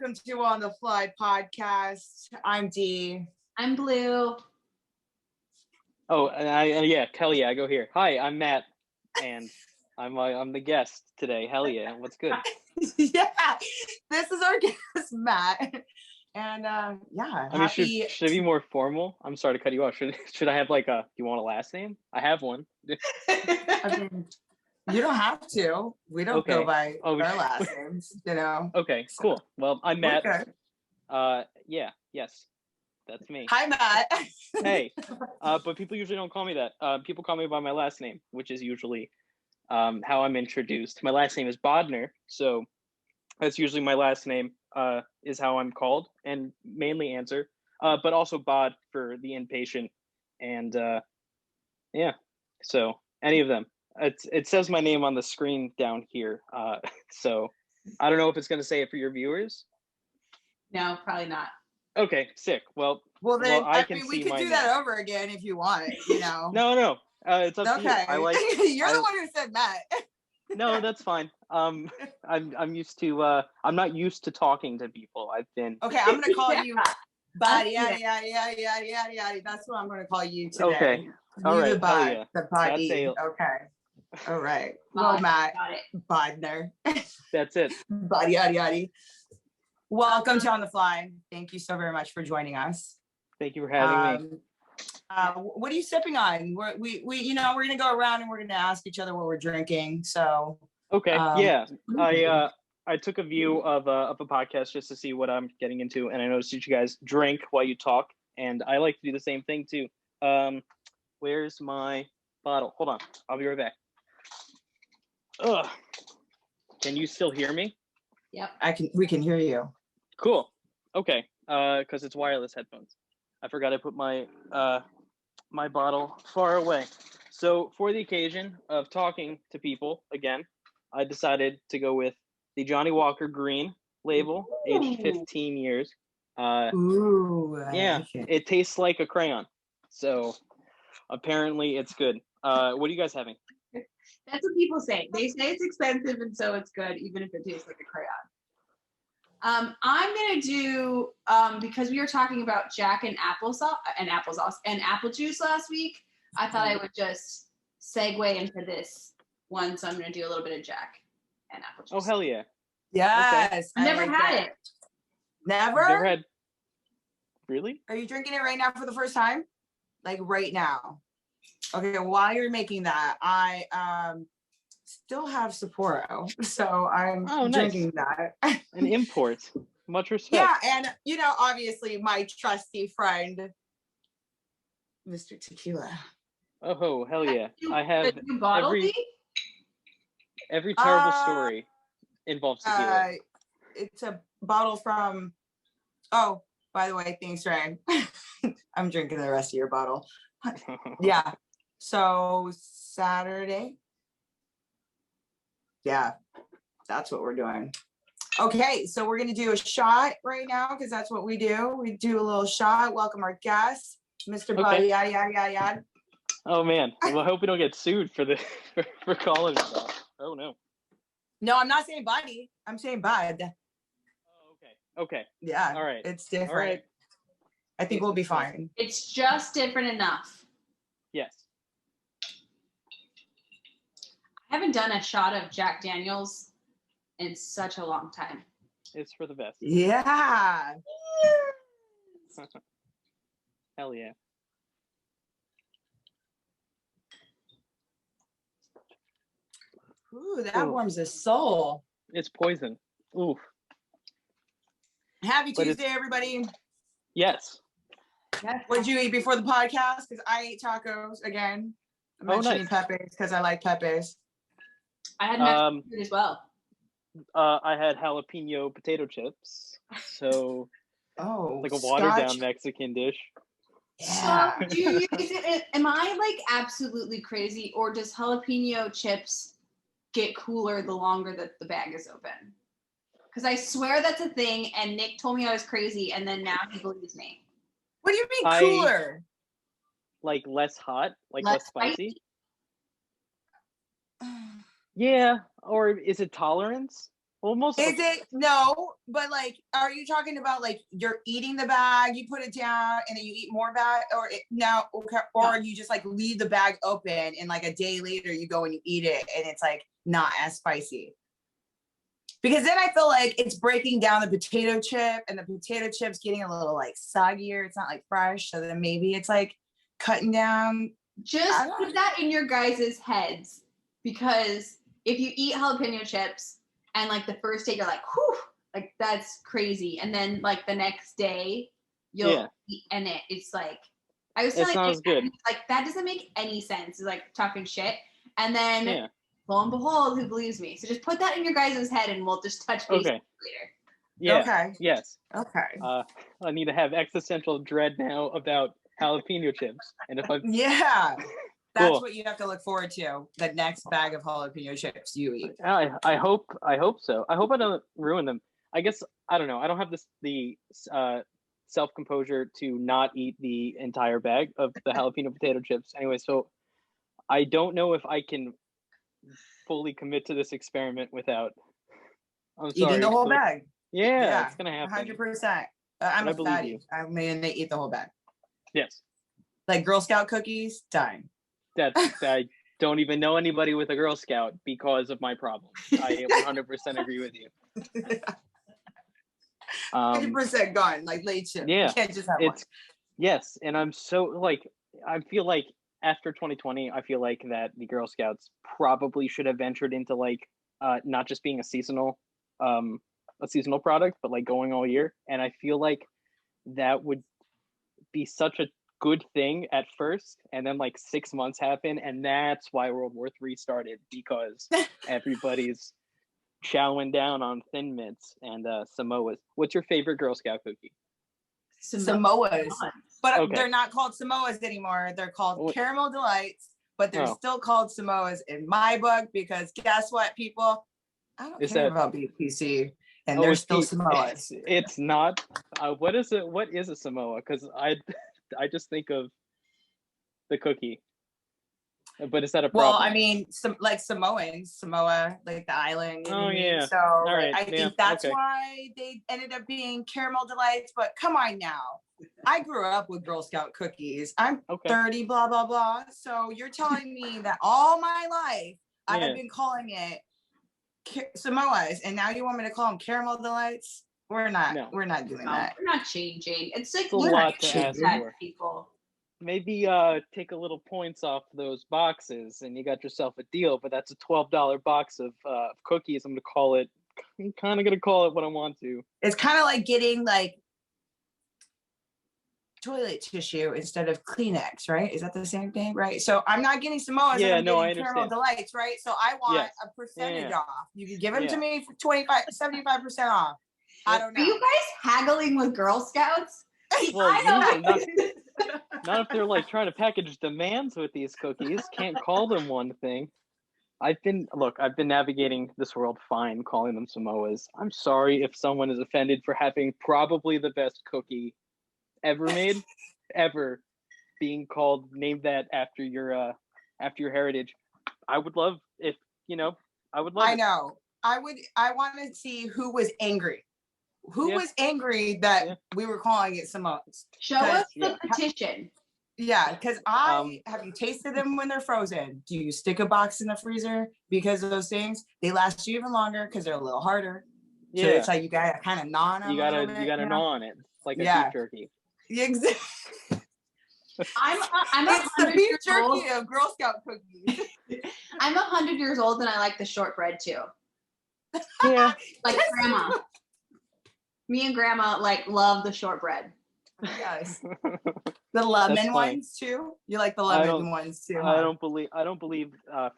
welcome to On the Fly podcast. I'm Dee. I'm Blue. Oh, and hell yeah, I go here. Hi, I'm Matt, and I'm the guest today. Hell yeah, what's good? Yeah, this is our guest, Matt. And should it be more formal? I'm sorry to cut you off. Should I have do you want a last name? I have one. I mean, you don't have to. We don't go by our last names, Okay, cool. Well, I'm Matt. Okay. Yes, that's me. Hi, Matt. Hey, but people usually don't call me that. People call me by my last name, which is usually how I'm introduced. My last name is Bodner, so that's usually my last name is how I'm called and mainly answer, but also Bod for the inpatient, and so any of them. It says my name on the screen down here, so I don't know if it's going to say it for your viewers. No, probably not. Okay, sick. Well, then I we could do that over again if you want. No, it's up to you. You're the one who said Matt. No, that's fine. I'm used to. I'm not used to talking to people. I've been. Okay, I'm gonna call you. Body, yada. That's what I'm gonna call you today. Okay. All right. The body. Okay. All right. Well, Matt. Bodner. That's it. Body, yada. Welcome to On the Fly. Thank you so very much for joining us. Thank you for having me. What are you sipping on? We're gonna go around and we're gonna ask each other what we're drinking. So okay, I took a view of a podcast just to see what I'm getting into, and I noticed that you guys drink while you talk, and I like to do the same thing too. Where's my bottle? Hold on, I'll be right back. Ugh. Can you still hear me? Yep. We can hear you. Cool. Okay. Because it's wireless headphones. I forgot I put my my bottle far away. So for the occasion of talking to people again, I decided to go with the Johnny Walker Green label, aged 15 years. It tastes like a crayon. So apparently it's good. What are you guys having? That's what people say. They say it's expensive and so it's good, even if it tastes like a crayon. I'm gonna do because we were talking about Jack and applesauce and apple juice last week. I thought I would just segue into this one, so I'm gonna do a little bit of Jack and apple juice. Oh hell yeah! Yes, okay. I've never had it. Never? Never had. Really? Are you drinking it right now for the first time? Like right now? Okay, while you're making that, I still have Sapporo, so I'm drinking that. An import. Much respect. Yeah, and obviously my trusty friend, Mr. Tequila. Oh hell yeah! I have every terrible story involves tequila. It's a bottle from. Oh, by the way, thanks, Ryan. I'm drinking the rest of your bottle. Yeah. So Saturday. Yeah, that's what we're doing. Okay, so we're gonna do a shot right now because that's what we do. We do a little shot. Welcome our guest, Mr. Buddy. Yada. Oh man, well, I hope we don't get sued for for calling it that. Oh no. No, I'm not saying Buddy. I'm saying Bud. Oh, okay. Yeah. All right. It's different. All right. I think we'll be fine. It's just different enough. Yes. I haven't done a shot of Jack Daniels in such a long time. It's for the best. Yeah. Hell yeah. Ooh, that warms the soul. It's poison. Ooh. Happy Tuesday, everybody. Yes. What did you eat before the podcast? Because I ate tacos again. I'm mentioning pepes because I like pepes. I had Mexican food as well. I had jalapeno potato chips. So, like a watered down Mexican dish. Yeah. So, am I like absolutely crazy, or does jalapeno chips get cooler the longer that the bag is open? Because I swear that's a thing, and Nick told me I was crazy, and then now he believes me. What do you mean cooler? Like less hot, like less spicy? Yeah, or is it tolerance? Almost. Is it? No, but like, are you talking about like you're eating the bag, you put it down, and then you eat more bag, no, okay, or you just like leave the bag open and like a day later you go and you eat it and it's like not as spicy? Because then I feel like it's breaking down the potato chip and the potato chip's getting a little like soggier. It's not like fresh. So then maybe it's like cutting down. Just put that in your guys' heads, because if you eat jalapeno chips and like the first day you're like, whew, like that's crazy. And then like the next day you'll eat and it's like, I was telling you, good. Like that doesn't make any sense. It's like talking shit. And then lo and behold, who believes me? So just put that in your guys' head and we'll just touch base later. Yeah. Okay. Yes. Okay. I need to have existential dread now about jalapeno chips. And if I that's what you have to look forward to, the next bag of jalapeno chips you eat. I hope so. I hope I don't ruin them. I guess I don't know. I don't have the self-composure to not eat the entire bag of the jalapeno potato chips. Anyway, so I don't know if I can fully commit to this experiment without eating the whole bag. Yeah, it's gonna happen. 100%. I'm a fatty. I mean, they eat the whole bag. Yes. Like Girl Scout cookies, dime. I don't even know anybody with a Girl Scout because of my problem. I 100% agree with you. 100% gone, like late shift. Yeah, you can't just have one. Yes, and I'm so like, I feel like after 2020, I feel like that the Girl Scouts probably should have ventured into like not just being a seasonal product, but like going all year. And I feel like that would be such a good thing at first, and then like 6 months happen, and that's why World War III started, because everybody's chowing down on Thin Mints and Samoas. What's your favorite Girl Scout cookie? Samoas. But they're not called Samoas anymore. They're called Caramel Delights, but they're still called Samoas in my book, because guess what, people? I don't care about BPC, and they're still Samoas. It's not. What is it? What is a Samoa? Because I just think of the cookie. But is that a problem? Well, I mean, like Samoans, Samoa, like the island. You know what I mean? So right. I think that's why they ended up being Caramel Delights. But come on now. I grew up with Girl Scout cookies. I'm 30, blah, blah, blah. So you're telling me that all my life I have been calling it Samoas, and now you want me to call them Caramel Delights? We're not doing that. We're not changing. It's like a lot to ask for people. Maybe take a little points off those boxes and you got yourself a deal, but that's a $12 box of cookies. I'm kind of gonna call it what I want to. It's kind of like getting like toilet tissue instead of Kleenex, right? Is that the same thing, right? So I'm not getting Samoas. Yeah, I'm I getting Caramel Delights, right? So I want a percentage off. You can give them to me for 75% off. I don't know. Are you guys haggling with Girl Scouts? Well, not if they're like trying to package demands with these cookies. Can't call them one thing. I've been navigating this world fine calling them Samoas. I'm sorry if someone is offended for having probably the best cookie ever made, ever being named that after your heritage. I would love if, I would love I know. I want to see who was angry. Who was angry that we were calling it Samoas? Show us the petition. Yeah, because have you tasted them when they're frozen? Do you stick a box in the freezer? Because of those things, they last you even longer because they're a little harder. So it's like you gotta kind of gnaw on them. You gotta gnaw on it like a beef jerky. Exactly. I'm it's the beef jerky of Girl Scout cookies. I'm 100 years old and I like the shortbread too. Yeah. Like grandma. Me and grandma like love the shortbread. Yes. The lemon ones too. You like the lemon ones too? I don't believe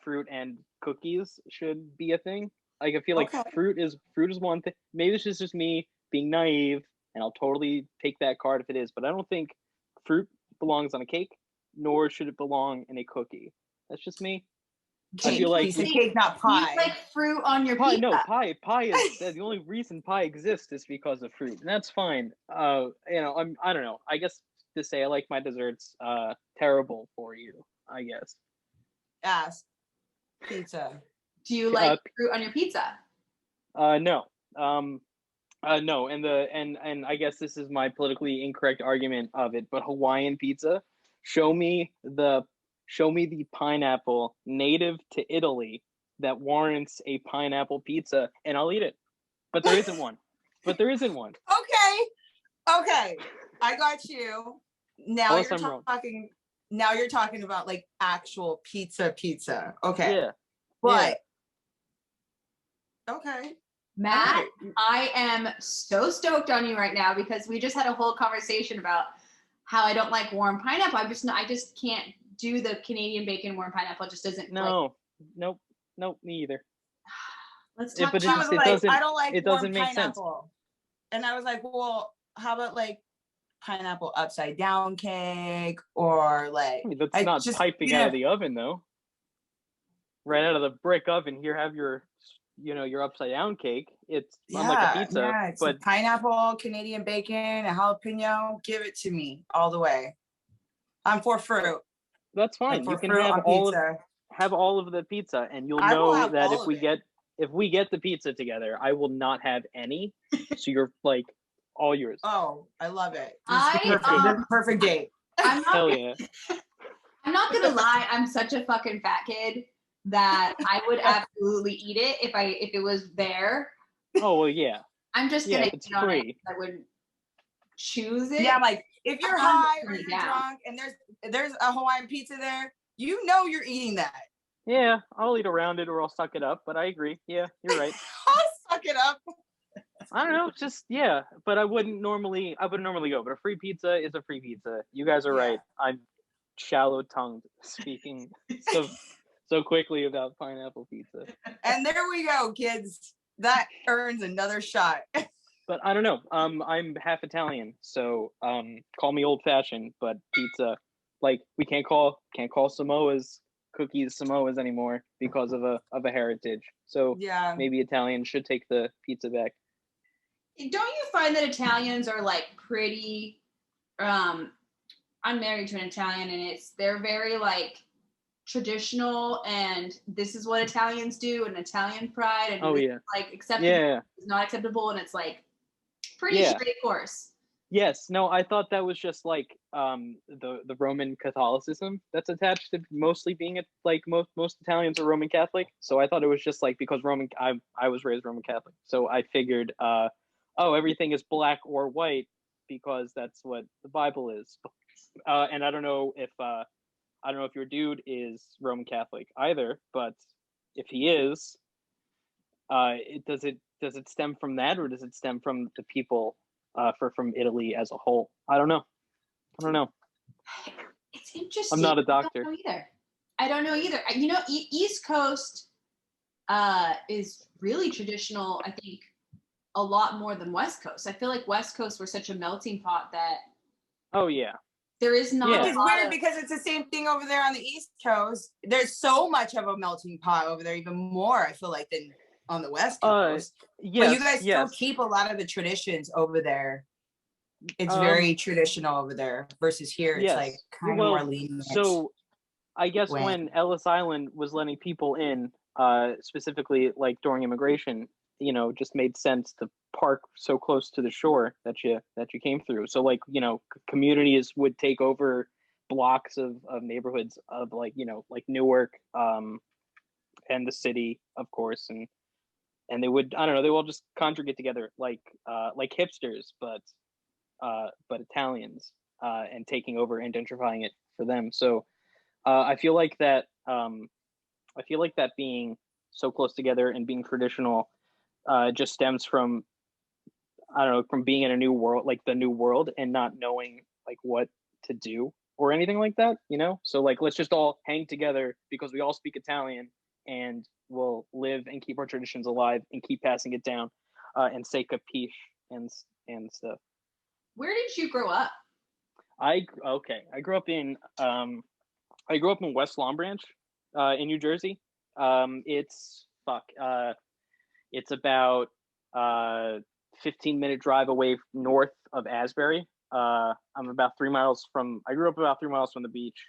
fruit and cookies should be a thing. Like I feel like fruit is one thing. Maybe this is just me being naive, and I'll totally take that card if it is. But I don't think fruit belongs on a cake, nor should it belong in a cookie. That's just me. Cake, I feel like cake, not pie. You like fruit on your pie. pizza. No, pie is the only reason pie exists is because of fruit, and that's fine. I don't know. I guess to say I like my desserts, terrible for you. I guess. Ask pizza. Do you like fruit on your pizza? No. No, and I guess this is my politically incorrect argument of it, but Hawaiian pizza, show me the pineapple native to Italy that warrants a pineapple pizza, and I'll eat it. But there isn't one. Okay, I got you. Now Unless you're I'm wrong. talking. Now you're talking about like actual pizza. Okay, Yeah. but okay. Matt, I am so stoked on you right now because we just had a whole conversation about how I don't like warm pineapple. I just can't do the Canadian bacon warm pineapple. It just doesn't. Nope, me either. Let's talk But about. I don't like it warm doesn't make sense. pineapple. And I was like, well, how about like pineapple upside down cake or like? That's not just piping out of the oven though. Right out of the brick oven. Here, have your upside down cake. It's unlike a pizza. Yeah, it's a pineapple, Canadian bacon, a jalapeno. Give it to me all the way. I'm for fruit. That's fine. You can have all of the pizza, and you'll know that if we get the pizza together, I will not have any. So you're like all yours. Oh, I love it. Perfect date. Hell yeah. I'm not gonna lie. I'm such a fucking fat kid that I would absolutely eat it if it was there. Oh well, yeah. I'm just gonna it's free. I wouldn't choose it. Yeah, like if you're high or you're drunk and there's a Hawaiian pizza there, you're eating that. Yeah, I'll eat around it or I'll suck it up. But I agree. Yeah, you're right. I'll suck it up. I don't know, just but I wouldn't normally go. But a free pizza is a free pizza. You guys are right. I'm shallow-tongued speaking so quickly about pineapple pizza. And there we go, kids. That earns another shot. But I don't know. I'm half Italian, so call me old-fashioned. But pizza, like we can't call Samoa's cookies Samoa's anymore because of a heritage. So yeah, maybe Italians should take the pizza back. Don't you find that Italians are like pretty? I'm married to an Italian, and they're very like traditional, and this is what Italians do, and Italian pride, and like acceptable is not acceptable, and it's like pretty straight course. Yes, no, I thought that was just like the Roman Catholicism that's attached to mostly being like most Italians are Roman Catholic. So I thought it was just like because I was raised Roman Catholic, so I figured everything is black or white because that's what the Bible is. And I don't know if your dude is Roman Catholic either, but if he is, does it stem from that, or does it stem from the people from Italy as a whole? I don't know. It's interesting. I'm not a doctor. I don't know either. East Coast is really traditional, I think, a lot more than West Coast. I feel like West Coast were such a melting pot that there is not which is weird because it's the same thing over there on the East Coast. There's so much of a melting pot over there, even more, I feel like, than on the West Coast. But you guys still keep a lot of the traditions over there. It's very traditional over there versus here. It's like kind of more lenient. So I guess when Ellis Island was letting people in, specifically like during immigration, just made sense to park so close to the shore that you came through. So like, communities would take over blocks of neighborhoods of like Newark, and the city, of course, and they would, I don't know, they will all just congregate together like hipsters, but Italians, and taking over and gentrifying it for them. So I feel like that being so close together and being traditional just stems from, I don't know, from being in a new world, like the new world, and not knowing like what to do or anything like that, So like, let's just all hang together because we all speak Italian, and we'll live and keep our traditions alive and keep passing it down, and say capiche and stuff. Where did you grow up? I grew up in West Long Branch, in New Jersey. It's about 15-minute drive away north of Asbury. I grew up about 3 miles from the beach.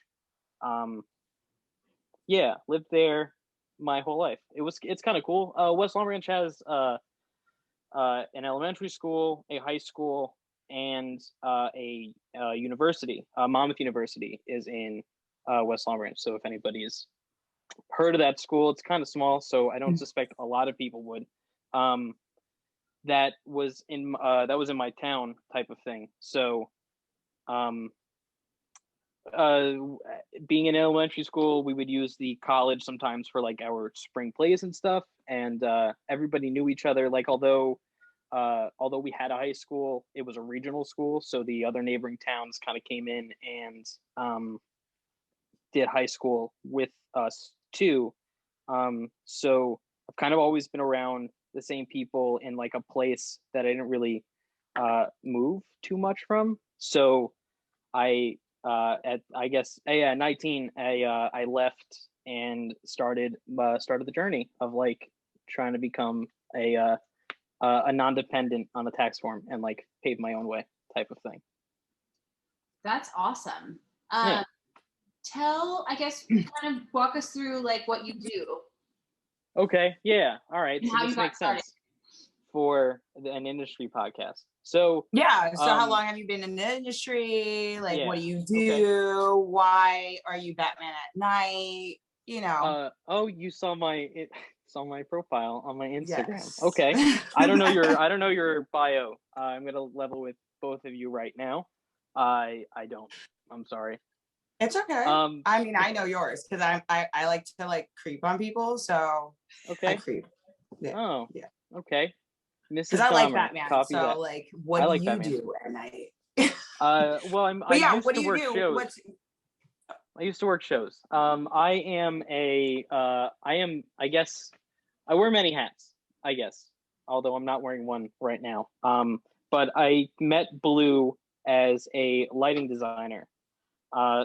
Lived there my whole life. It's kind of cool. West Long Branch has an elementary school, a high school, and a university. Monmouth University is in West Long Branch. So if anybody's heard of that school, it's kind of small, so I don't suspect a lot of people would. That was in my town type of thing. So being in elementary school, we would use the college sometimes for like our spring plays and stuff, and everybody knew each other. Like although we had a high school, it was a regional school, so the other neighboring towns kind of came in and did high school with us too. So I've kind of always been around the same people in like a place that I didn't really move too much from. So I at 19 I left and started the journey of like trying to become a non-dependent on the tax form and like pave my own way type of thing. That's awesome. Yeah. I guess kind of walk us through like what you do. Okay. Yeah. All right. And so how this you got makes started. sense for an industry podcast. So Yeah. So how long have you been in the industry? Like, yeah, what do you do? okay. Why are you Batman at night? You know. You saw my profile on my Instagram. Yes. Okay. I don't know your bio. I'm gonna level with both of you right now. I don't. I'm sorry. It's okay. I mean, I know yours because I like to like creep on people, so okay. I creep. Yeah. Oh. Yeah. Okay. Because I like Batman. Copy so that. like, what do you Batman. do at night? Well, I yeah, used what to do you work do? shows. I used to work shows. I guess I wear many hats, I guess, although I'm not wearing one right now. But I met Blue as a lighting designer.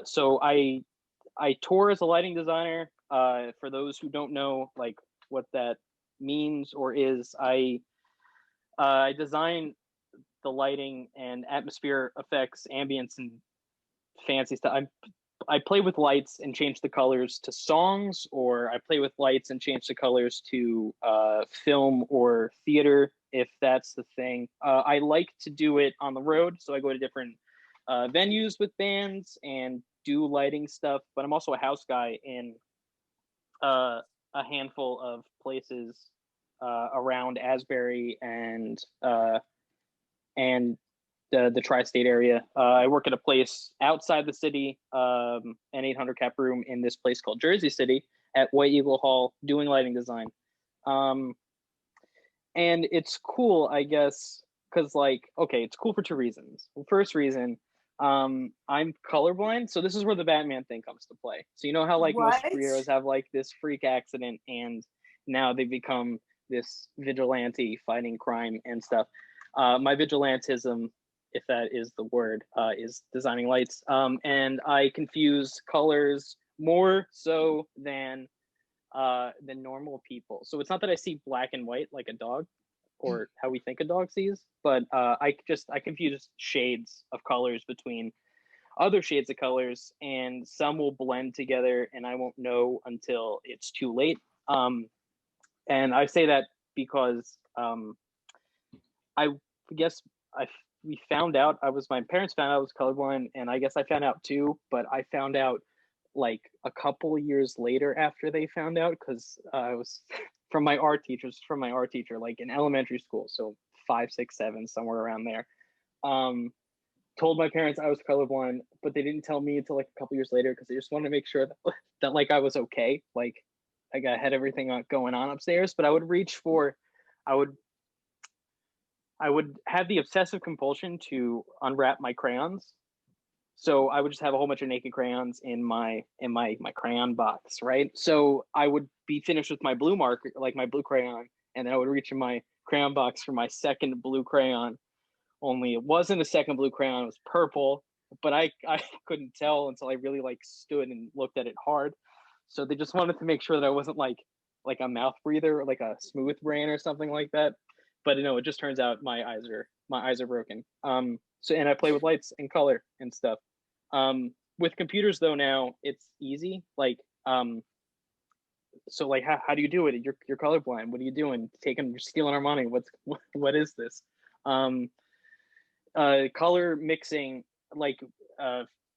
So I tour as a lighting designer. For those who don't know, like what that means or is, I design the lighting and atmosphere effects, ambience, and fancy stuff. I play with lights and change the colors to songs, or I play with lights and change the colors to film or theater, if that's the thing. I like to do it on the road, so I go to different venues with bands and do lighting stuff, but I'm also a house guy in a handful of places around Asbury and the tri-state area. I work at a place outside the city, an 800 cap room in this place called Jersey City at White Eagle Hall, doing lighting design. And it's cool, I guess, because like, okay, it's cool for two reasons. The first reason, I'm colorblind, so this is where the Batman thing comes to play. So you know how like most superheroes have like this freak accident and now they become this vigilante fighting crime and stuff. My vigilantism, if that is the word, is designing lights. And I confuse colors more so than normal people. So it's not that I see black and white like a dog or how we think a dog sees, but I confuse shades of colors between other shades of colors, and some will blend together and I won't know until it's too late. And I say that because I guess my parents found out I was colorblind, and I guess I found out too, but I found out like a couple of years later after they found out, because I was from my art teacher, like in elementary school, so 5, 6, 7, somewhere around there. Told my parents I was colorblind, but they didn't tell me until like a couple years later because they just wanted to make sure that like I was okay, like I had everything going on upstairs. But I would have the obsessive compulsion to unwrap my crayons. So I would just have a whole bunch of naked crayons in my crayon box, right? So I would be finished with my blue marker, like my blue crayon, and then I would reach in my crayon box for my second blue crayon. Only it wasn't a second blue crayon, it was purple, but I couldn't tell until I really like stood and looked at it hard. So they just wanted to make sure that I wasn't like a mouth breather or like a smooth brain or something like that. But it just turns out my eyes are broken. So, and I play with lights and color and stuff. With computers though, now it's easy. Like so like how do you do it? You're colorblind. What are you doing? You're stealing our money. What is this? Color mixing, like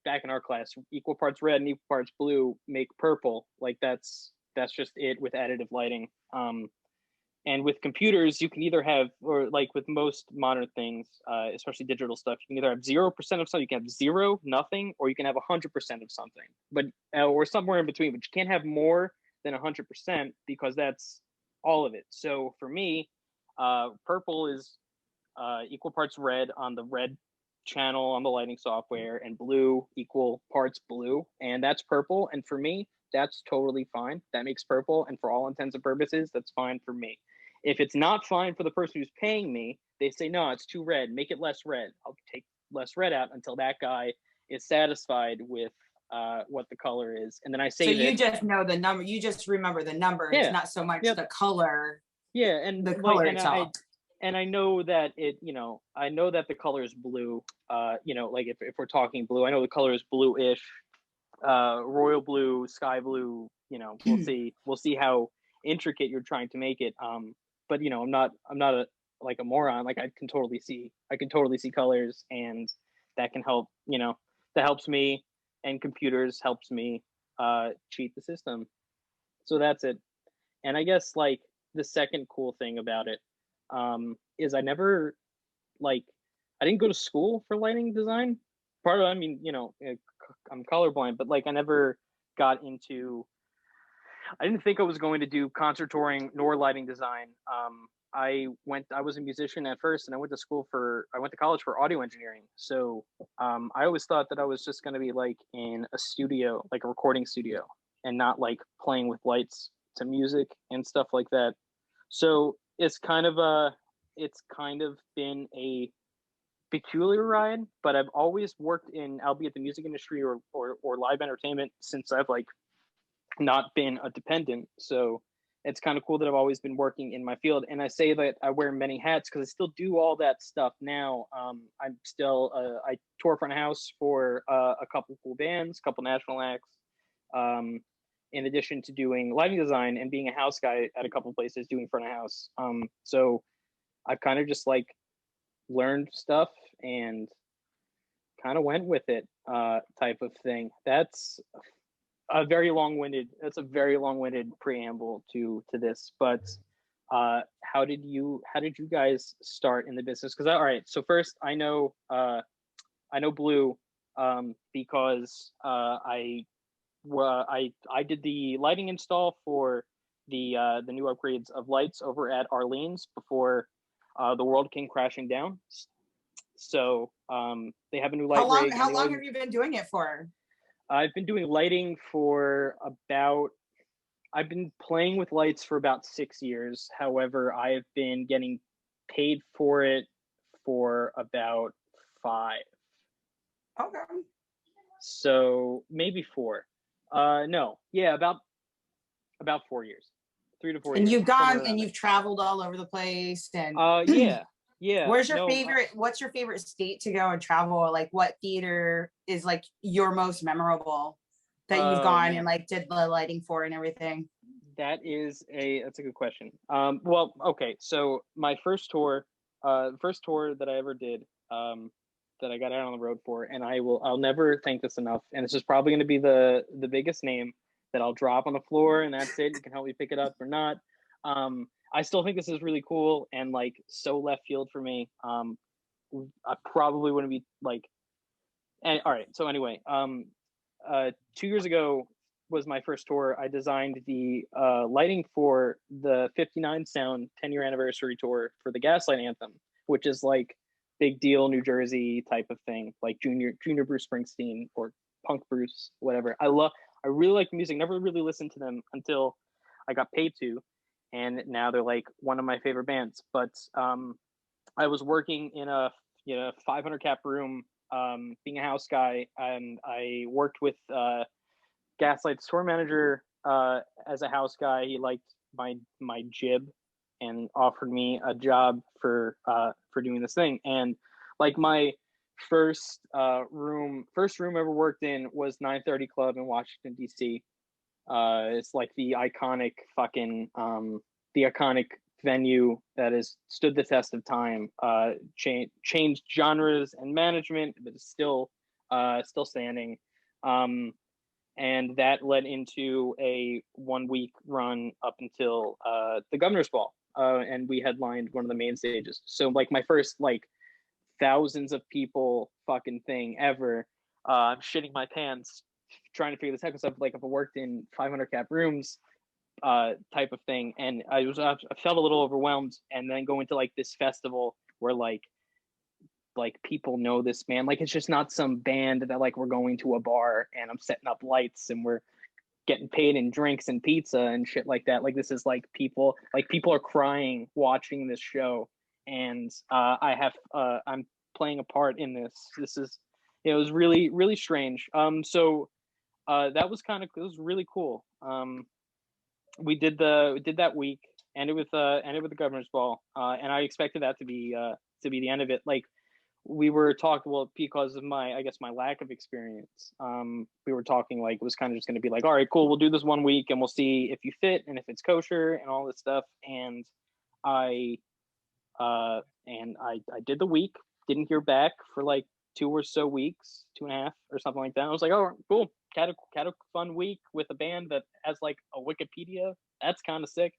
back in our class, equal parts red and equal parts blue make purple. Like that's just it with additive lighting. And with computers, you can either have, or like with most modern things, especially digital stuff, you can either have 0% of something, you can have zero, nothing, or you can have 100% of something, but or somewhere in between. But you can't have more than 100% because that's all of it. So for me, purple is equal parts red on the red channel on the lighting software, and blue equal parts blue, and that's purple. And for me, that's totally fine. That makes purple, and for all intents and purposes, that's fine for me. If it's not fine for the person who's paying me, they say, no, it's too red, make it less red. I'll take less red out until that guy is satisfied with what the color is. And then I say, so you just know the number, you just remember the numbers, Yeah. not so much Yep. the color. Yeah, and the color itself. And I know that I know that the color is blue. Like if we're talking blue, I know the color is bluish, royal blue, sky blue. We'll see how intricate you're trying to make it. But I'm not a moron. Like I can totally see colors, and that can help. That helps me, and computers helps me cheat the system. So that's it. And I guess like the second cool thing about it is I never I didn't go to school for lighting design. Part of I'm colorblind, but like I never got into. I didn't think I was going to do concert touring nor lighting design. I was a musician at first, and I went to college for audio engineering. So I always thought that I was just going to be like in a studio, like a recording studio, and not like playing with lights to music and stuff like that. So it's kind of been a peculiar ride, but I've always worked in, albeit the music industry or live entertainment, since I've like not been a dependent. So it's kind of cool that I've always been working in my field. And I say that I wear many hats because I still do all that stuff now. I'm still I tour front of house for a couple cool bands, a couple national acts, in addition to doing lighting design and being a house guy at a couple places doing front of house. So I've kind of just like learned stuff and kind of went with it, type of thing. That's a very long-winded preamble to this, but how did you guys start in the business? Because all right, so first I know Blue because I did the lighting install for the new upgrades of lights over at Arlene's before the world came crashing down. So they have a new light rig. How long have you been doing it for? I've been doing lighting I've been playing with lights for about 6 years. However, I've been getting paid for it for about 5. Okay. So maybe 4. No, yeah, about 4 years, 3 to 4 years. And you've gone and you've traveled all over the place, and yeah. What's your favorite state to go and travel? Like what theater is like your most memorable that you've gone and like did the lighting for and everything? That's a good question. Well, okay, so my first tour that I ever did, that I got out on the road for, and I'll never thank this enough, and it's just probably going to be the biggest name that I'll drop on the floor, and that's it. You can help me pick it up or not. I still think this is really cool and like so left field for me. I probably wouldn't be like, and all right. So anyway, 2 years ago was my first tour. I designed the lighting for the 59 Sound 10-year anniversary tour for the Gaslight Anthem, which is like big deal New Jersey type of thing, like junior Bruce Springsteen or punk Bruce, whatever. I really like music. Never really listened to them until I got paid to. And now they're like one of my favorite bands. But I was working in a 500 cap room, being a house guy, and I worked with Gaslight's tour manager as a house guy. He liked my jib and offered me a job for doing this thing. And like my first room ever worked in was 930 Club in Washington D.C. It's like the iconic venue that has stood the test of time. Changed genres and management, but is still standing. And that led into a 1 week run up until the Governor's Ball, and we headlined one of the main stages. So like my first like thousands of people fucking thing ever. I'm shitting my pants trying to figure this out because I've worked in 500 cap rooms type of thing, and I felt a little overwhelmed. And then go into like this festival where like people know this band. Like it's just not some band that like we're going to a bar and I'm setting up lights and we're getting paid in drinks and pizza and shit like that. Like this is like people are crying watching this show, and I'm playing a part in this. It was really, really strange. So that was it was really cool. We did that week, ended with the Governor's Ball, and I expected that to be the end of it. Like we were talking, well, because of my lack of experience, we were talking like it was kind of just going to be like, all right, cool, we'll do this 1 week and we'll see if you fit and if it's kosher and all this stuff. And I did the week, didn't hear back for like 2 or so weeks, 2.5 or something like that. I was like, oh, cool, had a fun week with a band that has like a Wikipedia. That's kind of sick.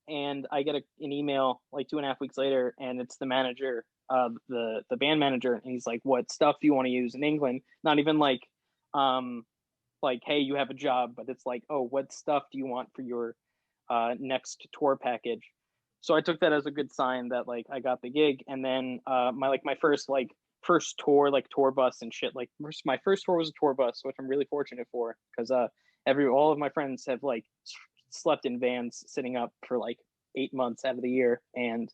And I get an email like 2.5 weeks later, and it's the manager, the band manager, and he's like, "What stuff do you want to use in England?" Not even like, hey, you have a job, but it's like, "Oh, what stuff do you want for your next tour package?" So I took that as a good sign that like I got the gig, and then my first tour, like tour bus and shit. Like my first tour was a tour bus, which I'm really fortunate for, because all of my friends have like slept in vans sitting up for like 8 months out of the year, and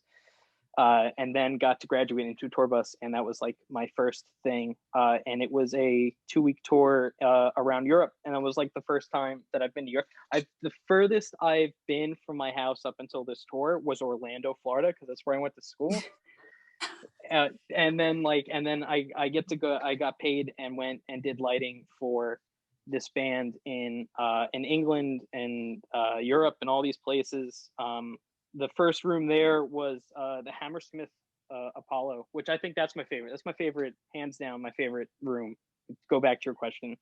then got to graduate into a tour bus, and that was like my first thing. And it was a 2-week tour around Europe, and it was like the first time that I've been to Europe. The furthest I've been from my house up until this tour was Orlando, Florida, because that's where I went to school. And then I get to go. I got paid and went and did lighting for this band in England and Europe and all these places. The first room there was the Hammersmith Apollo, which I think that's my favorite. That's my favorite, hands down, my favorite room. Go back to your question,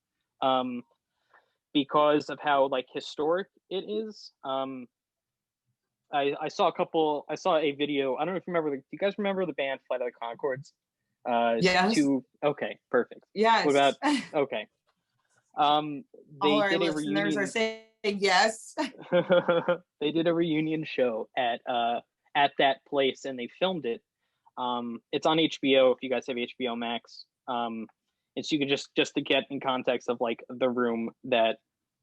because of how like historic it is. I saw a video. I don't know if you remember. Do you guys remember the band Flight of the Conchords? Yes. Okay, perfect. Yes. What about okay? They All our did a listeners reunion. are saying yes. They did a reunion show at that place, and they filmed it. It's on HBO if you guys have HBO Max. It's you can just to get in context of like the room that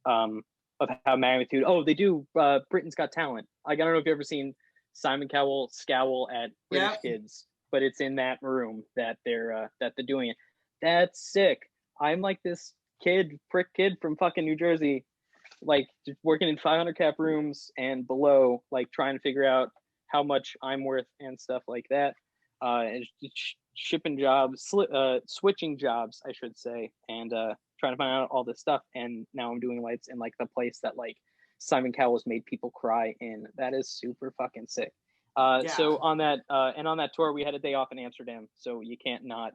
of how magnitude. Oh, they do Britain's Got Talent. Like I don't know if you've ever seen Simon Cowell scowl at British kids, but it's in that room that they're doing it. That's sick. I'm like this prick kid from fucking New Jersey, like just working in 500 cap rooms and below, like trying to figure out how much I'm worth and stuff like that. And shipping jobs, switching jobs, I should say, and trying to find out all this stuff. And now I'm doing lights in like the place that like Simon Cowell's made people cry in. That is super fucking sick. So on that tour, we had a day off in Amsterdam, so you can't not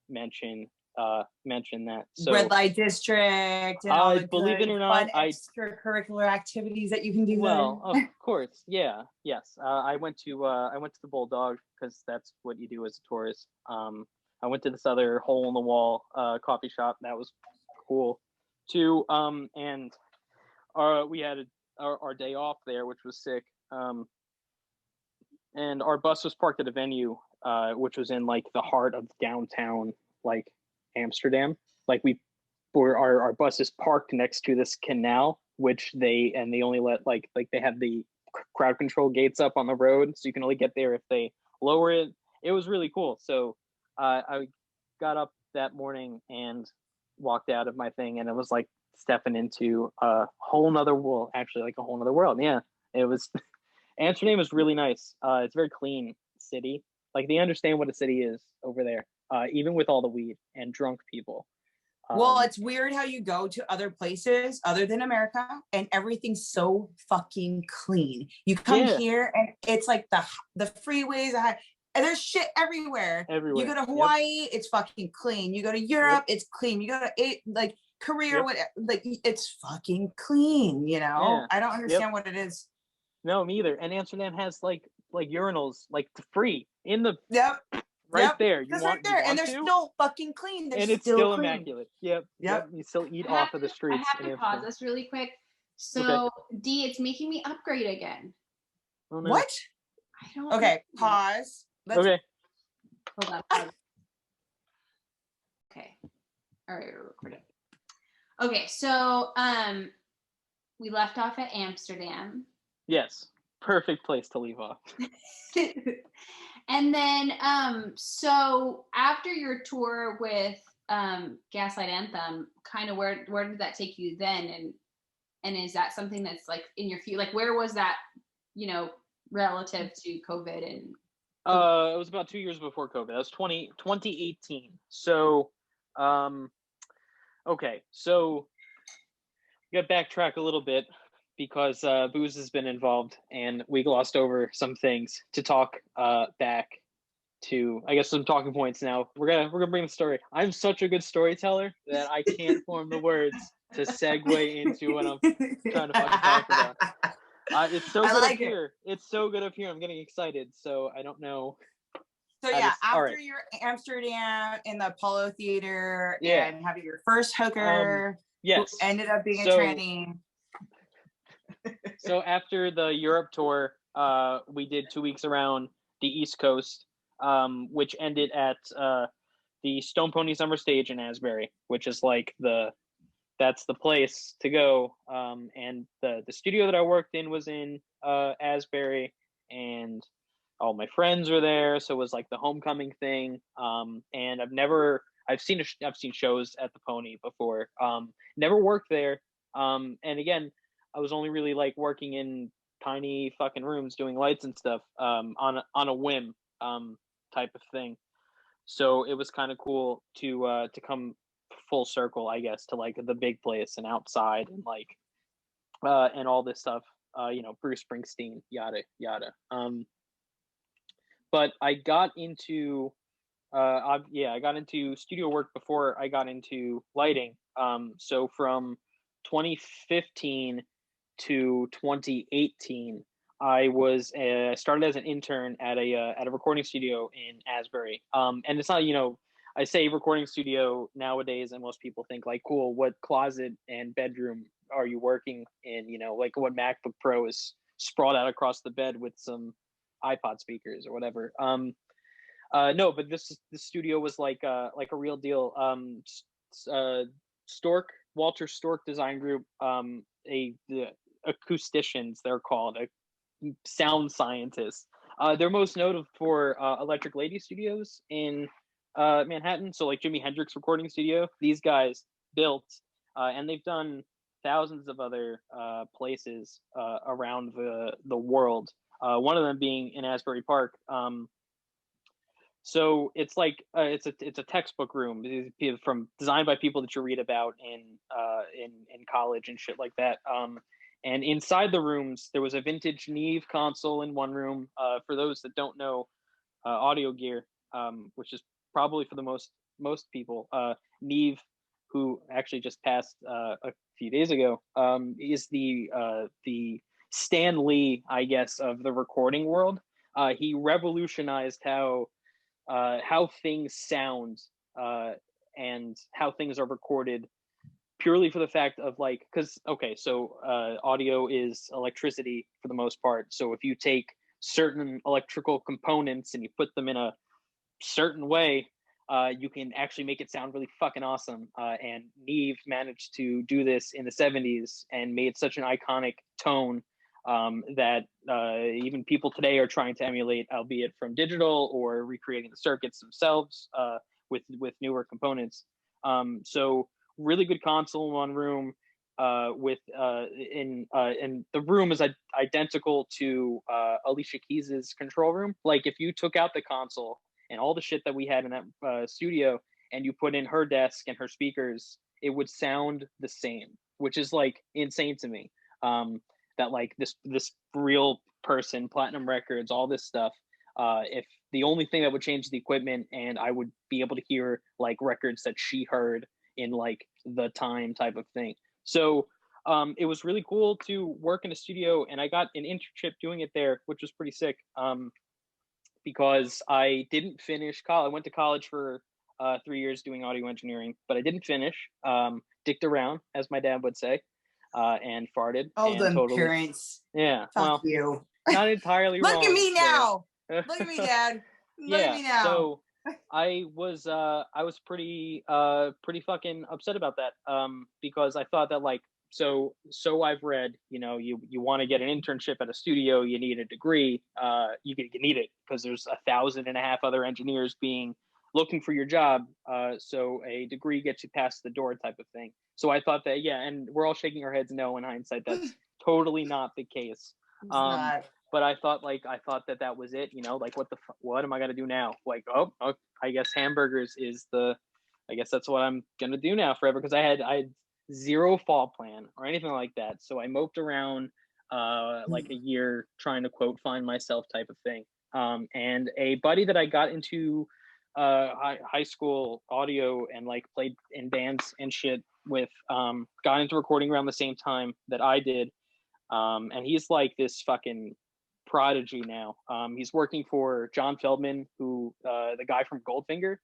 mention that. So Red Light District and all the believe it or not, extracurricular activities that you can do. Well, of course, yes. I went to the Bulldog because that's what you do as a tourist. I went to this other hole in the wall coffee shop. That was cool too. And we had our day off there, which was sick. And our bus was parked at a venue, which was in like the heart of downtown, like Amsterdam. Like our bus is parked next to this canal, which they only let like they have the crowd control gates up on the road, so you can only get there if they lower it. It was really cool. So I got up that morning and walked out of my thing, and it was like stepping into a whole nother world. Actually, like a whole nother world. Yeah, it was. Amsterdam is really nice. It's a very clean city. Like they understand what a city is over there, even with all the weed and drunk people. Well, it's weird how you go to other places other than America and everything's so fucking clean. You come here and it's like the freeways, and there's shit everywhere. You go to Hawaii, it's fucking clean. You go to Europe, it's clean. You go to like Korea, like it's fucking clean, you know? I don't understand what it is. No, me either. And Amsterdam has like urinals like free in the Right there. You want, right there, and they're still fucking clean. They're and it's still immaculate. Yep. You still eat off of the streets. I have to pause this really quick. So D, it's making me upgrade again. Oh, no. What? I don't. Okay, pause. Hold on. Okay. All right, we're recording. Okay, so we left off at Amsterdam. Yes, perfect place to leave off. And then, so after your tour with Gaslight Anthem, kind of where did that take you then? And is that something that's like in your future? Like, where was that, you know, relative to COVID? And it was about 2 years before COVID. That was 2018. So, okay, so we got to backtrack a little bit because booze has been involved, and we glossed over some things to talk back to, I guess, some talking points. Now we're gonna bring the story. I'm such a good storyteller that I can't form the words to segue into what I'm trying to fucking talk about. It's so good up here. It's so good up here. I'm getting excited. So I don't know. So after your Amsterdam in the Apollo Theater and having your first hooker, who ended up being a tranny. So after the Europe tour, we did 2 weeks around the East Coast, which ended at the Stone Pony Summer Stage in Asbury, which is like that's the place to go. And the studio that I worked in was in Asbury, and all my friends were there, so it was like the homecoming thing. And I've seen shows at the Pony before. Never worked there. And again, I was only really like working in tiny fucking rooms doing lights and stuff on a whim type of thing. So it was kind of cool to come full circle, I guess, to like the big place and outside and like and all this stuff. You know, Bruce Springsteen, yada yada. But I got into I got into studio work before I got into lighting. So from 2015 to 2018, I started as an intern at a recording studio in Asbury. And it's not, you know, I say recording studio nowadays, and most people think like, cool, what closet and bedroom are you working in? You know, like what MacBook Pro is sprawled out across the bed with some iPod speakers or whatever. No, but this studio was like a real deal. Walter Stork Design Group, the acousticians, they're called, sound scientists. They're most noted for Electric Lady Studios in Manhattan. So like Jimi Hendrix recording studio, these guys built, and they've done thousands of other places around the world. One of them being in Asbury Park. So it's like it's a textbook room from designed by people that you read about in college and shit like that. And inside the rooms, there was a vintage Neve console in one room. For those that don't know audio gear, which is probably for the most people, Neve, who actually just passed a few days ago, is the Stan Lee, I guess, of the recording world. He revolutionized how things sound and how things are recorded, purely for the fact of like, because audio is electricity for the most part. So if you take certain electrical components and you put them in a certain way, you can actually make it sound really fucking awesome. And Neve managed to do this in the 70s and made such an iconic tone that even people today are trying to emulate, albeit from digital or recreating the circuits themselves with newer components. So really good console in one room, and the room is identical to Alicia Keys's control room. Like if you took out the console and all the shit that we had in that studio and you put in her desk and her speakers, it would sound the same, which is like insane to me. That like this real person, Platinum Records, all this stuff. If the only thing that would change the equipment, and I would be able to hear like records that she heard in like the time type of thing. So it was really cool to work in a studio, and I got an internship doing it there, which was pretty sick. Because I didn't finish college. I went to college for 3 years doing audio engineering, but I didn't finish. Dicked around, as my dad would say, and farted. Oh, and the totally, parents. yeah. Fuck well, you. not entirely Look wrong. at me there. now. Look at me, Dad. Look at me now. So I was pretty fucking upset about that. Because I thought that like so I've read, you know, you want to get an internship at a studio, you need a degree. You need it because there's 1,500 other engineers looking for your job. So a degree gets you past the door type of thing. So I thought that, yeah, and we're all shaking our heads no in hindsight. That's totally not the case. It's not. But I thought that was it, you know, like what am I going to do now? Like, oh, I guess hamburgers I guess that's what I'm going to do now forever. Cause I had zero fall plan or anything like that. So I moped around, like a year trying to quote, find myself type of thing. And a buddy that I got into, high school audio and like played in bands and shit with, got into recording around the same time that I did. And he's like this fucking prodigy now. He's working for John Feldman, who the guy from Goldfinger,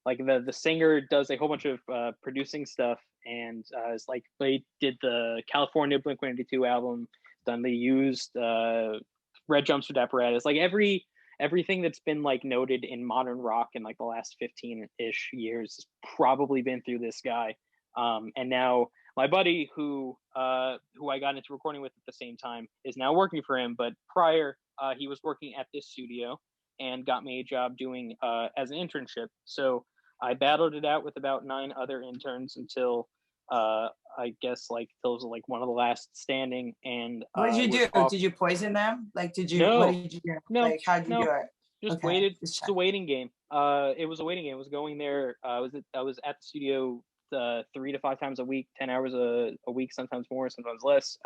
like the singer, does a whole bunch of producing stuff, and it's like they did the California Blink-182 album, then they used Red Jumpsuit Apparatus, like everything that's been like noted in modern rock in like the last 15-ish years has probably been through this guy. And now my buddy who I got into recording with at the same time is now working for him, but prior he was working at this studio and got me a job doing as an internship. So I battled it out with about 9 other interns until I guess like till it was like one of the last standing. And what did you do? Did you poison them? Like, what did you do? No, like, how'd you do it? Just waited. It's a waiting game. It was a waiting game. I was going there. I was at the studio 3 to 5 times a week, 10 hours a week, sometimes more, sometimes less.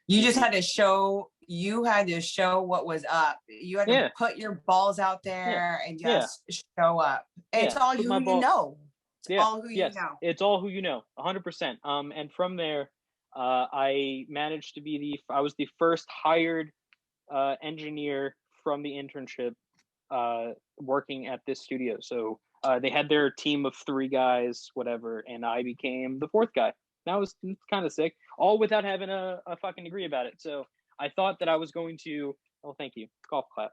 You just had to show. You had to show what was up. You had to put your balls out there and just show up. It's all who you know. It's all who you know. It's all who you know, 100%. And from there, I managed to be I was the first hired engineer from the internship working at this studio. So they had their team of 3 guys, whatever, and I became the 4th guy. That was kind of sick, all without having a fucking degree about it. So I thought that I was going to, oh, thank you, golf clap.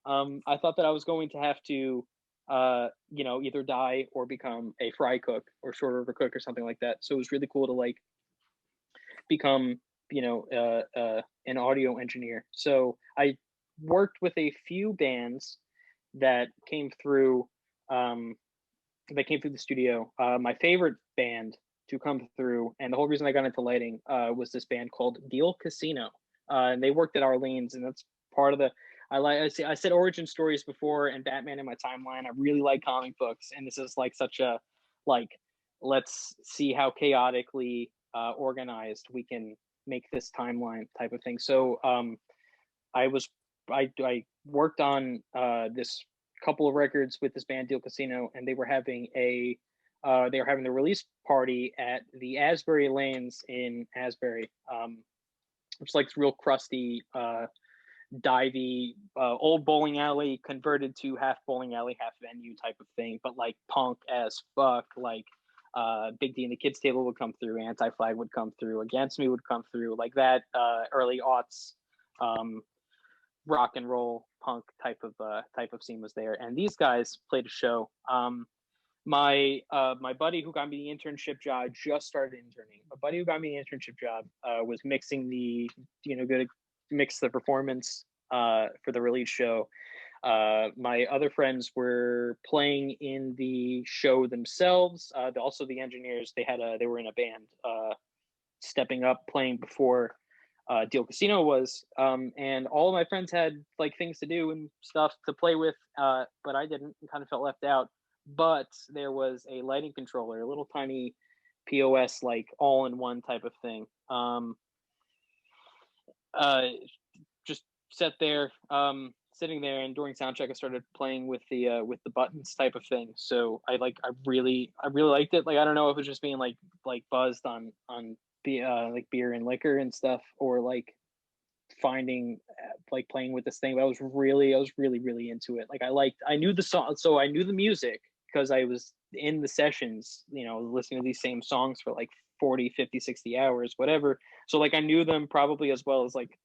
I thought that I was going to have to, you know, either die or become a fry cook or short order cook or something like that. So it was really cool to like become, you know, an audio engineer. So I worked with a few bands that came through the studio. My favorite band to come through, and the whole reason I got into lighting was this band called Deal Casino, and they worked at Arlene's, and that's part of the. I said origin stories before, and Batman in my timeline. I really like comic books, and this is like such a like, let's see how chaotically organized we can make this timeline type of thing. So I worked on this couple of records with this band Deal Casino, and they were having the release party at the Asbury Lanes in Asbury, which is like real crusty, divey, old bowling alley converted to half bowling alley, half venue type of thing, but like punk as fuck. Like Big D and the Kids Table would come through, Anti-Flag would come through, Against Me would come through, like that early aughts rock and roll punk type of scene was there, and these guys played a show. My buddy who got me the internship job, I just started interning. My buddy who got me the internship job was mixing going to mix the performance for the release show. My other friends were playing in the show themselves. Also the engineers, they were in a band, stepping up, playing before Deal Casino was, and all of my friends had like things to do and stuff to play with, but I didn't, and kind of felt left out. but there was a lighting controller, a little tiny POS, like all-in-one type of thing. Just sat there, sitting there, and during sound check I started playing with the buttons type of thing. So I really liked it. Like, I don't know if it's just being like buzzed on like beer and liquor and stuff, or like finding like playing with this thing, but I was really into it. Like, I knew the song, so I knew the music because I was in the sessions, listening to these same songs for like 40, 50, 60 hours, whatever. So like I knew them probably as well as like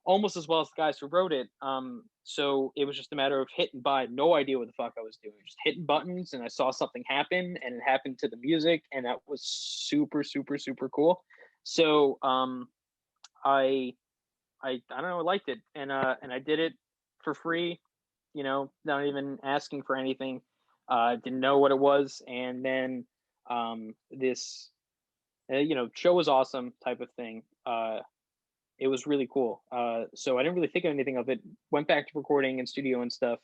almost as well as the guys who wrote it. So it was just a matter of hitting by, no idea what the fuck I was doing, just hitting buttons, and I saw something happen, and it happened to the music, and that was super cool. So I don't know, I liked it, and I did it for free, not even asking for anything. Didn't know what it was, and then this show was awesome type of thing. It was really cool. So I didn't really think of anything of it. Went back to recording in studio and stuff,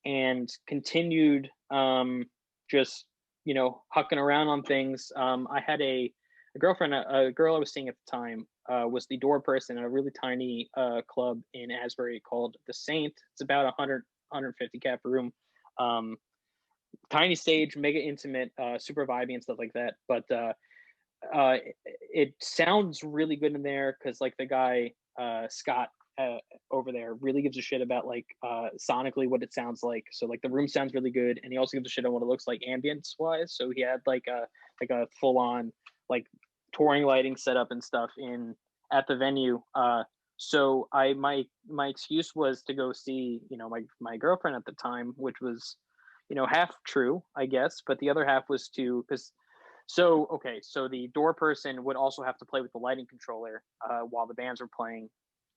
and continued just hucking around on things. I had a girlfriend, a girl I was seeing at the time, was the door person in a really tiny club in Asbury called The Saint. It's about 150 cap room. Tiny stage, mega intimate, super vibey and stuff like that. But it sounds really good in there because like the guy Scott over there really gives a shit about like sonically what it sounds like. So like the room sounds really good, and he also gives a shit on what it looks like ambience wise. So he had like a full on like touring lighting setup and stuff at the venue. So my excuse was to go see my girlfriend at the time, which was half true, I guess, but the other half was so the door person would also have to play with the lighting controller while the bands were playing,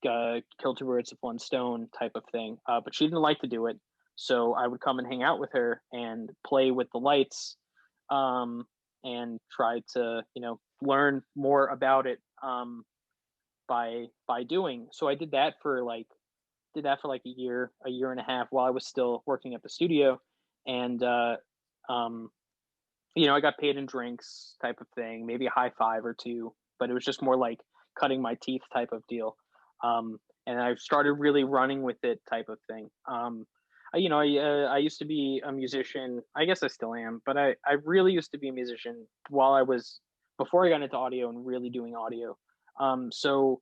kill two birds with one stone type of thing. But she didn't like to do it, so I would come and hang out with her and play with the lights, and try to learn more about it by doing. So I did that for like a year and a half while I was still working at the studio, and I got paid in drinks type of thing, maybe a high five or two, but it was just more like cutting my teeth type of deal. And I started really running with it type of thing. I used to be a musician. I guess I still am, but I really used to be a musician before I got into audio and really doing audio. So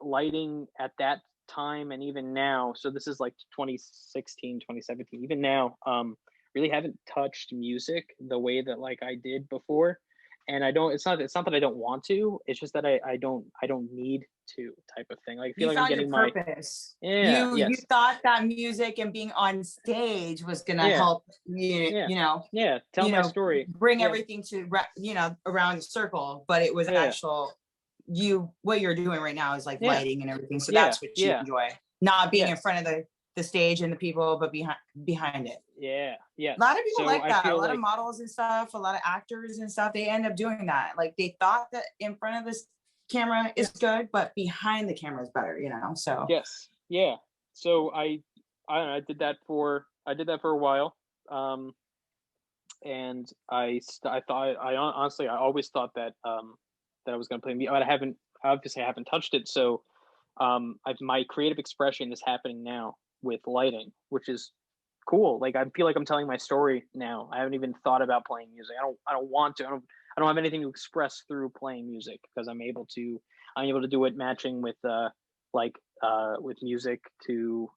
lighting at that time and even now, so this is like 2016, 2017, even now, really haven't touched music the way that like I did before. And it's not that I don't want to, it's just that I don't need to type of thing. Like I feel you like I'm found getting your purpose. You thought that music and being on stage was gonna help you, tell my story, bring everything to around the circle, but it was what you're doing right now is like lighting and everything. So that's what you enjoy, not being in front of the stage and the people, but behind it. Yeah. A lot of people like that. A lot of models and stuff, a lot of actors and stuff, they end up doing that. Like they thought that in front of this camera is good, but behind the camera is better, so. Yes. Yeah. So I did that for a while. And I always thought that that I was going to play music. I haven't touched it. So my creative expression is happening now with lighting, which is cool. Like I feel like I'm telling my story now. I haven't even thought about playing music. I don't want to. I don't have anything to express through playing music because I'm able to do it matching with with music to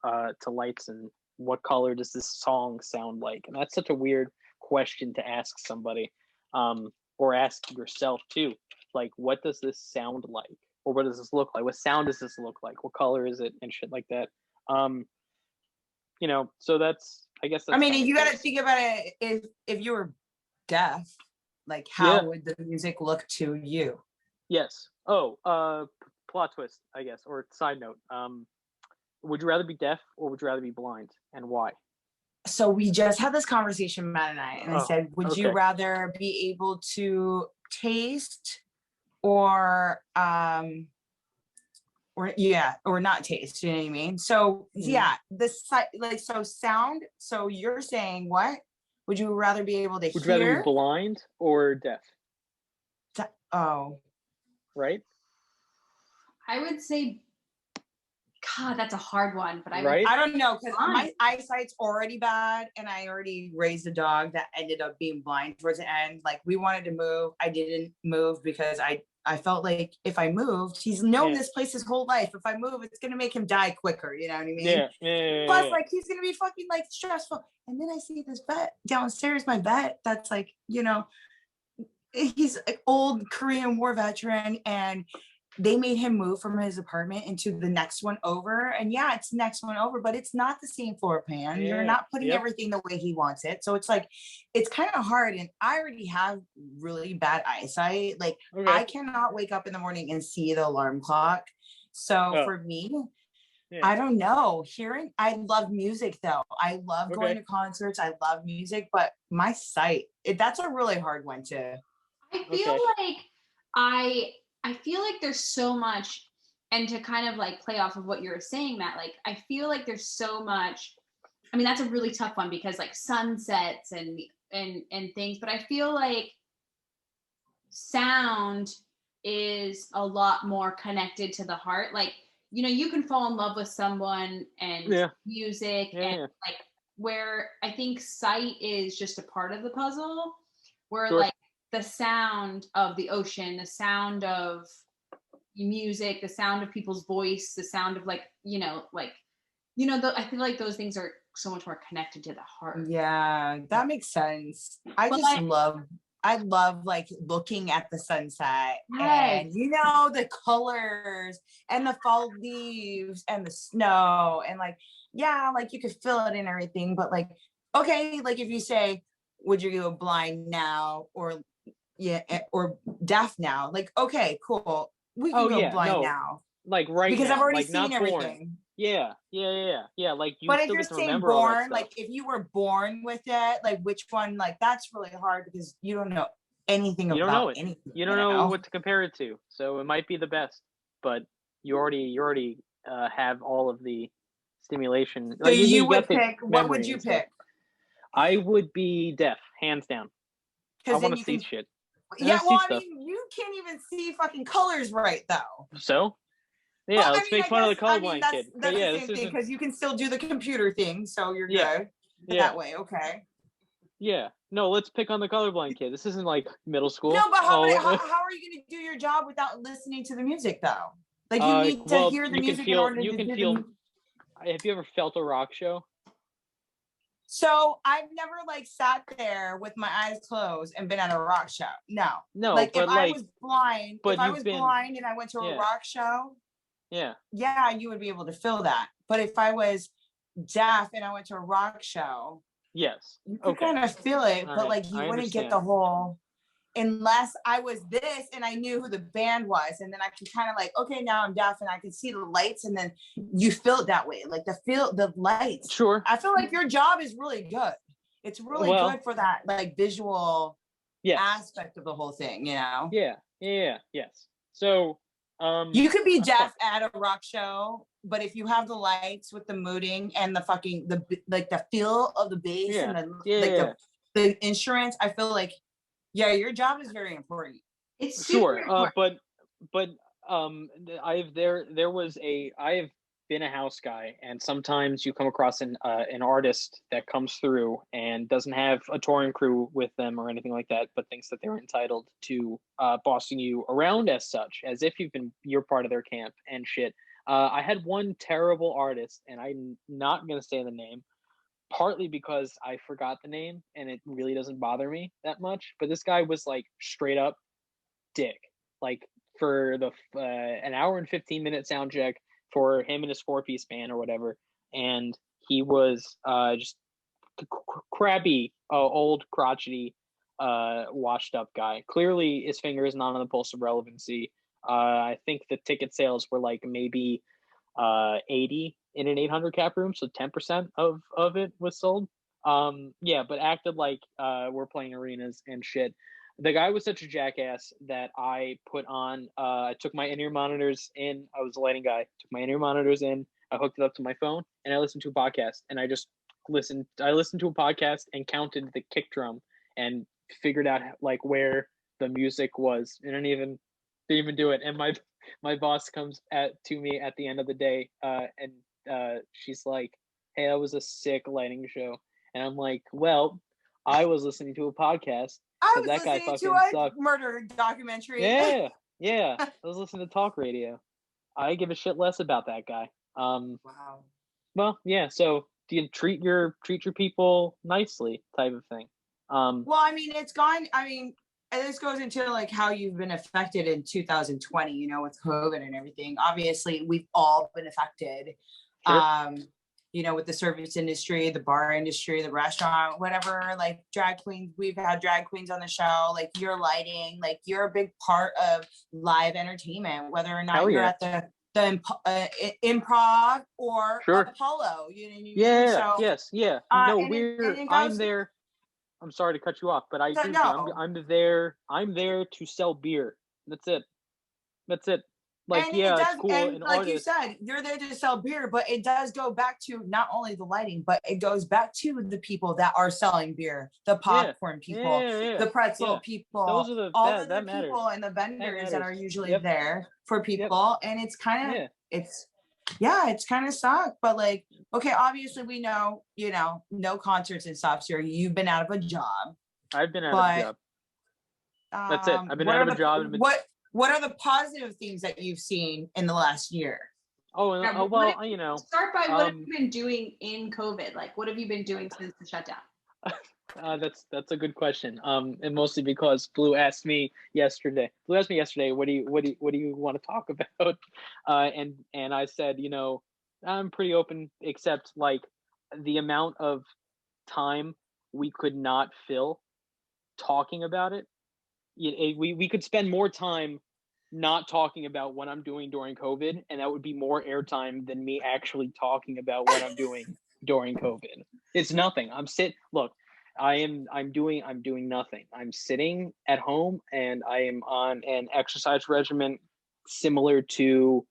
lights, and what color does this song sound like? And that's such a weird question to ask somebody, or ask yourself too. Like, what does this sound like? Or what does this look like? What sound does this look like? What color is it? And shit like that. So that's, I guess that's, I mean, you got to think about it. If you were deaf, like how would the music look to you? Yes. Oh, plot twist, I guess, or side note. Would you rather be deaf or would you rather be blind, and why? So we just had this conversation, Matt and I said, would you rather be able to taste or or not taste, you know what I mean? So yeah, so sound. So you're saying what? Would you rather be able to Would you rather be hear? blind or deaf? Oh, Right? I would say, God, that's a hard one, but Right? I don't know, because Blind. my eyesight's already bad, and I already raised a dog that ended up being blind towards the end. Like, we wanted to move, I didn't move because I felt like if I moved, he's known this place his whole life. If I move, it's gonna make him die quicker. You know what I mean? Plus, like, he's gonna be fucking like stressful. And then I see this vet downstairs, my vet that's like, he's an old Korean War veteran, and they made him move from his apartment into the next one over. And yeah, it's next one over, but it's not the same floor plan. You're not putting everything the way he wants it. So it's like, it's kind of hard. And I already have really bad eyesight. Like, I cannot wake up in the morning and see the alarm clock. So for me, I don't know. I love music though. I love going to concerts. I love music, but my sight, that's a really hard one too. I feel like I feel like there's so much, and to kind of like play off of what you're saying, Matt, like I feel like there's so much. I mean, that's a really tough one because like sunsets and things, but I feel like sound is a lot more connected to the heart. Like, you can fall in love with someone and music and like, where I think sight is just a part of the puzzle, where like the sound of the ocean, the sound of music, the sound of people's voice, the sound of like, I feel like those things are so much more connected to the heart. Yeah, that makes sense. I love like looking at the sunset and the colors and the fall leaves and the snow and like, like you could feel it and everything, but like, okay, like if you say, would you go blind now or deaf now? Like, okay, cool. We can go blind now. Like because I've already like seen everything. Yeah. Like you. But still if you're get to saying remember all that born, stuff. like if you were born with it, like which one? Like that's really hard because you don't know anything about anything. You don't know what to compare it to, so it might be the best, but you already have all of the stimulation. So you would pick. What would you pick? I would be deaf, hands down. I want to see shit. Yeah, well, I mean, you can't even see fucking colors right, though. So, let's make fun of the colorblind kid. That's the same thing because you can still do the computer thing, so you're good that way. Okay. Yeah. No, let's pick on the colorblind kid. This isn't like middle school. No, but how are you going to do your job without listening to the music, though? Like you need to hear the music in order to do. Have you ever felt a rock show? So I've never like sat there with my eyes closed and been at a rock show. No. Like if I was blind, blind and I went to a rock show, you would be able to feel that. But if I was deaf and I went to a rock show, you could kind of feel it, but like you wouldn't get the whole, unless I was this and I knew who the band was, and then I could kind of like, okay, now I'm deaf and I can see the lights, and then you feel it that way, like the lights. Sure. I feel like your job is really good. It's really good for that like visual aspect of the whole thing, Yes. So you could be deaf at a rock show, but if you have the lights with the mooting and the fucking the feel of the bass and the insurance, I feel like your job is very important. It's super important. But I have been a house guy, and sometimes you come across an artist that comes through and doesn't have a touring crew with them or anything like that, but thinks that they're entitled to bossing you around as such, as if you're part of their camp and shit. I had one terrible artist, and I'm not gonna say the name, partly because I forgot the name and it really doesn't bother me that much. But this guy was like straight up dick, like for the an hour and 15-minute sound check for him and his 4-piece band or whatever. And he was just crabby, old, crotchety, washed up guy. Clearly his finger is not on the pulse of relevancy. I think the ticket sales were like maybe 80 in an 800 cap room, so 10% of it was sold. But acted like we're playing arenas and shit. The guy was such a jackass that I put on. I took my in-ear monitors in. I was a lighting guy. Took my in-ear monitors in. I hooked it up to my phone, and I listened to a podcast. And I just listened. I listened to a podcast and counted the kick drum and figured out like where the music was. And didn't even do it. And my boss comes to me at the end of the day, and she's like, "Hey, that was a sick lighting show." And I'm like, "Well, I was listening to a podcast." I was that guy listening to fucking a sucked. murder documentary. Yeah. I was listening to talk radio. I give a shit less about that guy. Wow. Well, yeah. So do you treat your people nicely, type of thing? Well, I mean, it's gone. I mean, and this goes into like how you've been affected in 2020. You know, with COVID and everything. Obviously, we've all been affected. Sure. You know, with the service industry, the bar industry, the restaurant, whatever, like drag queens, we've had drag queens on the show, like your lighting, like you're a big part of live entertainment, whether or not you're at the improv or Sure. Apollo, you know what I mean? Yeah, So, yes, yeah. No, I'm there. I'm sorry to cut you off, but I agree with you. I'm there to sell beer. That's it. Like, and yeah, it does, it's cool. and An like artist, you said, you're there to sell beer, but it does go back to not only the lighting, but it goes back to the people that are selling beer, the popcorn people, the pretzel people, those are all of the that people matters. and the vendors that are usually Yep. there for people. And it's kind of, it's kind of sucked, but like, okay, obviously we know, you know, no concerts and stuff. So you've been out of a job. I've been out of a job. That's it. I've been out of a job. What are the positive things that you've seen in the last year? Well, you know. Start by what have you been doing in COVID? Like, what have you been doing since the shutdown? That's a good question. And mostly because Blue asked me yesterday. What do you want to talk about? And I said, you know, I'm pretty open, except like the amount of time we could not fill talking about it. We could spend more time not talking about what I'm doing during COVID, and that would be more airtime than me actually talking about what I'm doing during COVID. It's nothing. I'm doing nothing. I'm sitting at home and I am on an exercise regimen similar to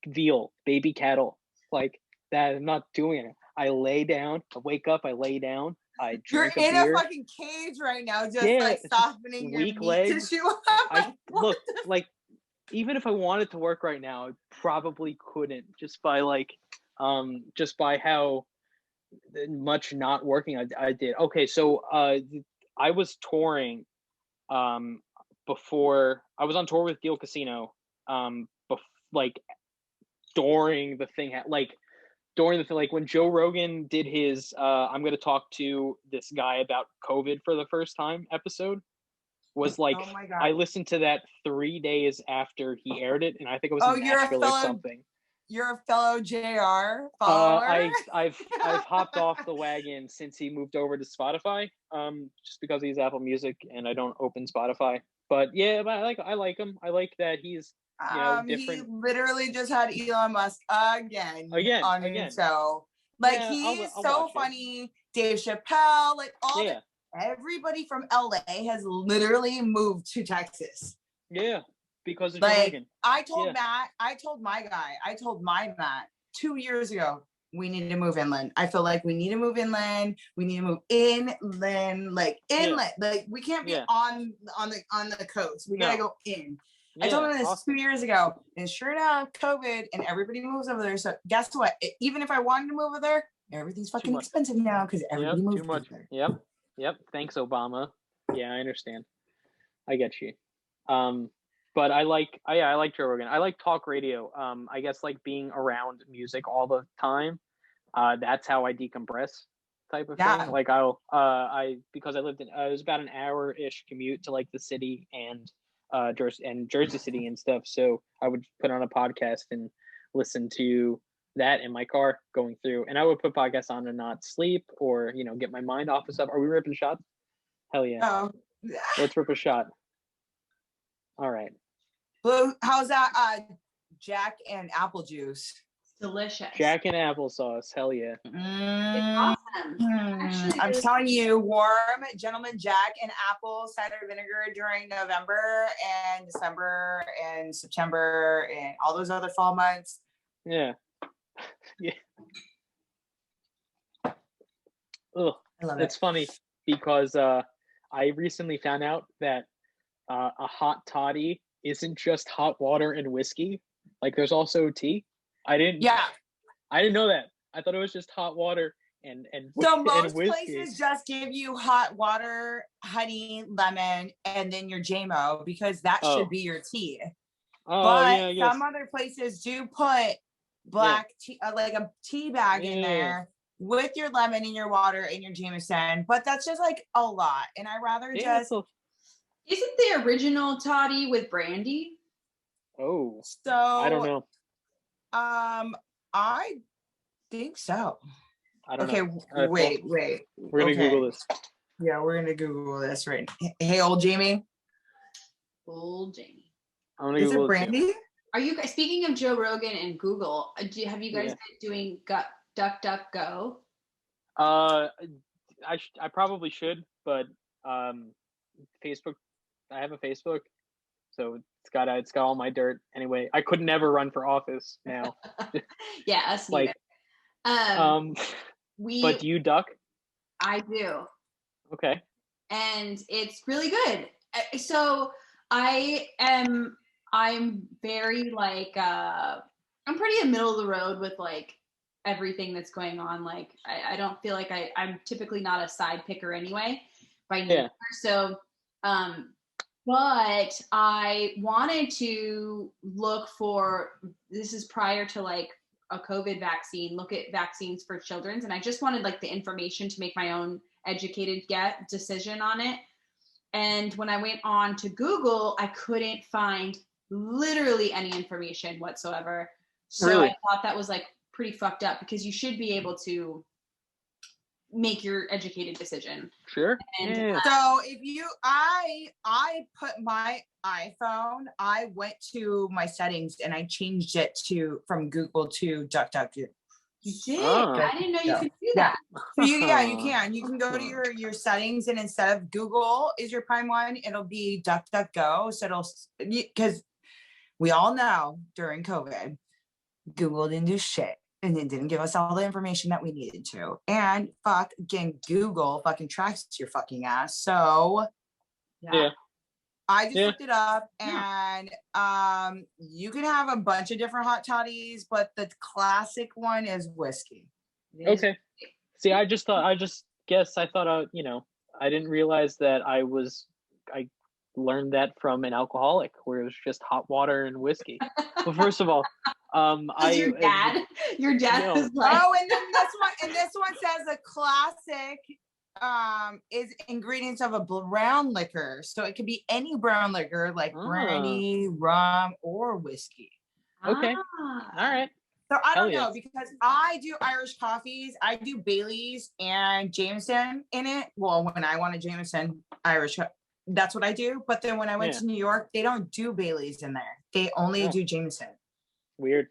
veal, baby cattle, like that. I'm not doing it. I lay down, I wake up, I lay down, I drink You're in a beer. a fucking cage right now, just like softening your meat legs. tissue. Look, like, even if I wanted to work right now, I probably couldn't, just by how much not working I did. Okay, so I was touring before. I was on tour with Deal Casino during the thing, like when Joe Rogan did his I'm going to talk to this guy about COVID for the first time episode, was like, oh my God. I listened to that 3 days after he aired it, and I think it was in Nashville or something. You're a fellow JR follower? I've hopped off the wagon since he moved over to Spotify, just because he's Apple Music and I don't open Spotify. But yeah, but I like him. I like that he's different. He literally just had Elon Musk again on his show. Like, he's so funny. Dave Chappelle, like everybody from LA has literally moved to Texas. Yeah, because of like Joe I told Matt 2 years ago, we need to move inland. I feel like we need to move inland. We need to move inland, like inland. Like, we can't be on the coast. We gotta go in. I told him this 2 years ago, and sure enough, COVID, and everybody moves over there. So guess what? Even if I wanted to move over there, everything's fucking expensive now because everybody moved over there. Yep. Thanks, Obama. Yeah, I understand. I get you. But I like Joe Rogan. I like talk radio. I guess like being around music all the time. That's how I decompress, type of thing. Like because I lived in it was about an hour-ish commute to like the city and Jersey City and stuff. So I would put on a podcast and listen to that in my car going through, and I would put podcasts on and not sleep or get my mind off of stuff. Are we ripping shots? Hell yeah. Let's rip a shot. All right. Blue, how's that? Jack and apple juice. Delicious. Jack and applesauce. Hell yeah. It's awesome. Actually, I'm telling you, warm Gentleman Jack and apple cider vinegar during November and December and September and all those other fall months. Yeah. Yeah. Ugh. I love It's it. funny because I recently found out that a hot toddy isn't just hot water and whiskey. Like there's also tea. I didn't know that. I thought it was just hot water and So and most whiskey. places just give you hot water, honey, lemon, and then your JMO because that should be your tea. But some other places do put black tea, like a tea bag in there with your lemon and your water and your Jameson. But that's just like a lot, and I rather just. Isn't the original toddy with brandy? Oh, so I don't know. I think so. I don't know. Wait. We're gonna Google this. Yeah, we're gonna Google this right now. Hey, old Jamie. Old Jamie. Is it brandy? Are you guys, speaking of Joe Rogan and Google, have you guys been doing DuckDuckGo? I probably should, but Facebook. I have a Facebook, so it's got all my dirt. Anyway, I could never run for office now. Yeah, us like, but do you duck? I do. Okay. And it's really good. So I'm very like I'm pretty in middle of the road with like everything that's going on. Like I don't feel like I'm typically not a side picker anyway by nature. So but I wanted to look for, this is prior to like a COVID vaccine, look at vaccines for children's, and I just wanted like the information to make my own educated decision on it. And when I went on to Google, I couldn't find literally any information whatsoever. So really? I thought that was like pretty fucked up because you should be able to make your educated decision. Sure. And so if I put my iPhone, I went to my settings and I changed it from Google to DuckDuckGo. You did? I didn't know you could do that. So you can. You can go to your settings and instead of Google is your prime one, it'll be DuckDuckGo. So it'll, because we all know during COVID, Google didn't do shit. And it didn't give us all the information that we needed to. And Google fucking tracks your fucking ass. So I just looked it up and you can have a bunch of different hot toddies, but the classic one is whiskey. Okay. See, I thought I didn't realize that I learned that from an alcoholic where it was just hot water and whiskey. Well, first of all, your dad was like, and then this one says a classic is ingredients of a brown liquor, so it could be any brown liquor like brandy, rum, or whiskey. Okay, all right. So I don't know because I do Irish coffees, I do Bailey's and Jameson in it. Well, when I want a Jameson Irish, that's what I do. But then when I went to New York, they don't do Bailey's in there. They only do Jameson. Weird.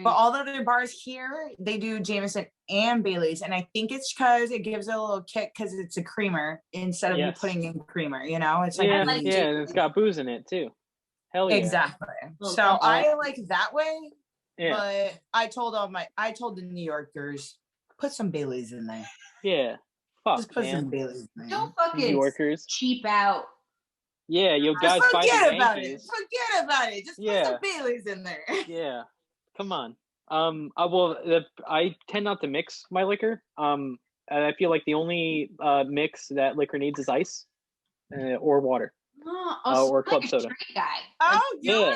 But all the other bars here, they do Jameson and Bailey's. And I think it's because it gives it a little kick because it's a creamer instead of you putting in creamer, It's like, and it's got booze in it too. Hell yeah. Exactly. So I like that way. Yeah. But I told the New Yorkers, put some Bailey's in there. Yeah. Fuck, just put some Bailey's in there. Don't fucking New Yorkers cheap out. Yeah, you guys forget about it. Forget about it. Just put some Baileys in there. Yeah, come on. I tend not to mix my liquor. And I feel like the only mix that liquor needs is ice or water. Or club soda. Guy. Oh, you're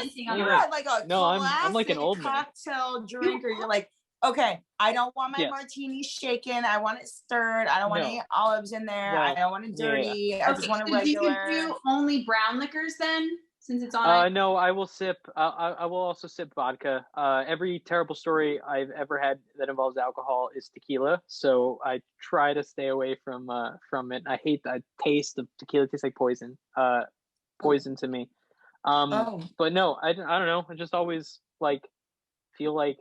like a I'm like an old cocktail drinker. You're like, okay, I don't want my martini shaken. I want it stirred. I don't want any olives in there. I don't want it dirty. I just want it regular. Do you do only brown liquors then, since it's on? No, I will sip. I will also sip vodka. Every terrible story I've ever had that involves alcohol is tequila, so I try to stay away from it. I hate the taste of tequila. It tastes like poison. Poison to me. But no, I don't know. I just always feel like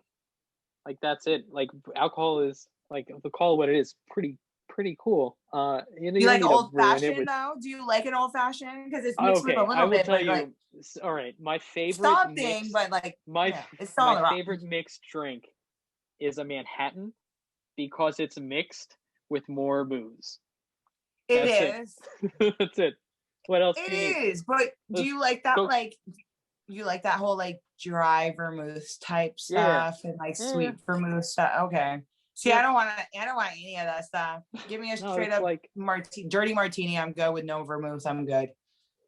that's it. Like alcohol is like to call it what it is, pretty cool. You You like don't need to old ruin it fashioned with. though? Do you like an old fashioned? Because it's mixed with a Okay, I little will bit, tell but like you. All right, my favorite something, mixed but like my yeah, it's still on my the rock. favorite mixed drink is a Manhattan because it's mixed with more booze. It That's is. it. That's it. What else It do you need? is. But do Let's you like that go. like you like that whole like dry vermouth type Yeah. stuff and like Yeah. sweet vermouth stuff? Okay. See, Yep. I don't want any of that stuff. Give me a No, straight it's up like dirty martini. I'm good with no vermouth. I'm good.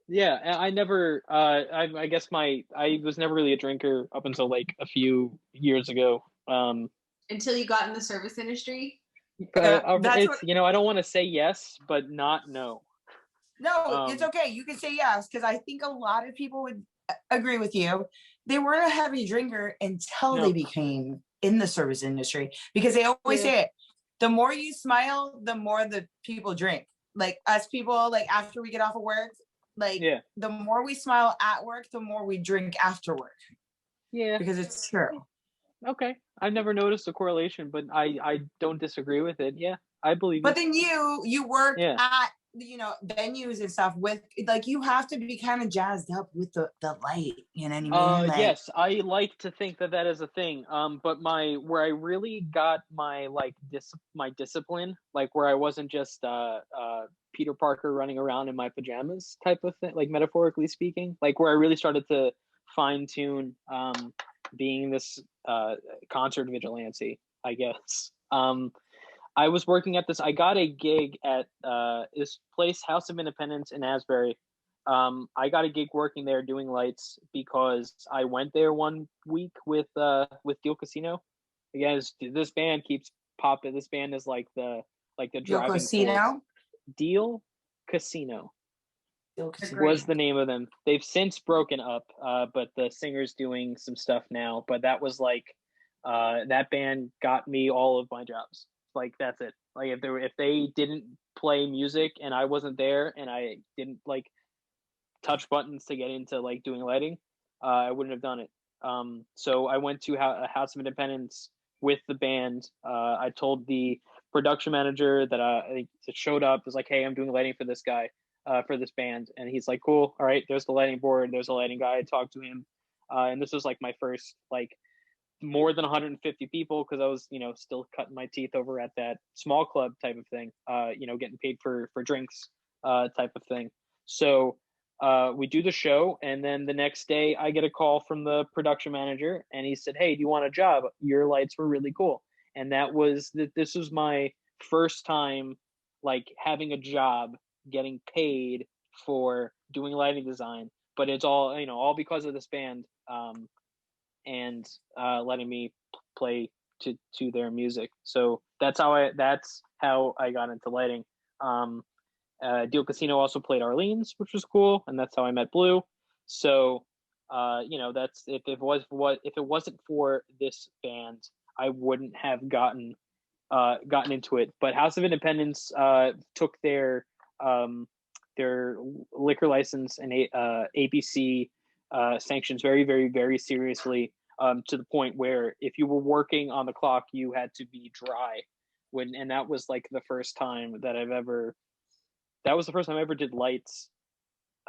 yeah. I never. I guess I was never really a drinker up until like a few years ago. Until you got in the service industry. That's It's what. I don't want to say yes, but not no. No, it's okay. You can say yes because I think a lot of people would agree with you. They weren't a heavy drinker until they No. became in the service industry because they always Yeah. say it. The more you smile, the more the people drink. Like us people, like after we get off of work, like Yeah. the more we smile at work, the more we drink after work Yeah. because it's true. Okay. I've never noticed a correlation, but I don't disagree with it. Yeah, I believe But you. then you work Yeah. at venues and stuff with like you have to be kind of jazzed up with the light, you know what I mean? Like, Yes, I like to think that is a thing. But where I really got my my discipline, like where I wasn't just Peter Parker running around in my pajamas type of thing, like metaphorically speaking, like where I really started to fine tune being this concert vigilante, I guess. I was working at this. I got a gig at this place, House of Independence in Asbury. I got a gig working there doing lights because I went there one week with Deal Casino. Again, this band keeps popping. This band is like the driving force. Deal Casino was the name of them. They've since broken up, but the singer's doing some stuff now. But that was like that band got me all of my jobs. Like that's it. Like if they didn't play music and I wasn't there and I didn't like touch buttons to get into like doing lighting, I wouldn't have done it. So I went to House of Independence with the band. I told the production manager that I showed up. Was like, hey, I'm doing lighting for this guy, for this band, and he's like, cool. All right, there's the lighting board. There's a lighting guy. I talked to him, and this was like my first like more than 150 people because I was still cutting my teeth over at that small club type of thing. Getting paid for drinks, type of thing. So we do the show, and then the next day I get a call from the production manager, and he said, hey, do you want a job? Your lights were really cool. And this was my first time like having a job, getting paid for doing lighting design, but it's all because of this band, and letting me play to their music. So that's how I got into lighting. Deal Casino also played Arlene's, which was cool, and that's how I met Blue. So, that's if it wasn't for this band, I wouldn't have gotten into it. But House of Independence took their liquor license and ABC sanctions very, very, very seriously, to the point where if you were working on the clock, you had to be dry. And that was like the first time that that was the first time I ever did lights.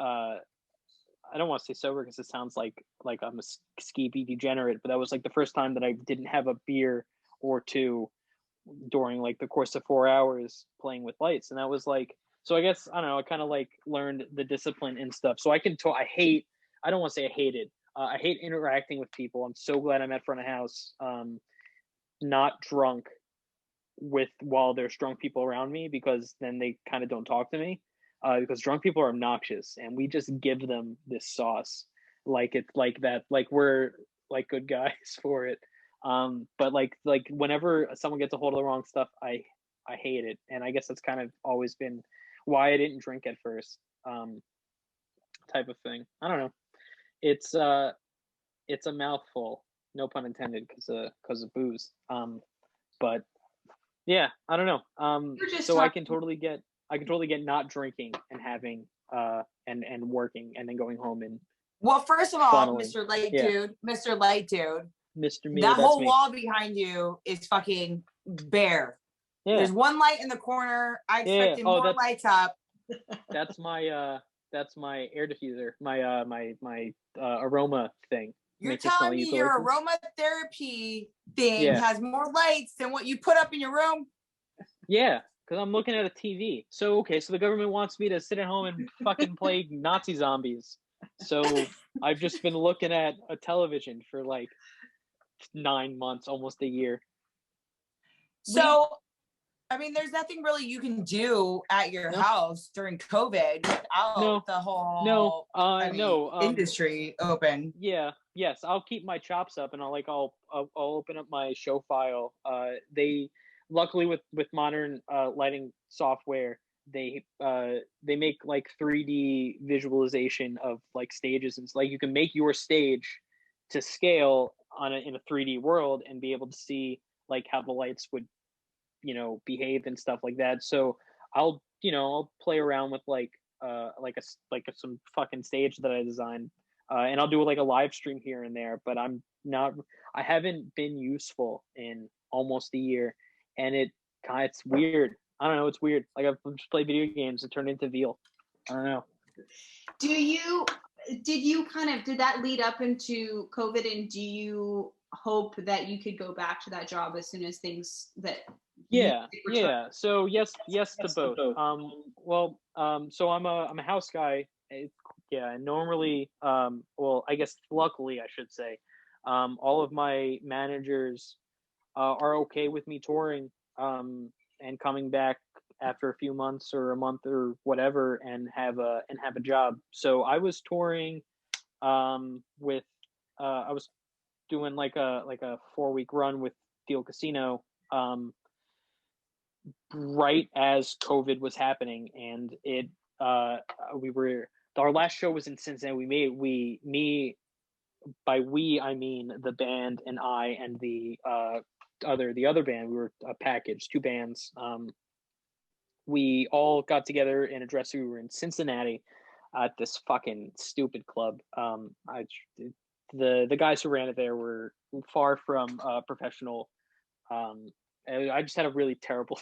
I don't want to say sober because it sounds like I'm a skeevy degenerate, but that was like the first time that I didn't have a beer or two during like the course of 4 hours playing with lights. And that was like, so I guess, I don't know, I kind of like learned the discipline and stuff. So I don't want to say I hate it. I hate interacting with people. I'm so glad I'm at front of house, not drunk while there's drunk people around me, because then they kind of don't talk to me, because drunk people are obnoxious and we just give them this sauce like it's like that, like we're like good guys for it. But like whenever someone gets a hold of the wrong stuff, I hate it. And I guess that's kind of always been why I didn't drink at first, type of thing. I don't know. It's a mouthful, no pun intended, because of booze. But yeah, I don't know. So I can totally get not drinking and having and working and then going home and well, first of all, funneling. Mr. Light Yeah. Dude, Mr. Light Dude, Mr. Me, that that's whole me. wall behind you is fucking bare. Yeah. There's one light in the corner. I Yeah. expected Oh, more lights up. That's my air diffuser. My aroma thing. You're Makes it smell telling me your eucalyptus. aromatherapy thing Yeah. has more lights than what you put up in your room? Yeah, because I'm looking at a TV. So the government wants me to sit at home and fucking play Nazi zombies. So I've just been looking at a television for like 9 months, almost a year. So, I mean, there's nothing really you can do at your No. house during COVID without No. the whole No. industry open. Yeah. Yes, I'll keep my chops up, and I'll open up my show file. They luckily with modern lighting software, they make like 3D visualization of like stages, and like you can make your stage to scale in a 3D world and be able to see like how the lights would behave and stuff like that. So I'll play around with like some fucking stage that I designed, and I'll do like a live stream here and there. But I haven't been useful in almost a year, and it's weird. I don't know. It's weird. Like I've just played video games and turned into veal. I don't know. Did that lead up into COVID, and do you hope that you could go back to that job as soon as things that Yeah. So yes to both. So I'm a house guy. And normally, I guess luckily I should say, all of my managers are okay with me touring and coming back after a few months or a month or whatever and have a job. So I was touring with I was doing like a 4-week run with Deal Casino right as COVID was happening, and our last show was in Cincinnati. By we I mean the band and I and the other band. We were a package, 2 bands. We all got together in a dressing room. We were in Cincinnati at this fucking stupid club. The guys who ran it there were far from professional. And I just had a really terrible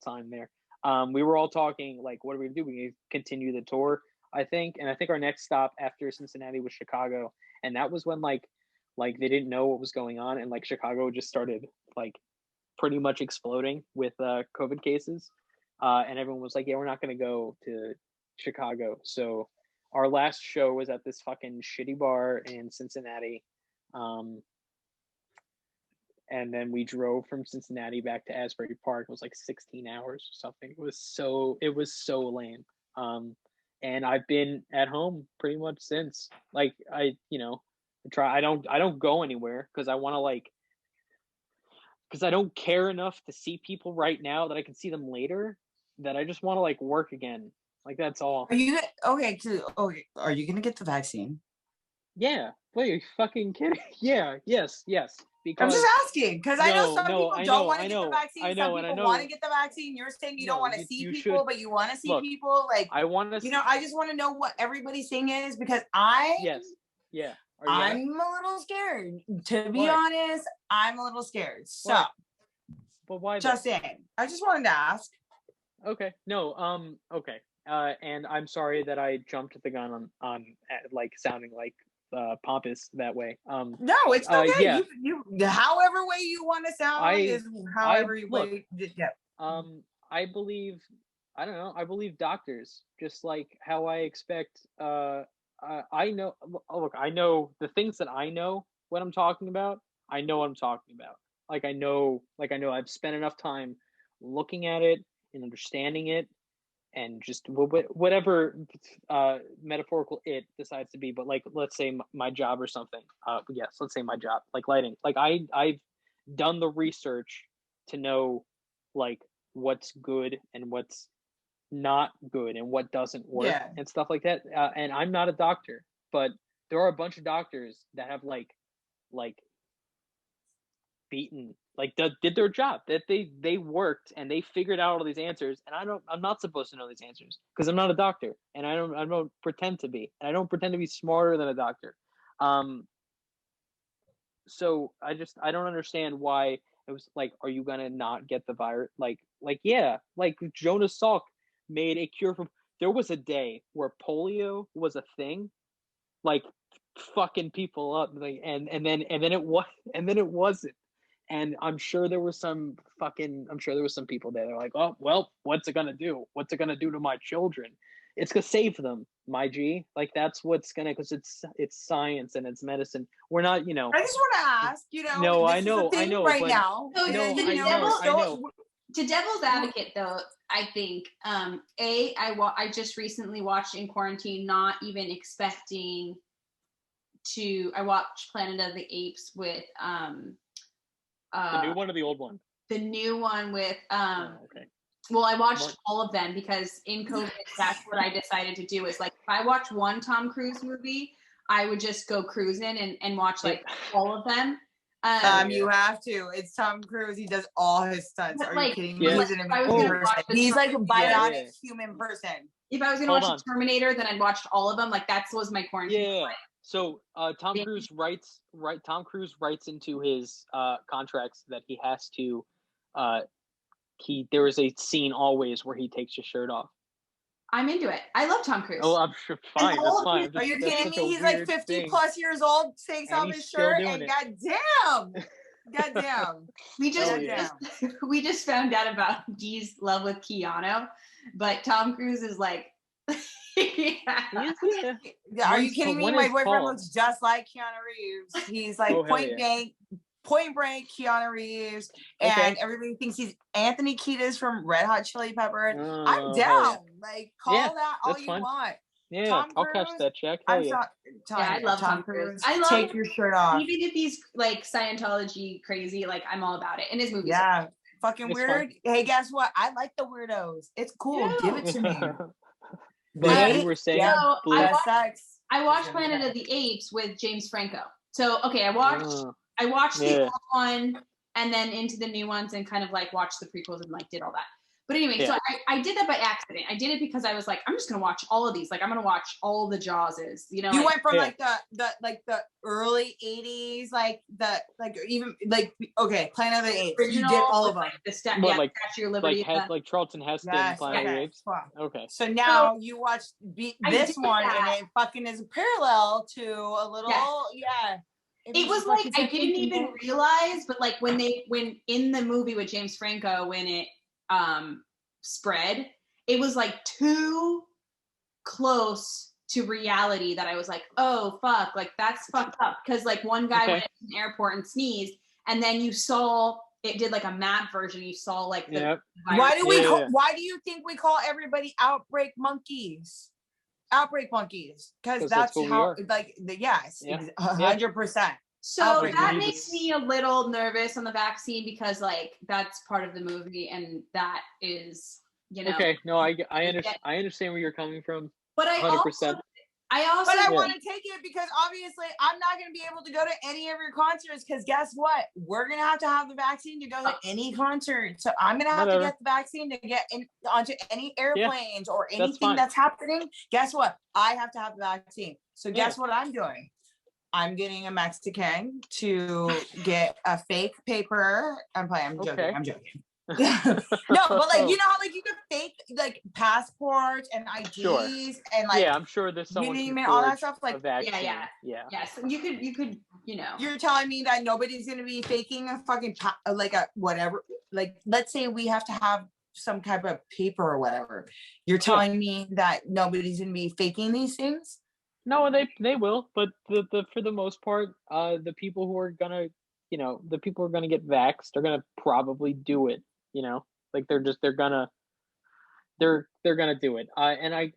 time there. We were all talking like, what are we gonna do? We need to continue the tour, I think. And I think our next stop after Cincinnati was Chicago. And that was when like they didn't know what was going on, and like Chicago just started like pretty much exploding with COVID cases. And everyone was like, yeah, we're not gonna go to Chicago. So our last show was at this fucking shitty bar in Cincinnati. And then we drove from Cincinnati back to Asbury Park. It was like 16 hours or something. It was so lame. And I've been at home pretty much since. Like I don't go anywhere because I don't care enough to see people right now that I can see them later, that I just want to like work again. Like that's all. Are you okay? Are you gonna get the vaccine? Yeah. Wait, are you fucking kidding? Yeah. Yes. Because I'm just asking because I know some people don't want to get the vaccine. Some people want to get the vaccine. You're saying you don't want to see people, but you want to see people. Like I want to. I just want to know what everybody's saying is because Yes. Yeah. I'm a little scared. To be honest, I'm a little scared. So, but why? Just saying. I just wanted to ask. Okay. No. Okay. And I'm sorry that I jumped the gun on like sounding like pompous that way. No, it's okay. Yeah. You however way you want to sound is however way. Yeah. I believe doctors, just like how I expect. I know. Look, I know the things that I know what I'm talking about. I know what I'm talking about. Like I know. I've spent enough time looking at it and understanding it, and just whatever metaphorical it decides to be. But like, let's say my job or something. Yes, let's say my job, like lighting. Like I've done the research to know like what's good and what's not good and what doesn't work and stuff like that. And I'm not a doctor, but there are a bunch of doctors that have like beaten did their job, that they worked and they figured out all these answers, and I'm not supposed to know these answers because I'm not a doctor, and I don't pretend to be, and I don't pretend to be smarter than a doctor. So I don't understand why It was like, are you gonna not get the virus? Yeah, like Jonas Salk made a cure for. There was a day where polio was a thing, like fucking people up, like, and then it wasn't. And I'm sure there was some people there. They're like, oh well, what's it gonna do? What's it gonna do to my children? It's gonna save them, my G. Like that's what's gonna, because it's science and it's medicine. We're not, I just want to ask, No, this I know, is the thing right now. So no, to I know. To devil's advocate, though, I think I just recently watched in quarantine, not even expecting to. I watched Planet of the Apes with The new one or the old one? The new one with okay. Well, I watched all of them because in COVID, that's what I decided to do. Is like if I watch one Tom Cruise movie, I would just go cruising and watch like all of them. You have to. It's Tom Cruise. He does all his stunts. Are you kidding me? Yeah. He's an amazing person. He's like a bionic human person. If I was gonna watch Terminator, then I'd watched all of them. Like that was my quarantine. Yeah. So Tom Cruise writes into his contracts that he has to there is a scene always where he takes his shirt off. I'm into it. I love Tom Cruise. Oh, I'm sure. Fine, that's fine. Are you kidding me? He's like 50 plus years old, takes off his shirt, and goddamn. We just found out about Dee's love with Keanu, but Tom Cruise is like. Are you kidding me? My boyfriend looks just like Keanu Reeves. He's like point blank Keanu Reeves, and everybody thinks he's Anthony Kiedis from Red Hot Chili Peppers. I'm down. Like, call that all you want. Yeah, Tom I'll catch that check. Hell yeah. I love Tom Cruise. I love take your shirt off. Even if he's like Scientology crazy, like I'm all about it. And his movies. Yeah, fucking it's weird. Fun. Hey, guess what? I like the weirdos. It's cool. Yeah. Give it to me. But you were saying, I watched Planet of the Apes with James Franco. So okay, I watched the old one and then into the new ones and kind of like watched the prequels and like did all that. But anyway, so I did that by accident. I did it because I was like, I'm just gonna watch all of these. Like I'm gonna watch all the Jawses. You know, you went from like the early '80s, Planet of the Apes. You did all of them. The Statue of Liberty. Like Charlton Heston, Planet of the Apes. Okay. So now you watch this one, and it fucking is a parallel to a little, It was like I didn't even realize, but like when in the movie with James Franco, when it spread, it was like too close to reality that I was like, oh fuck, like that's fucked up. Because like one guy went to an airport and sneezed, and then you saw it did like a map version. You saw like the why do you think we call everybody outbreak monkeys? Outbreak monkeys, because that's how like 100%. So that makes me a little nervous on the vaccine because like that's part of the movie and that is, Okay, no, I understand where you're coming from. But 100%. I want to take it because obviously I'm not going to be able to go to any of your concerts because guess what? We're going to have the vaccine to go to any concert. So I'm going to have to get the vaccine to get onto any airplanes or anything that's happening. Guess what? I have to have the vaccine. So guess what I'm doing? I'm getting a Mexican to get a fake paper. I'm joking. No, but like you know how like you could fake like passports and IDs and like I'm sure there's someone you name it, all that stuff like So you could You're telling me that nobody's gonna be faking a fucking like a whatever, like let's say we have to have some type of paper or whatever. You're telling me that nobody's gonna be faking these things? No, they will, but the for the most part, the people who are gonna get vaxxed are gonna probably do it. Like they're gonna do it. I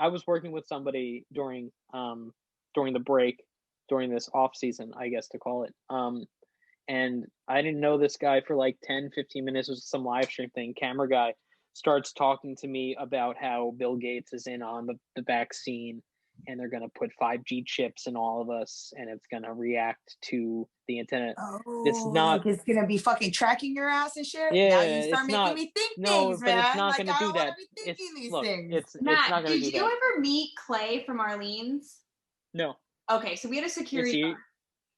was working with somebody during the break, during this off season, I guess to call it. And I didn't know this guy for like 10, 15 minutes. It was some live stream thing. Camera guy starts talking to me about how Bill Gates is in on the vaccine and they're going to put 5G chips in all of us and it's going to react to the antenna. It's not like it's going to be fucking tracking your ass and shit. Yeah, now you start making me think things, man. It's not like, going to do that. Things. Matt, not did you ever meet Clay from Arlene's? No. Okay, so we had a security.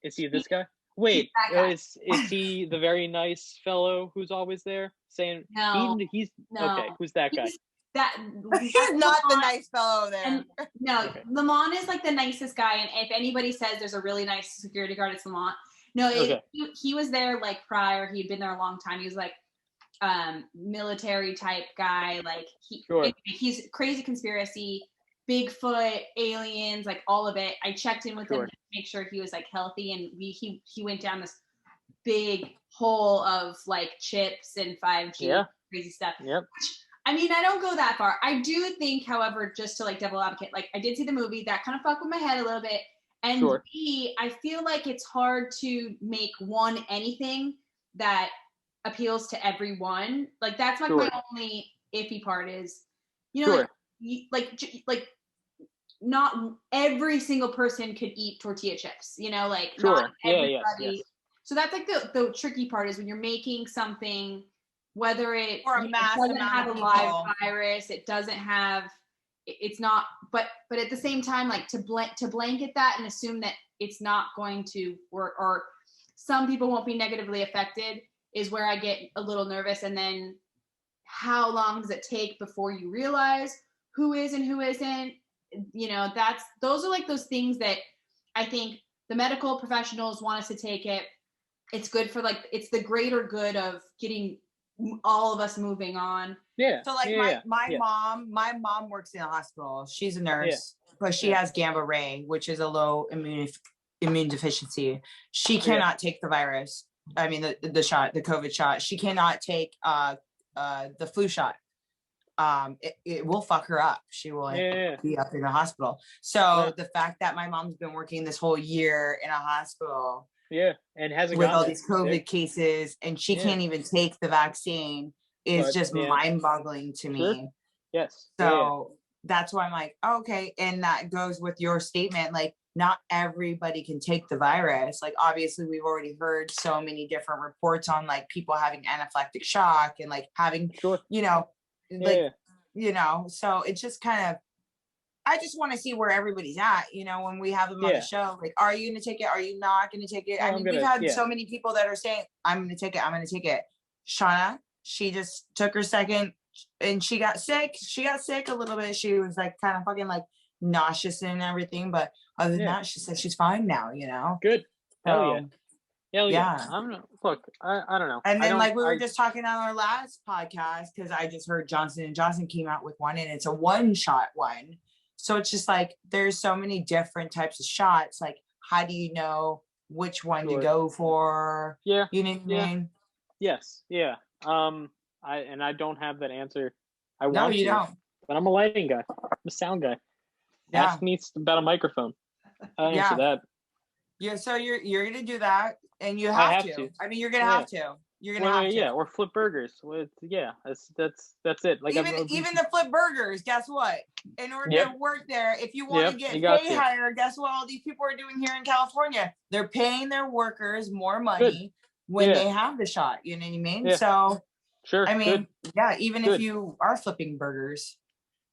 Is he this guy? Wait, that guy. is he the very nice fellow who's always there saying No, he's no. okay? Who's that guy? He's that. He's not the nice fellow there. And no, Okay. Lamont is like the nicest guy, and if anybody says there's a really nice security guard, it's Lamont. No, he was there like prior. He'd been there a long time. He was like military type guy. Like he's crazy conspiracy, Bigfoot, aliens, like all of it. I checked in with him to make sure he was like healthy, and he went down this big hole of like chips and 5G crazy stuff. Yep. I mean, I don't go that far. I do think, however, just to like devil advocate, like I did see the movie that kind of fucked with my head a little bit. And B, I feel like it's hard to make anything that appeals to everyone. Like that's like my only iffy part is, you know, like not every single person could eat tortilla chips, you know, like not everybody. Yes. So that's like the tricky part is when you're making something, whether it doesn't have a live virus, it doesn't have, it's not, but at the same time, like to blanket that and assume that it's not going to work or some people won't be negatively affected is where I get a little nervous. And then how long does it take before you realize who is and who isn't? You know, those are like those things that I think the medical professionals want us to take it. It's good for like, it's the greater good of getting all of us moving on. Yeah. So like my mom works in a hospital. She's a nurse, but she has gamma ray, which is a low immune deficiency. She cannot take the virus. I mean the shot, the COVID shot. She cannot take the flu shot. It will fuck her up. She will be up in the hospital. So the fact that my mom's been working this whole year in a hospital. Yeah, and hasn't with all these COVID cases, and she can't even take the vaccine is just mind-boggling to me. Sure. Yes. So that's why I'm like, okay, and that goes with your statement. Like, not everybody can take the virus. Like, obviously, we've already heard so many different reports on like people having anaphylactic shock and like having, you know, you know. So it's just kind of. I just want to see where everybody's at, you know, when we have them on the show. Like, are you going to take it? Are you not going to take it? I mean, we've had so many people that are saying, I'm going to take it. I'm going to take it. Shauna, she just took her second and she got sick. She got sick a little bit. She was like kind of fucking like nauseous and everything. But other than that, she said she's fine now, you know? Good. So, Hell yeah. I don't know. And then like we were just talking on our last podcast, because I just heard Johnson & Johnson came out with one and it's a one-shot one. So it's just like, there's so many different types of shots. Like, how do you know which one to go for? Yeah. You know what I mean? Yes. Yeah. I don't have that answer. Don't. But I'm a lighting guy. I'm a sound guy. Yeah. Ask me about a microphone. I answer that. Yeah. So you're going to do that and you have to. I mean, you're going to have to. You're gonna have to. Yeah, or flip burgers. That's it. Like even the flip burgers. Guess what? In order to work there, if you want to get pay higher, guess what? All these people are doing here in California. They're paying their workers more money when they have the shot. You know what I mean? Yeah. So sure. I mean, even if you are flipping burgers.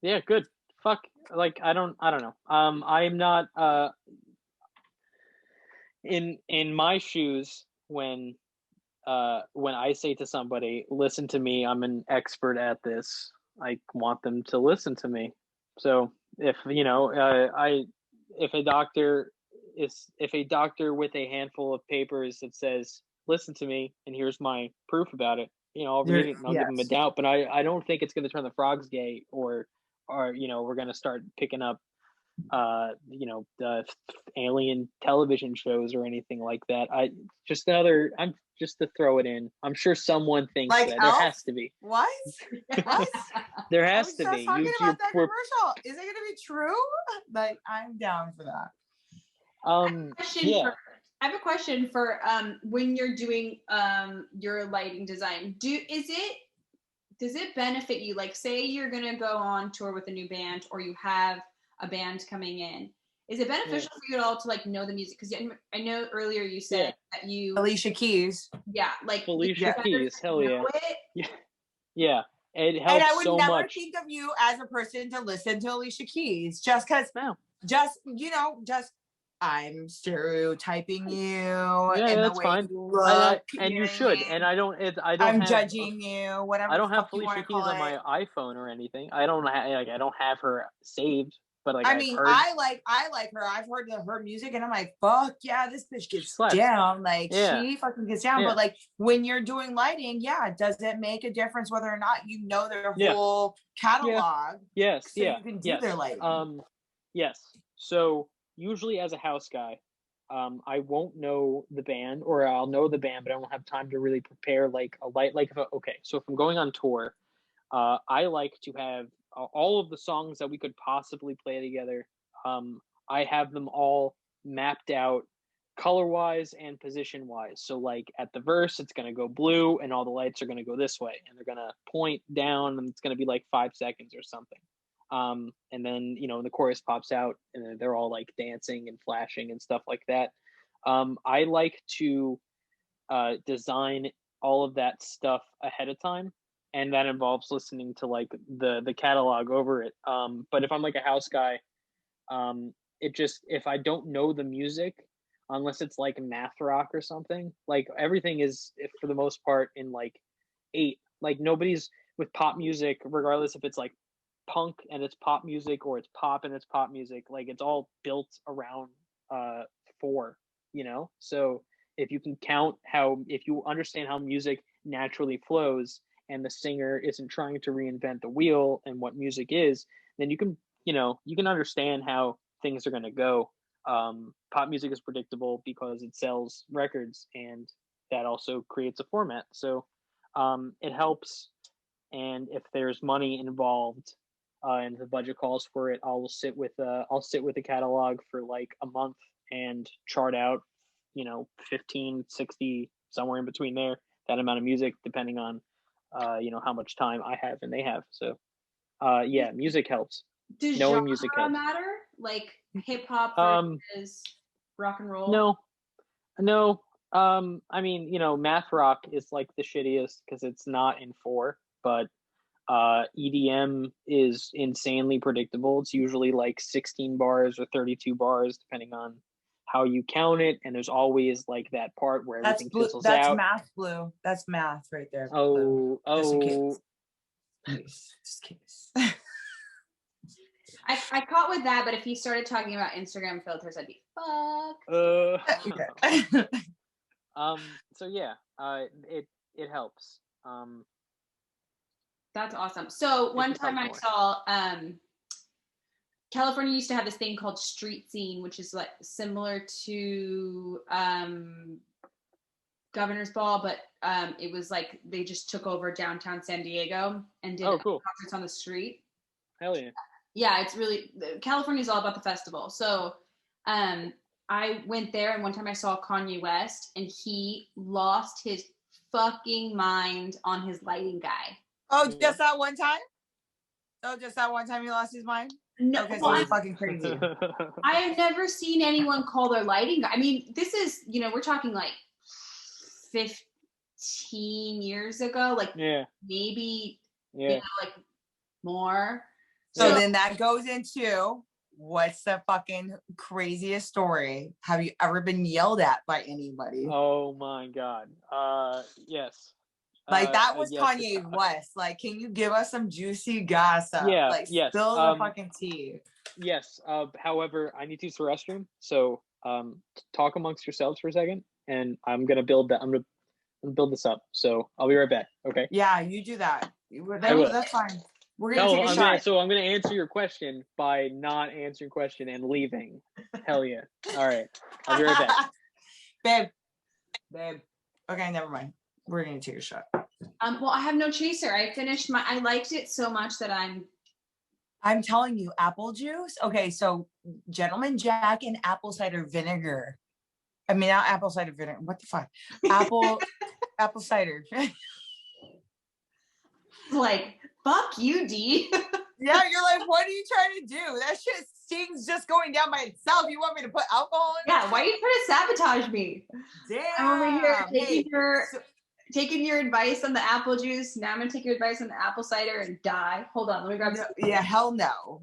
Yeah. Good. Fuck. Like I don't know. I'm not in my shoes when I say to somebody, listen to me, I'm an expert at this, I want them to listen to me. So if, you know, if a doctor with a handful of papers that says, listen to me, and here's my proof about it, you know, I'll read it and I'll give them a doubt, but I don't think it's going to turn the frogs gay or, you know, we're going to start picking up, you know, the alien television shows or anything like that. I'm just to throw it in. I'm sure someone thinks like that Elf? There has to be. What? There has to be. Talking about that commercial. Is it going to be true? Like, I'm down for that. I have a question for when you're doing your lighting design. Does it benefit you? Like, say you're going to go on tour with a new band, or you have a band coming in. Is it beneficial for you at all to like know the music? Because I know earlier you said that you Alicia Keys. Yeah, like Alicia Keys. Hell yeah. Yeah. It helps. And I would so never much. think of you as a person to listen to Alicia Keys just because. No. Just you know, just I'm stereotyping you Yeah, in the that's way fine. you look. And know you what I should. mean? And I don't I'm have judging you, whatever I the don't have fuck you want Felicia to Keys call on it. my iPhone or anything. I don't have her saved, but like I I've mean, heard I like her. I've heard her music, and I'm like, fuck yeah, this bitch she gets slaps. down. Like Yeah. she fucking gets down. Yeah. But like when you're doing lighting, yeah, does it make a difference whether or not you know their Yeah. whole catalog? Yes. So Yeah. you can do Yes. their lighting. Yes. So usually as a house guy, I won't know the band, or I'll know the band, but I won't have time to really prepare like a light. Like so if I'm going on tour, I like to have all of the songs that we could possibly play together. I have them all mapped out color wise and position wise. So like at the verse, it's gonna go blue, and all the lights are gonna go this way, and they're gonna point down, and it's gonna be like 5 seconds or something. And then the chorus pops out, and they're all like dancing and flashing and stuff like that. I like to design all of that stuff ahead of time, and that involves listening to like the catalog over it. But if I'm like a house guy, it just, if I don't know the music, unless it's like math rock or something, like everything is for the most part in like 8. Like nobody's with pop music, regardless if it's like punk and it's pop music, or it's pop and it's pop music, like it's all built around 4, so if you can if you understand how music naturally flows, and the singer isn't trying to reinvent the wheel and what music is, then you can understand how things are going to go. Pop music is predictable because it sells records, and that also creates a format. So it helps. And if there's money involved, and the budget calls for it, I'll sit with the catalog for like a month and chart out 15, 60, somewhere in between there, that amount of music, depending on how much time I have and they have. So yeah, music helps. Does Knowing genre music helps. matter? Like hip hop versus rock and roll? No. I mean, math rock is like the shittiest because it's not in 4, but EDM is insanely predictable. It's usually like 16 bars or 32 bars, depending on how you count it. And there's always like that part where everything fizzles That's out. math, Blue. That's math right there. Oh, Blue. Just in oh. case. Just in case. I caught with that, but if he started talking about Instagram filters, I'd be fucked. So yeah, it helps. That's awesome. So one time I saw California used to have this thing called street scene, which is like similar to Governor's Ball, but it was like they just took over downtown San Diego and did concerts on the street. Hell yeah. Yeah, it's really, California is all about the festival. So I went there, and one time I saw Kanye West, and he lost his fucking mind on his lighting guy. Oh, just that one time? He lost his mind? No, okay, so it's fucking crazy. I have never seen anyone call their lighting guy. I mean, this is, we're talking like 15 years ago, like maybe like more. So then that goes into, what's the fucking craziest story? Have you ever been yelled at by anybody? Oh my God. Yes. Like that was Kanye West. Like, can you give us some juicy gossip? Yeah. Like, yes. spill the fucking tea. Yes. However, I need to use the restroom. So talk amongst yourselves for a second, and I'm gonna build that. I'm gonna build this up. So I'll be right back. Okay. Yeah, you do that. That's fine. We're gonna take a shot. So I'm gonna answer your question by not answering question and leaving. Hell yeah. All right. I'll be right back. Babe. Okay, never mind. We're gonna take a shot. Well, I have no chaser. I liked it so much that I'm telling you, apple juice. Okay, so Gentleman Jack and apple cider vinegar. I mean, not apple cider vinegar. What the fuck? Apple cider. Like, fuck you, D. Yeah, you're like, what are you trying to do? That shit stings just going down by itself. You want me to put alcohol in it? Yeah, why are you trying to sabotage me? Damn. I'm over here taking your advice on the apple juice. Now I'm gonna take your advice on the apple cider and die. Hold on, let me grab some. Yeah, hell no.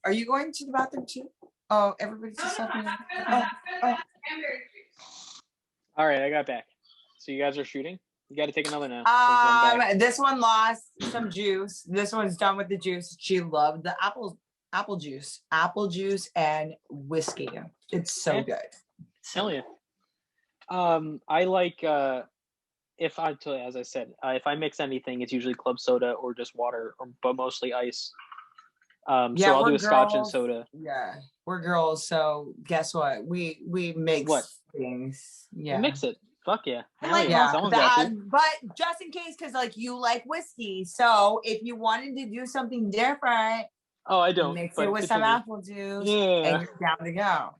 Are you going to the bathroom too? Oh, everybody's just talking. Oh. Cranberry juice. All right, I got back. So you guys are shooting? You got to take another now. since I'm back. This one lost some juice. This one's done with the juice. She loved the apple juice and whiskey. It's so good. Hell yeah. I like if I as I said, if I mix anything, it's usually club soda or just water, but mostly ice. So I'll do a scotch and soda. Yeah, we're girls, so guess what? We mix things. Yeah, We mix it. Fuck yeah. I like Someone's got to. but just in case, because like you like whiskey, so if you wanted to do something different, I don't. Mix it with some apple juice, and you're down to go.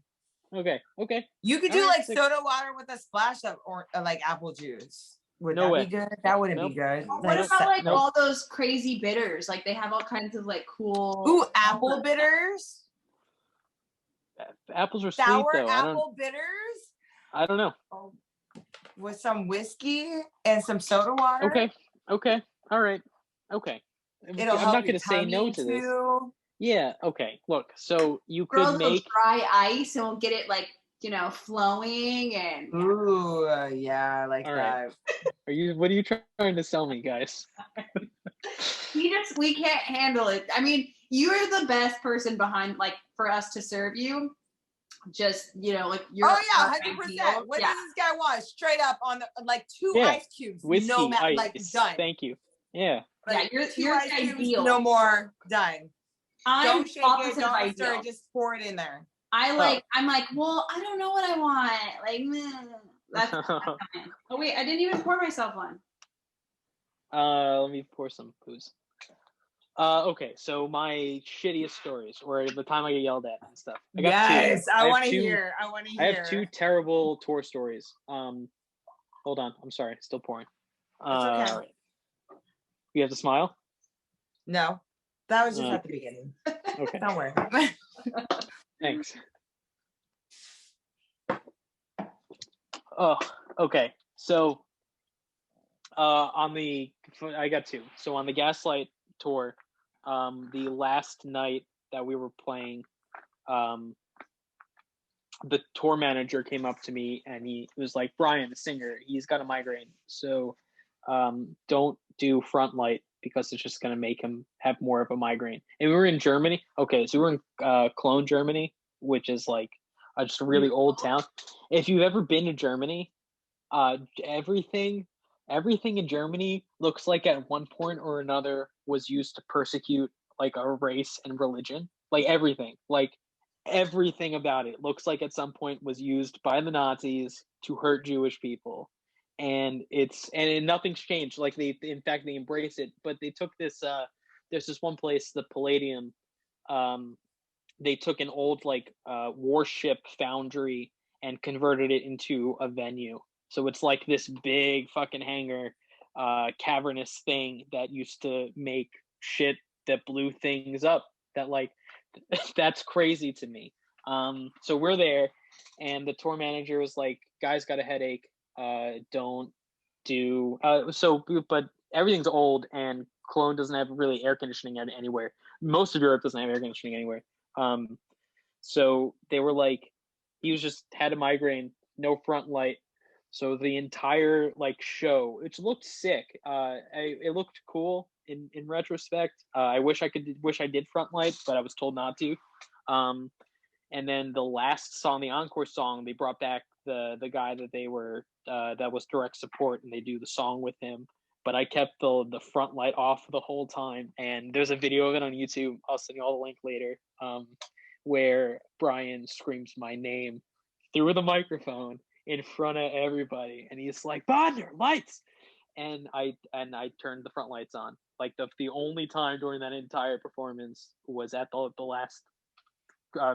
Okay. You could do like soda water with a splash of or like apple juice. Would that be good? That wouldn't be good. What about like all those crazy bitters? Like they have all kinds of like cool. Ooh, apple bitters. Apples are sweet sour though. apple bitters. I don't know. With some whiskey and some soda water. Okay. All right. Okay. I'm not going to say no to this. Yeah. Okay. Look. So you could make dry ice and we'll get it like flowing and. Ooh, yeah, I like all that. Right. What are you trying to sell me, guys? we can't handle it. I mean, you're the best person behind for us to serve you. Just like you're. Oh yeah, 100%. What does this guy want? Straight up on the 2 ice cubes. Whiskey, no ice. Done. Thank you. Yeah. You're ice cubes, no more. Done. Don't shake it. Don't stir it. Just pour it in there. I'm like, well, I don't know what I want. That's oh wait, I didn't even pour myself one. Let me pour some booze. Okay, so my shittiest stories, or the time I get yelled at and stuff. I got two. I want to hear. I have 2 terrible tour stories. Hold on. I'm sorry. Still pouring. It's okay. You have to smile? No. That was just at the beginning. Okay. Don't worry. Thanks. Oh, okay. So, I got 2. So on the Gaslight tour, the last night that we were playing, the tour manager came up to me and he was like, Brian, the singer, he's got a migraine. So, don't do front light because it's just going to make him have more of a migraine. And we were in Germany. Okay. So we were in Cologne, Germany, which is like just a really old town. If you've ever been to Germany, everything in Germany looks like at one point or another was used to persecute like a race and religion. Like everything about it looks like at some point was used by the Nazis to hurt Jewish people. And nothing's changed. Like they embrace it, but they took this, there's this one place, the Palladium, they took an old warship foundry and converted it into a venue. So it's like this big fucking hangar, cavernous thing that used to make shit that blew things up. That's crazy to me. So we're there, and the tour manager was like, "Guys, got a headache. Don't do." But everything's old, and Cologne doesn't have really air conditioning anywhere. Most of Europe doesn't have air conditioning anywhere. So they were like, he was just had a migraine, no front light. So the entire show, which looked sick, it looked cool in retrospect. I wish I did front light, but I was told not to. And then the last song, the encore song, they brought back the guy that they were that was direct support, and they do the song with him. But I kept the front light off the whole time, and there's a video of it on YouTube. I'll send you all the link later, where Brian screams my name through the microphone in front of everybody, and he's like, "Bodner, lights!" And I turned the front lights on. Like the only time during that entire performance was at the last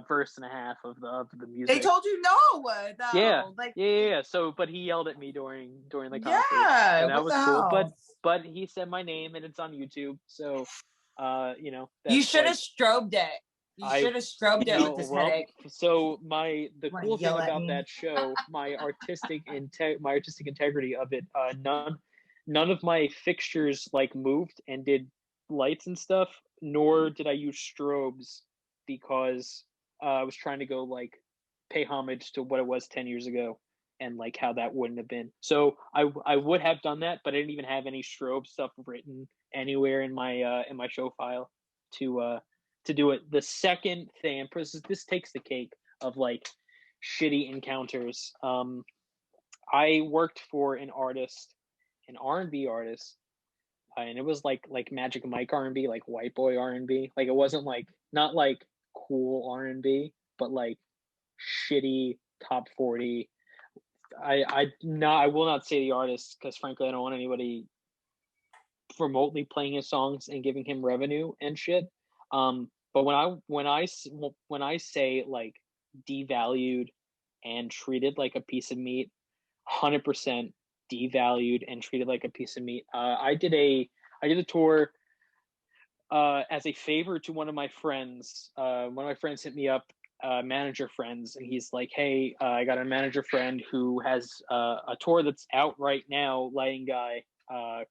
verse and a half of the music. They told you no, though. Yeah. So, but he yelled at me during the concert. Yeah, and that was cool. Hell? But he said my name, and it's on YouTube. So, you should have strobed it. You should have strobed it with this headache. So the cool thing about that show, my artistic integrity of it, none of my fixtures moved and did lights and stuff, nor did I use strobes because I was trying to go like pay homage to what it was 10 years ago and like how that wouldn't have been. So I would have done that, but I didn't even have any strobe stuff written anywhere in my show file to do it. The second thing, and this takes the cake of like shitty encounters. I worked for an R&B artist, and it was like Magic Mike R&B, like white boy R&B. Like it wasn't like not like cool R&B, but like shitty top 40. I will not say the artist because frankly I don't want anybody remotely playing his songs and giving him revenue and shit. But when I say like devalued and treated like a piece of meat, 100% devalued and treated like a piece of meat. I did a tour as a favor to one of my friends. One of my friends hit me up, manager friends, and he's like, "Hey, I got a manager friend who has a tour that's out right now. Lighting guy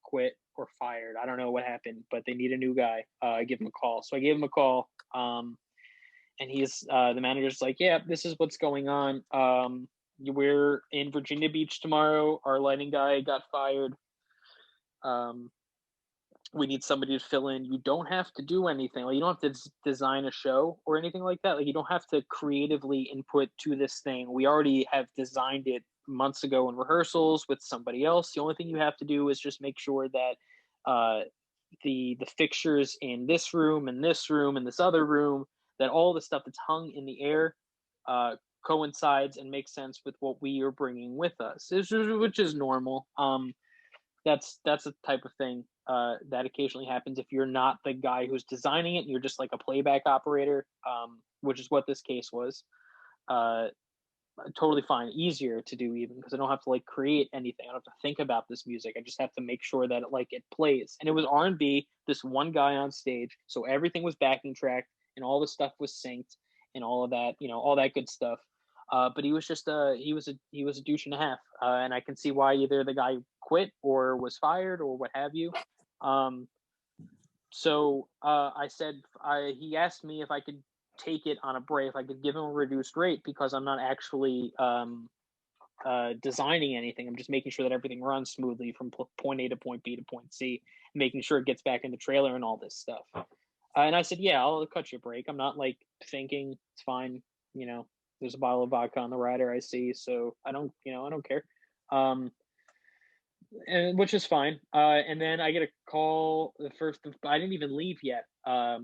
quit or fired. I don't know what happened, but they need a new guy. Give him a call." So I gave him a call. And he's the manager's like, "Yeah, this is what's going on. We're in Virginia Beach tomorrow. Our lighting guy got fired. We need somebody to fill in. You don't have to do anything. Like you don't have to design a show or anything like that. Like you don't have to creatively input to this thing. We already have designed it months ago in rehearsals with somebody else. The only thing you have to do is just make sure that the fixtures in this room and this room and this other room, that all the stuff that's hung in the air coincides and makes sense with what we are bringing with us, which is normal. That's a type of thing that occasionally happens if you're not the guy who's designing it and you're just like a playback operator, which is what this case was. Totally fine, easier to do even because I don't have to like create anything. I don't have to think about this music. I just have to make sure that it plays. And it was R&B, this one guy on stage, so everything was backing tracked and all the stuff was synced and all of that, all that good stuff. But he was just he was a douche and a half, and I can see why either the guy quit or was fired or what have you. So I said he asked me if I could take it on a break, if I could give him a reduced rate because I'm not actually designing anything. I'm just making sure that everything runs smoothly from point A to point B to point C, making sure it gets back in the trailer and all this stuff. And I said, yeah, I'll cut you a break. I'm not like thinking it's fine. There's a bottle of vodka on the rider I see, so I don't care. And which is fine. And then I get a call I didn't even leave yet. I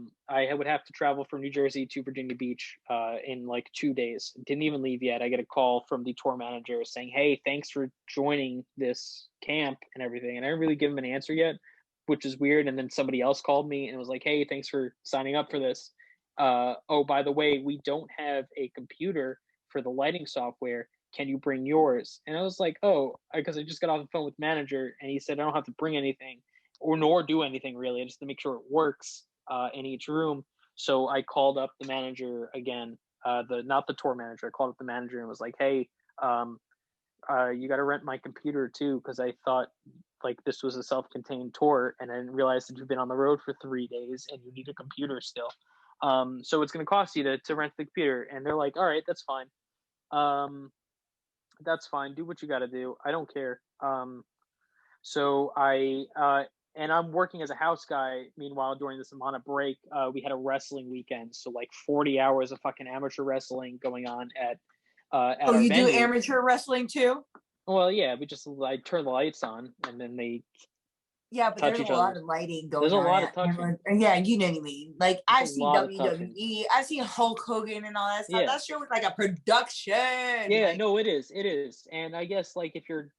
would have to travel from New Jersey to Virginia Beach in like 2 days. Didn't even leave yet. I get a call from the tour manager saying, "Hey, thanks for joining this camp and everything." And I didn't really give him an answer yet, which is weird. And then somebody else called me and was like, "Hey, thanks for signing up for this. Oh, by the way, we don't have a computer for the lighting software. Can you bring yours?" And I was like, "Oh," because I just got off the phone with the manager and he said I don't have to bring anything nor do anything really, just to make sure it works in each room. So I called up the manager again, not the tour manager. I called up the manager and was like, "Hey, you got to rent my computer too, because I thought like this was a self-contained tour and I didn't realize that you've been on the road for 3 days and you need a computer still. So it's going to cost you to rent the computer." And they're like, "All right, that's fine. That's fine. Do what you got to do. I don't care." So and I'm working as a house guy. Meanwhile, during this, I'm on a break. We had a wrestling weekend. So like 40 hours of fucking amateur wrestling going on at Oh, our you venue. do amateur wrestling too? Well, yeah, I turn the lights on and then they Yeah, but there's a lot of lighting going on. There's a lot of touching. Yeah, you know what I mean. Like I've seen WWE, I've seen Hulk Hogan and all that stuff. Yeah. That shit was like a production. Yeah, like, no, it is. And I guess like if you're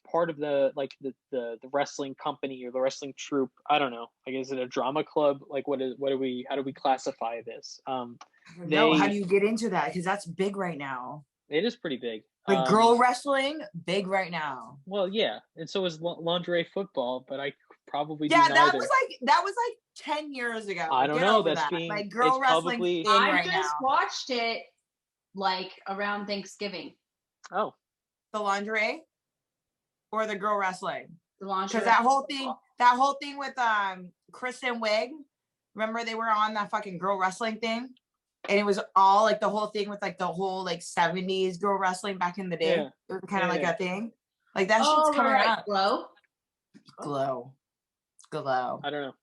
part of the like the wrestling company or the wrestling troupe, I don't know. Like is it a drama club? Like how do we classify this? No, how do you get into that? Because that's big right now. It is pretty big. Like girl wrestling, big right now. Well, yeah, and so is lingerie football, but I probably do that neither. that was like 10 years ago. I don't know. That's that. being like girl wrestling. I just watched it like around Thanksgiving. Oh, the lingerie or the girl wrestling? The lingerie. Because that whole thing with Kristen Wiig. Remember they were on that fucking girl wrestling thing. and it was all like the whole thing with like the whole like 70s girl wrestling back in the day. Yeah. It was kind of like Yeah. a thing. Like that shit's Oh, coming right. out. Glow. Glow. I don't know.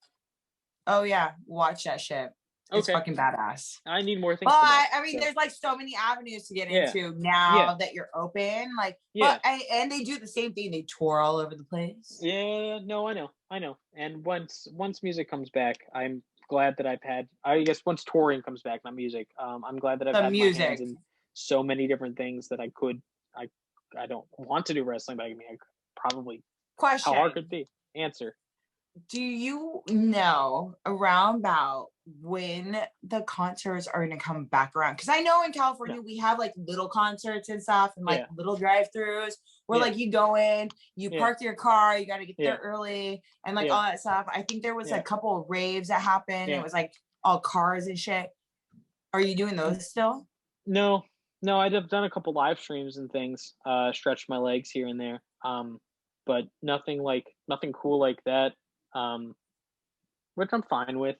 Oh yeah, watch that shit. It's Okay. fucking badass. I need more things. But to watch, I mean, so. there's like so many avenues to get Yeah. into now Yeah. that you're open. Like, Yeah. but and they do the same thing. They tour all over the place. Yeah, no, I know. And once music comes back, I'm glad that I've had. I guess once touring comes back, not music. I'm glad that I've The had my hands music. in so many different things that I could. I don't want to do wrestling, but I mean, I probably. Question. How hard could it be? Answer. Do you know around about when the concerts are going to come back around? Because I know in California we have like little concerts and stuff and like little drive-throughs where like you go in, you park your car, you got to get there early and like all that stuff. I think there was a couple of raves that happened. It was like all cars and shit. Are you doing those still? No, I'd have done a couple live streams and things, stretched my legs here and there. But nothing cool like that. Which I'm fine with,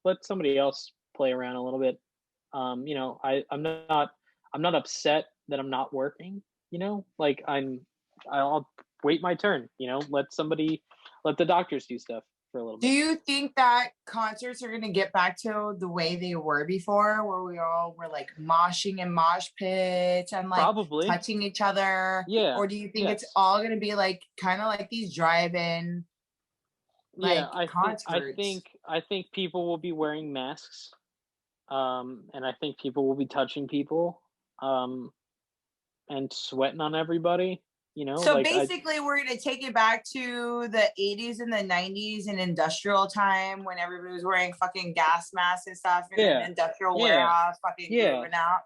let somebody else play around a little bit. I'm not upset that I'm not working, like I'll wait my turn, let the doctors do stuff for a little bit. Do you think that concerts are going to get back to the way they were before, where we all were like moshing in mosh pits and like Probably touching each other? Yeah. Or do you think it's all going to be like kind of like these drive-in concerts? I think people will be wearing masks, and I think people will be touching people, and sweating on everybody. So like basically, we're going to take it back to the 80s and the 90s in industrial time when everybody was wearing fucking gas masks and stuff in an industrial warehouse, fucking moving out.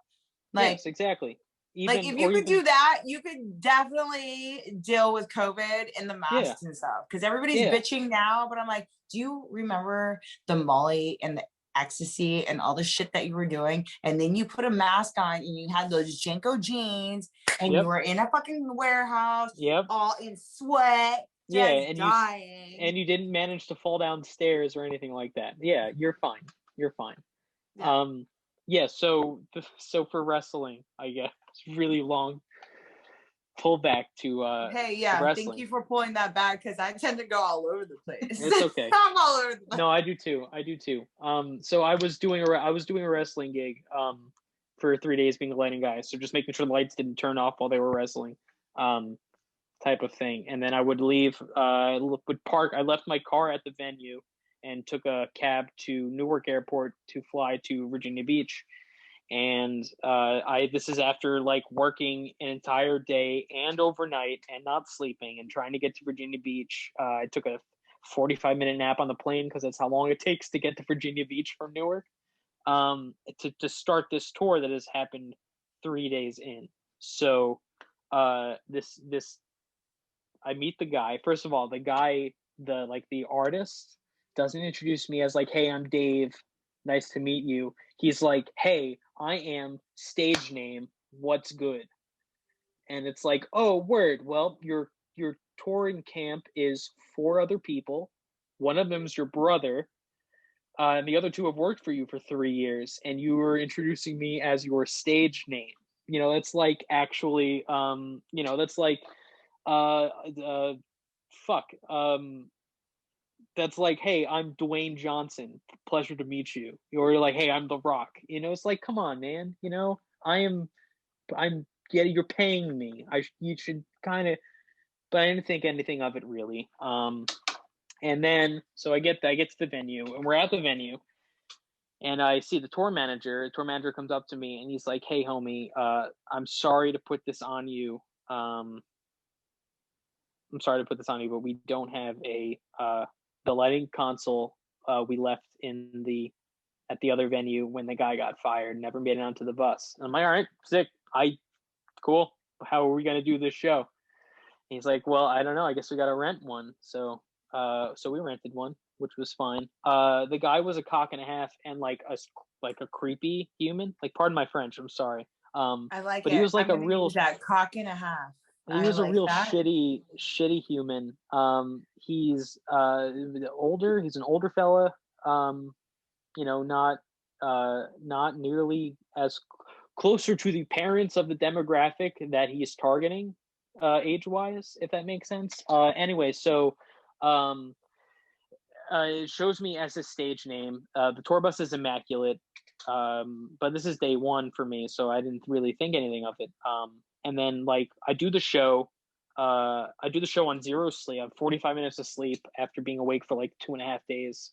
Like, yes, exactly. If you could do that, you could definitely deal with COVID and the masks and stuff. Because everybody's bitching now, but I'm like, do you remember the Molly and the ecstasy and all the shit that you were doing? And then you put a mask on and you had those Jenko jeans and you were in a fucking warehouse, all in sweat, just dying. And you didn't manage to fall downstairs or anything like that. Yeah, you're fine. So for wrestling, I guess really long pull back to wrestling. Thank you for pulling that back because I tend to go all over the place. It's okay. I'm all over the place. No, I do too. So I was doing a wrestling gig for 3 days being a lighting guy, so just making sure the lights didn't turn off while they were wrestling, type of thing. And then I would leave, I left my car at the venue and took a cab to Newark Airport to fly to Virginia Beach. And this is after like working an entire day and overnight and not sleeping and trying to get to Virginia Beach. I took a 45-minute nap on the plane because that's how long it takes to get to Virginia Beach from Newark, to start this tour that has happened 3 days in. So this I meet the guy. First of all, the guy, the artist doesn't introduce me as like, hey, I'm Dave, nice to meet you. He's like, hey, I am stage name, what's good? And it's like, oh, word. Well, your touring camp is 4 other people. One of them is your brother, and the other 2 have worked for you for 3 years, and you were introducing me as your stage name. That's like actually, that's like, that's like, hey, I'm Dwayne Johnson, pleasure to meet you. Or like, hey, I'm The Rock. It's like, come on, man. I'm getting, you're paying me. You should kind of, but I didn't think anything of it really. And then so I get to the venue, and we're at the venue, and I see the tour manager. The tour manager comes up to me and he's like, hey, homie, I'm sorry to put this on you. But we don't have the lighting console we left at the other venue when the guy got fired, never made it onto the bus. And I'm like, all right, sick. Cool. How are we going to do this show? And he's like, well, I don't know. I guess we got to rent one. So we rented one, which was fine. The guy was a cock and a half and like a creepy human. Like, pardon my French. I'm sorry. I like but it. He was like I'm use that cock and a half. He was a real shitty human. He's older. He's an older fella. Not not nearly as closer to the parents of the demographic that he's targeting, age-wise, if that makes sense. Anyway, so it shows me as a stage name. The tour bus is immaculate, but this is day one for me, so I didn't really think anything of it. And then like I do the show. I do the show on zero sleep. I have 45 minutes of sleep after being awake for like 2.5 days.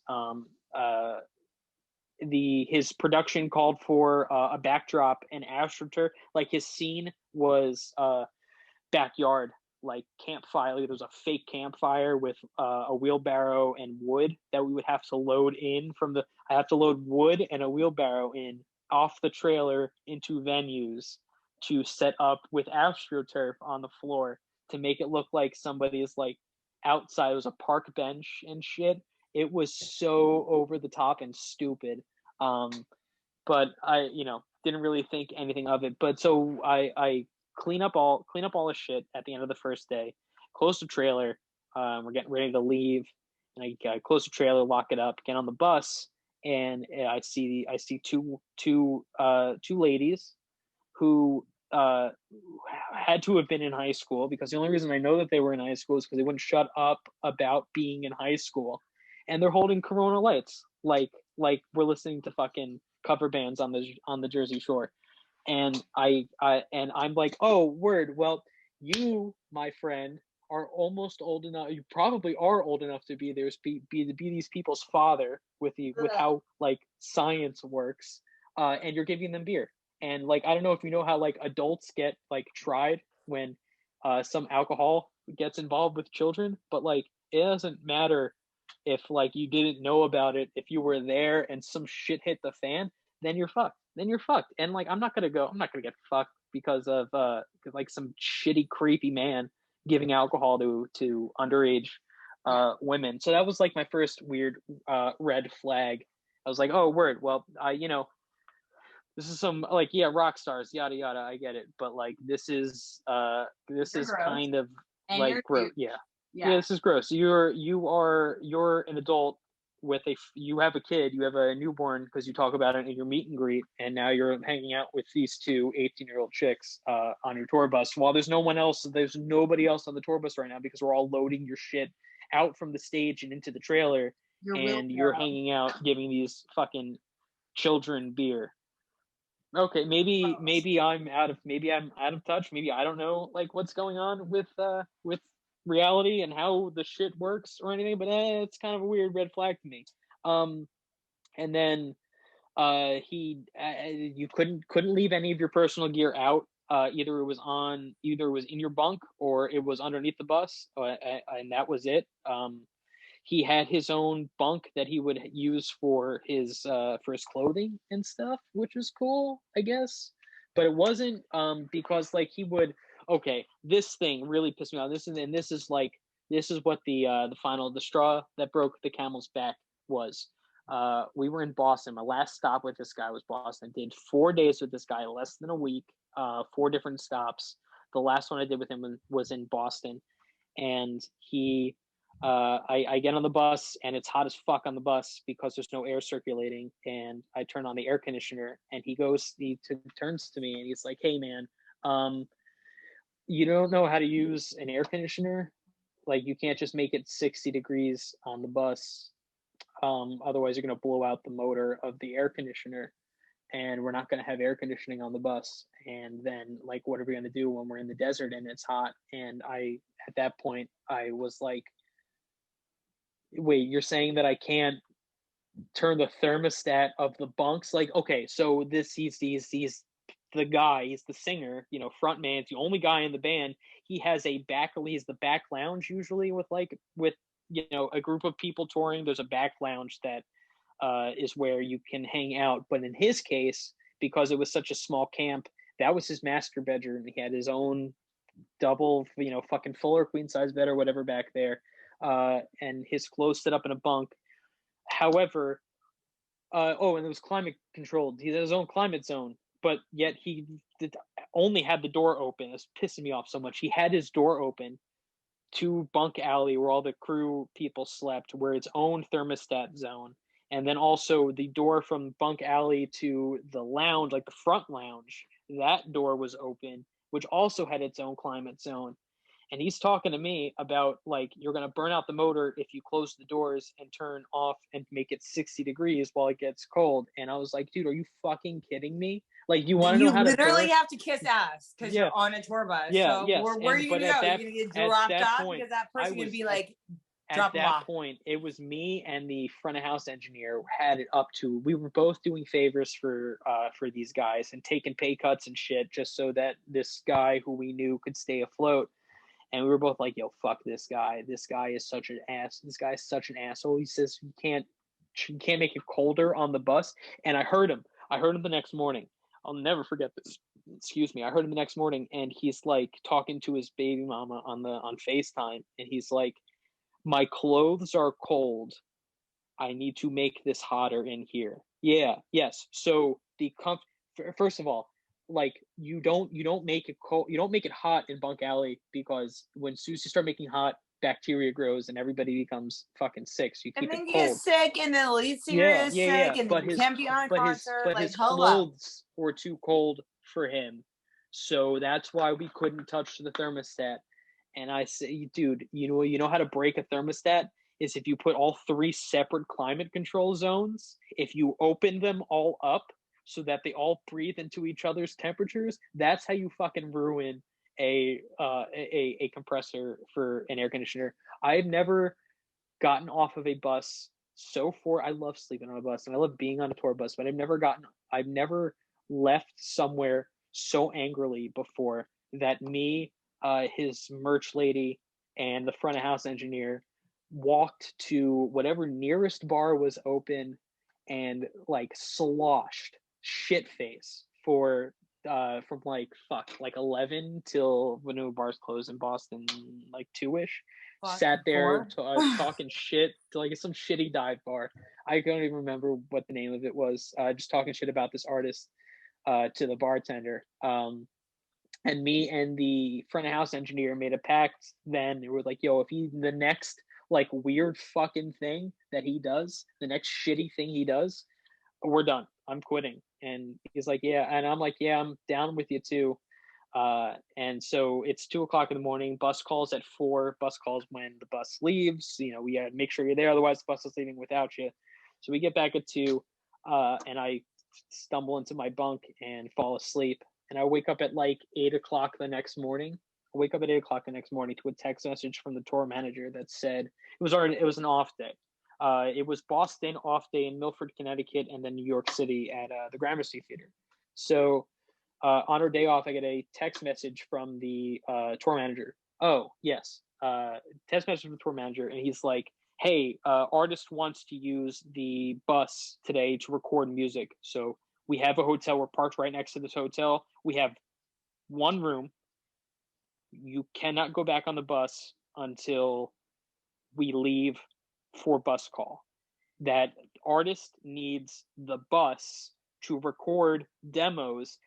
His production called for a backdrop and astroturf. Like his scene was backyard, like campfire. Like, there was a fake campfire with a wheelbarrow and wood that we would have to load in from the. I have to load wood and a wheelbarrow in off the trailer into venues to set up with astroturf on the floor to make it look like somebody's like outside. It was a park bench and shit. It was so over the top and stupid. But I, didn't really think anything of it. But so I clean up all the shit at the end of the first day, close the trailer. We're getting ready to leave, and I close the trailer, lock it up, get on the bus, and I see two ladies who had to have been in high school, because the only reason I know that they were in high school is because they wouldn't shut up about being in high school, and they're holding Corona lights like we're listening to fucking cover bands on the Jersey Shore. And I'm like, oh, word. Well, you, my friend, are almost old enough. You probably are old enough to be these people's father with how like science works. And you're giving them beer. And like, I don't know if you know how like adults get like tried when some alcohol gets involved with children, but like it doesn't matter if like you didn't know about it. If you were there and some shit hit the fan, then you're fucked. And like I'm not gonna get fucked because of like some shitty creepy man giving alcohol to underage women. So that was like my first weird red flag. I was like, oh, word. Well, this is some like, yeah, rock stars, yada yada, I get it, but like this is Gross. kind of And like gross. Yeah, this is gross. You're an adult with you have a kid, you have a newborn, because you talk about it in your meet and greet, and now you're hanging out with these two 18-year-old chicks on your tour bus while there's nobody else on the tour bus right now, because we're all loading your shit out from the stage and into the trailer, you're hanging out giving these fucking children beer. Okay, maybe I'm out of touch. Maybe I don't know like what's going on with reality and how the shit works or anything, but it's kind of a weird red flag to me. And then you couldn't leave any of your personal gear out. Either it was in your bunk or it was underneath the bus, and that was it. He had his own bunk that he would use for his clothing and stuff, which was cool, I guess. But it wasn't because like he would. Okay, this thing really pissed me off. This is what the straw that broke the camel's back was. We were in Boston. My last stop with this guy was Boston. I did 4 days with this guy, less than a week, 4 different stops. The last one I did with him was in Boston, and he. I get on the bus and it's hot as fuck on the bus because there's no air circulating, and I turn on the air conditioner and he turns to me and he's like, hey man, you don't know how to use an air conditioner? Like you can't just make it 60 degrees on the bus. Otherwise you're going to blow out the motor of the air conditioner, and we're not going to have air conditioning on the bus. And then like, what are we going to do when we're in the desert and it's hot? And at that point I was like, wait, you're saying that I can't turn the thermostat of the bunks? Like, okay, so he's the guy, he's the singer, front man, it's the only guy in the band. He's the back lounge usually with a group of people touring. There's a back lounge that is where you can hang out. But in his case, because it was such a small camp, that was his master bedroom. He had his own double, fucking fuller queen size bed or whatever back there. And his clothes set up in a bunk. However, and it was climate controlled. He had his own climate zone, but yet he only had the door open. It's pissing me off so much. He had his door open to bunk alley where all the crew people slept, where its own thermostat zone, And then also the door from bunk alley to the lounge, like the front lounge, that door was open, which also had its own climate zone. And he's talking to me about like, you're going to burn out the motor if you close the doors and turn off and make it 60 degrees while it gets cold. And I was like, dude, are you fucking kidding me? Like, you want to know how to literally burn? have to kiss ass because you're on a tour bus. Yeah, so yes. where are you going to go? You're going to get dropped off point, because that person going to be like, at that point, it was me and the front of house engineer had it up to. We were both doing favors for these guys and taking pay cuts and shit just so that this guy who we knew could stay afloat. And we were both like, "Yo, fuck this guy. This guy is such an ass. This guy is such an asshole." He says you can't make it colder on the bus. And I heard him. The next morning. I'll never forget this. Excuse me. I heard him the next morning, and he's like talking to his baby mama on FaceTime, and he's like, "My clothes are cold. I need to make this hotter in here." Yeah, yes. So first of all, like you don't make it cold, you don't make it hot in bunk alley, because when soon as you start making hot, bacteria grows and everybody becomes fucking sick. So you keep it cold. And then get sick, and the lead singer is sick, and then you can't be on a concert. But his clothes were too cold for him, so that's why we couldn't touch the thermostat. And I say, dude, you know how to break a thermostat is if you put all 3 separate climate control zones. If you open them all up so that they all breathe into each other's temperatures, that's how you fucking ruin a compressor for an air conditioner. I've never gotten off of a bus I love sleeping on a bus and I love being on a tour bus, but I've never left somewhere so angrily before that me, his merch lady, and the front of house engineer walked to whatever nearest bar was open and like sloshed shit face for from like 11 till when new bars closed in Boston, like 2ish. Sat there talking shit to like some shitty dive bar. I don't even remember what the name of it was. Just talking shit about this artist to the bartender. And me and the front of house engineer made a pact then. They were like, yo, if the next like weird fucking thing that he does, the next shitty thing he does, we're done. I'm quitting. And he's like, yeah. And I'm like, yeah, I'm down with you too. And so it's 2:00 in the morning. Bus calls at 4. Bus calls when the bus leaves. We gotta make sure you're there, otherwise the bus is leaving without you. So we get back at 2, and I stumble into my bunk and fall asleep. And I wake up at like 8:00 the next morning. I wake up at 8:00 the next morning to a text message from the tour manager that said it was an off day. It was Boston off day in Milford, Connecticut, and then New York City at the Gramercy Theater. So on our day off, I get a text message from the tour manager. Oh, yes. Text message from the tour manager, and he's like, hey, artist wants to use the bus today to record music. So we have a hotel. We're parked right next to this hotel. We have 1 room. You cannot go back on the bus until we leave for bus call. That artist needs the bus to record demos,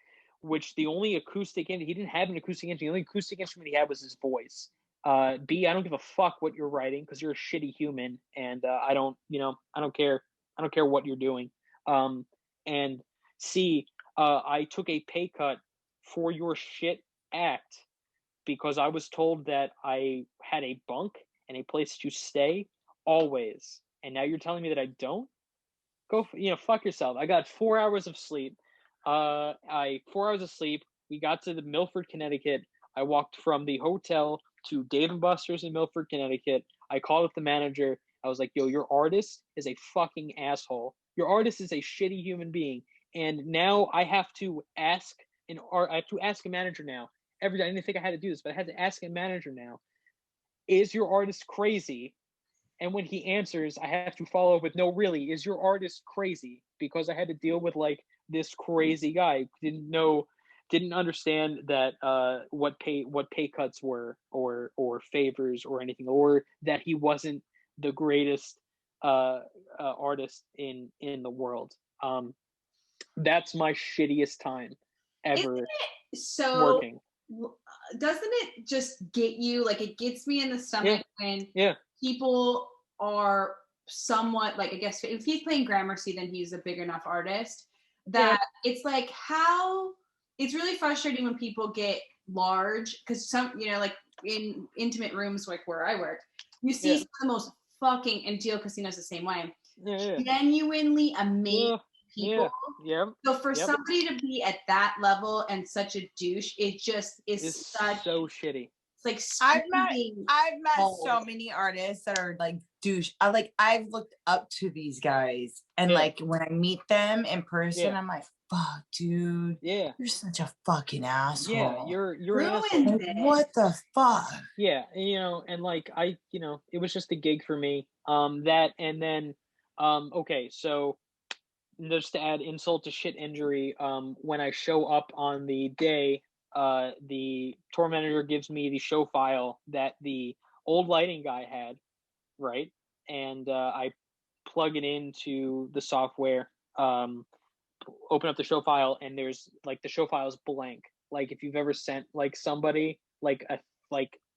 which the only acoustic instrument, he didn't have an acoustic instrument. The only acoustic instrument he had was his voice. B, I don't give a fuck what you're writing because you're a shitty human, and I don't care. I don't care what you're doing. And C, I took a pay cut for your shit act because I was told that I had a bunk and a place to stay always, and now you're telling me that I don't? Fuck yourself. I got 4 hours of sleep. 4 hours of sleep. We got to the Milford, Connecticut. I walked from the hotel to Dave & Buster's in Milford, Connecticut. I called up the manager. I was like, yo, your artist is a fucking asshole. Your artist is a shitty human being. And now I have to ask a manager now. Every day, I didn't think I had to do this, but I had to ask a manager now, is your artist crazy? And when he answers, I have to follow up with, no, really, is your artist crazy? Because I had to deal with like this crazy guy didn't understand that what pay cuts were or favors or anything, or that he wasn't the greatest artist in the world. That's my shittiest time ever working. Doesn't it just get you, like, it gets me in the stomach when people are somewhat like, I guess if he's playing Gramercy, then he's a big enough artist that it's like it's really frustrating when people get large, because some, like in intimate rooms like where I work, you see some of the most fucking, and Deal Casino's the same way, genuinely amazing people. So for somebody to be at that level and such a douche, it just is such so shitty. It's like I've met so many artists that are like douche. I've looked up to these guys, and like when I meet them in person, I'm like, fuck, dude. Yeah. You're such a fucking asshole. Yeah, you're an ruined asshole. it. What the fuck? Yeah, and like it was just a gig for me. That, and then okay, so just to add insult to shit injury, when I show up on the day, the tour manager gives me the show file that the old lighting guy had, right? And I plug it into the software, open up the show file, and there's like the show file is blank. Like if you've ever sent like somebody like a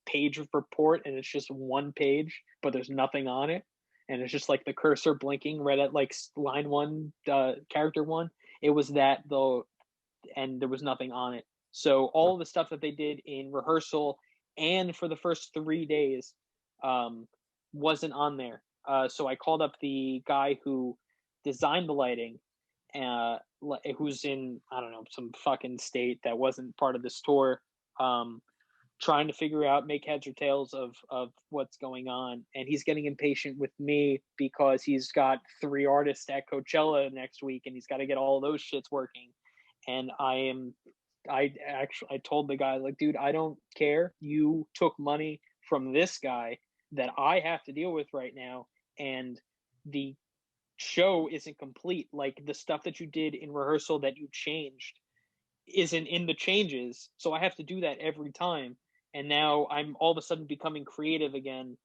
page of report and it's just one page, but there's nothing on it, and it's just like the cursor blinking right at like line 1, character 1. It was that though, and there was nothing on it. So all the stuff that they did in rehearsal and for the first 3 days wasn't on there. So I called up the guy who designed the lighting, who's in, I don't know, some fucking state that wasn't part of this tour, trying to figure out, make heads or tails of what's going on. And he's getting impatient with me because he's got 3 artists at Coachella next week and he's got to get all those shits working. And I told the guy, like, dude, I don't care. You took money from this guy that I have to deal with right now, and the show isn't complete. Like, the stuff that you did in rehearsal that you changed isn't in the changes, so I have to do that every time. And now I'm all of a sudden becoming creative again,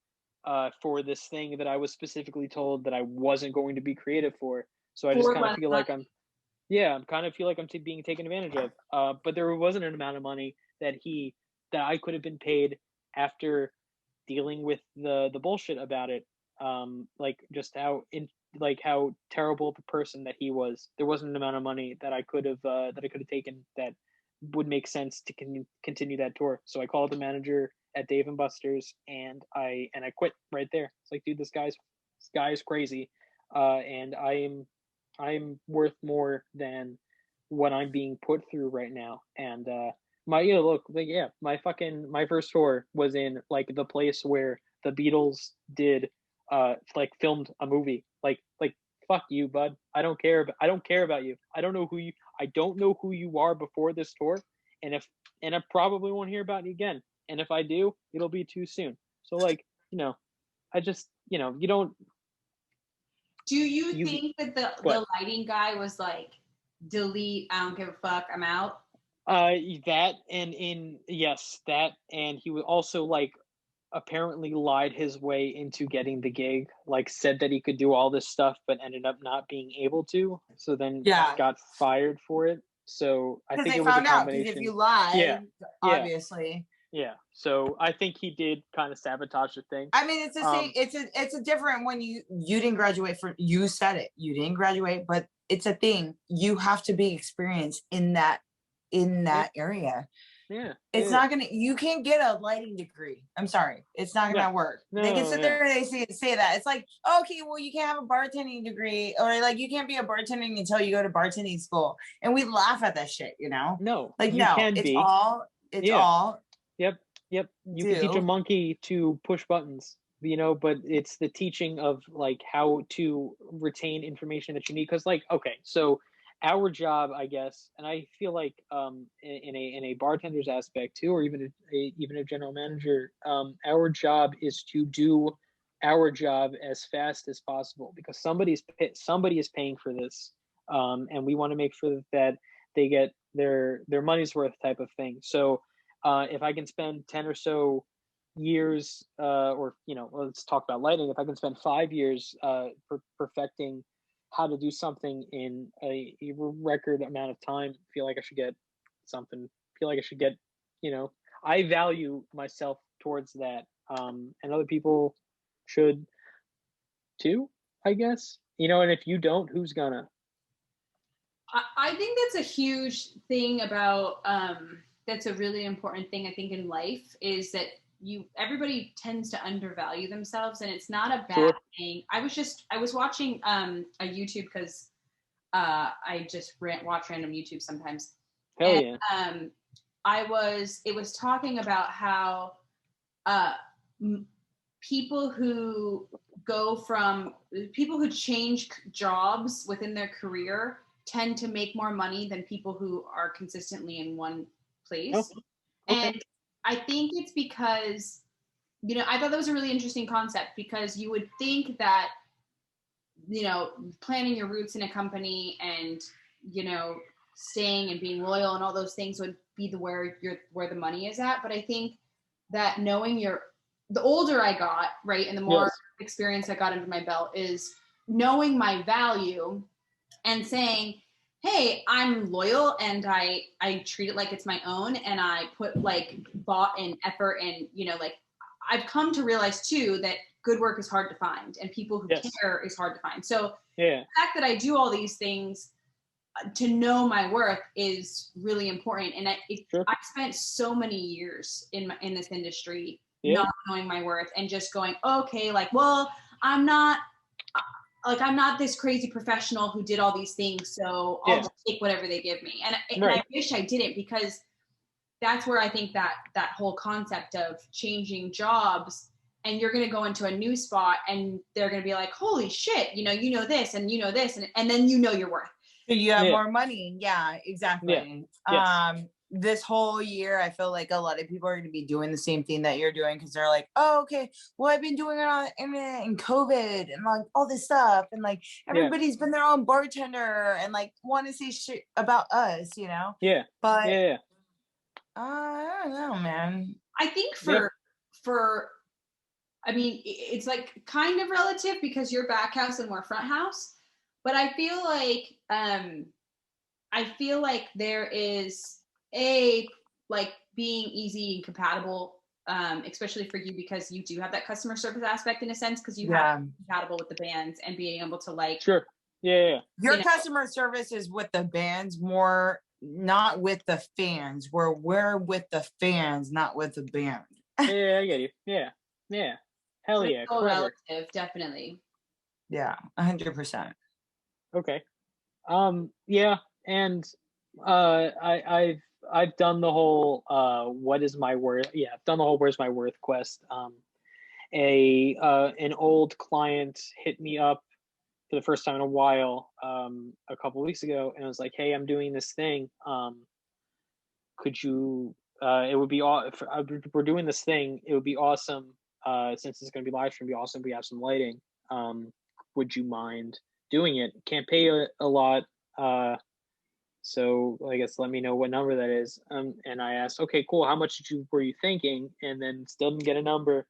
for this thing that I was specifically told that I wasn't going to be creative for. So I just kind of feel like I'm being taken advantage of. But there wasn't an amount of money that I could have been paid after dealing with the bullshit about it. Like just how terrible of a person that he was. There wasn't an amount of money that I could have taken that would make sense to continue that tour. So I called the manager at Dave and Buster's and I quit right there. It's like, dude, this guy's crazy, and I'm worth more than what I'm being put through right now. And my first tour was in like the place where the Beatles did filmed a movie. Like fuck you, bud. I don't care about you. I don't know who you are before this tour, and I probably won't hear about you again. And if I do, it'll be too soon. So I just, you don't. Do you think that the lighting guy was like, delete, I don't give a fuck, I'm out? That and he was also like apparently lied his way into getting the gig, like said that he could do all this stuff but ended up not being able to, so then got fired for it. So I think it was a combination. If you lie, obviously. Yeah, so I think he did kind of sabotage the thing. I mean, it's the same. It's a different when you didn't graduate from. You said it. You didn't graduate, but it's a thing. You have to be experienced in that area. Yeah, it's not gonna. You can't get a lighting degree. I'm sorry, it's not gonna work. They can sit there and they say that. It's like, okay, well, you can't have a bartending degree, or like you can't be a bartending until you go to bartending school, and we laugh at that shit. No, like you can it's be. all. It's all. Yep. You can teach a monkey to push buttons, but it's the teaching of like how to retain information that you need. Because okay, so our job, I guess, and I feel like in a bartender's aspect too, or even a general manager, our job is to do our job as fast as possible because somebody is paying for this, and we want to make sure that they get their money's worth type of thing. So if I can spend 10 or so years, or let's talk about lighting. If I can spend 5 years perfecting how to do something in a record amount of time, feel like I should get something. Feel like I should get, I value myself towards that, and other people should too, I guess. You know, and if you don't, who's gonna? I think that's a huge thing about that's a really important thing I think in life is that everybody tends to undervalue themselves, and it's not a bad thing. I was watching a YouTube because I just watch random YouTube sometimes. Hell and, yeah. It was talking about how people who change jobs within their career tend to make more money than people who are consistently in one place. Oh, okay. And I think it's because, you know, I thought that was a really interesting concept because you would think that, you know, planting your roots in a company and, you know, staying and being loyal and all those things would be where the money is at. But I think that the older I got, right, and the more experience I got under my belt is knowing my value and saying, hey, I'm loyal and I treat it like it's my own and I put like thought and effort and, you know, like I've come to realize too that good work is hard to find and people who care is hard to find. So the fact that I do all these things to know my worth is really important. And I spent so many years in this industry not knowing my worth and just going, okay, like, well, I'm not this crazy professional who did all these things, so I'll just take whatever they give me. And I wish I didn't, because that's where I think that whole concept of changing jobs and you're going to go into a new spot and they're going to be like, holy shit, you know this and you know this, and then you know your worth. So you have more money. Yeah, exactly. Yeah. Yes. This whole year, I feel like a lot of people are going to be doing the same thing that you're doing because they're like, oh, okay, well, I've been doing it on the internet and COVID and like all this stuff. And like everybody's been their own bartender and like want to say shit about us, you know? Yeah. But I don't know, man. I think I mean, it's like kind of relative because you're back house and we're front house. But I feel like there is like being easy and compatible, especially for you because you do have that customer service aspect in a sense because you have to be compatible with the bands and being able to like. Sure. Yeah. Your customer service is with the bands more, not with the fans. We're with the fans, not with the band. Yeah, I get you. Yeah. Hell yeah. Relative, definitely. Yeah, 100%. Okay. Yeah, and I've done the whole what is my worth? Yeah, I've done the whole where's my worth quest. An old client hit me up for the first time in a while a couple of weeks ago and was like, hey, I'm doing this thing. Could you it would be we're doing this thing. It would be awesome since it's going to be live stream, it'd be awesome if we have some lighting. Would you mind doing it? Can't pay a lot, so I guess let me know what number that is. And I asked, okay, cool, how much were you thinking? And then still didn't get a number.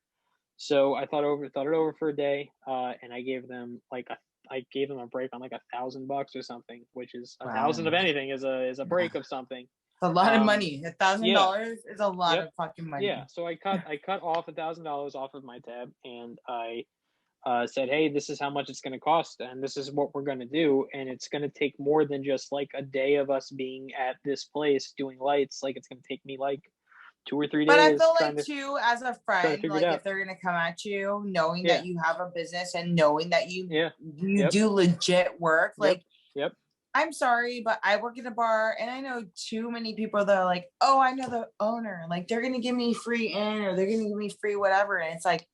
So I thought it over for a day, and I gave them a break on like $1,000 or something, which is $1,000 of anything is a break of something. It's a lot of money. $1,000 is a lot of fucking money. Yeah, so I cut off $1,000 off of my tab, and I said, hey, this is how much it's going to cost, and this is what we're going to do, and it's going to take more than just like a day of us being at this place doing lights. Like it's going to take me like 2 or 3 days. But I feel like too, as a friend, like if they're going to come at you, knowing that you have a business and knowing that you do legit work, like. I'm sorry, but I work at a bar and I know too many people that are like, oh, I know the owner. Like they're going to give me free in or they're going to give me free whatever. And it's like,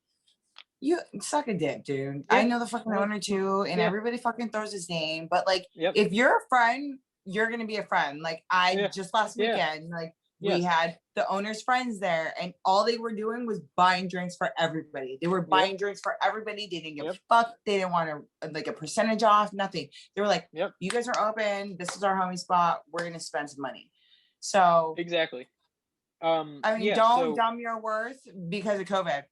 you suck a dick, dude. I know the fucking owner too. And everybody fucking throws his name. But like, if you're a friend, you're going to be a friend. Like just last weekend, like we had the owner's friends there and all they were doing was buying drinks for everybody. They were buying drinks for everybody. They didn't give a fuck. They didn't want a percentage off, nothing. They were like, you guys are open. This is our homie spot. We're going to spend some money. So exactly. I mean, don't dumb your worth because of COVID.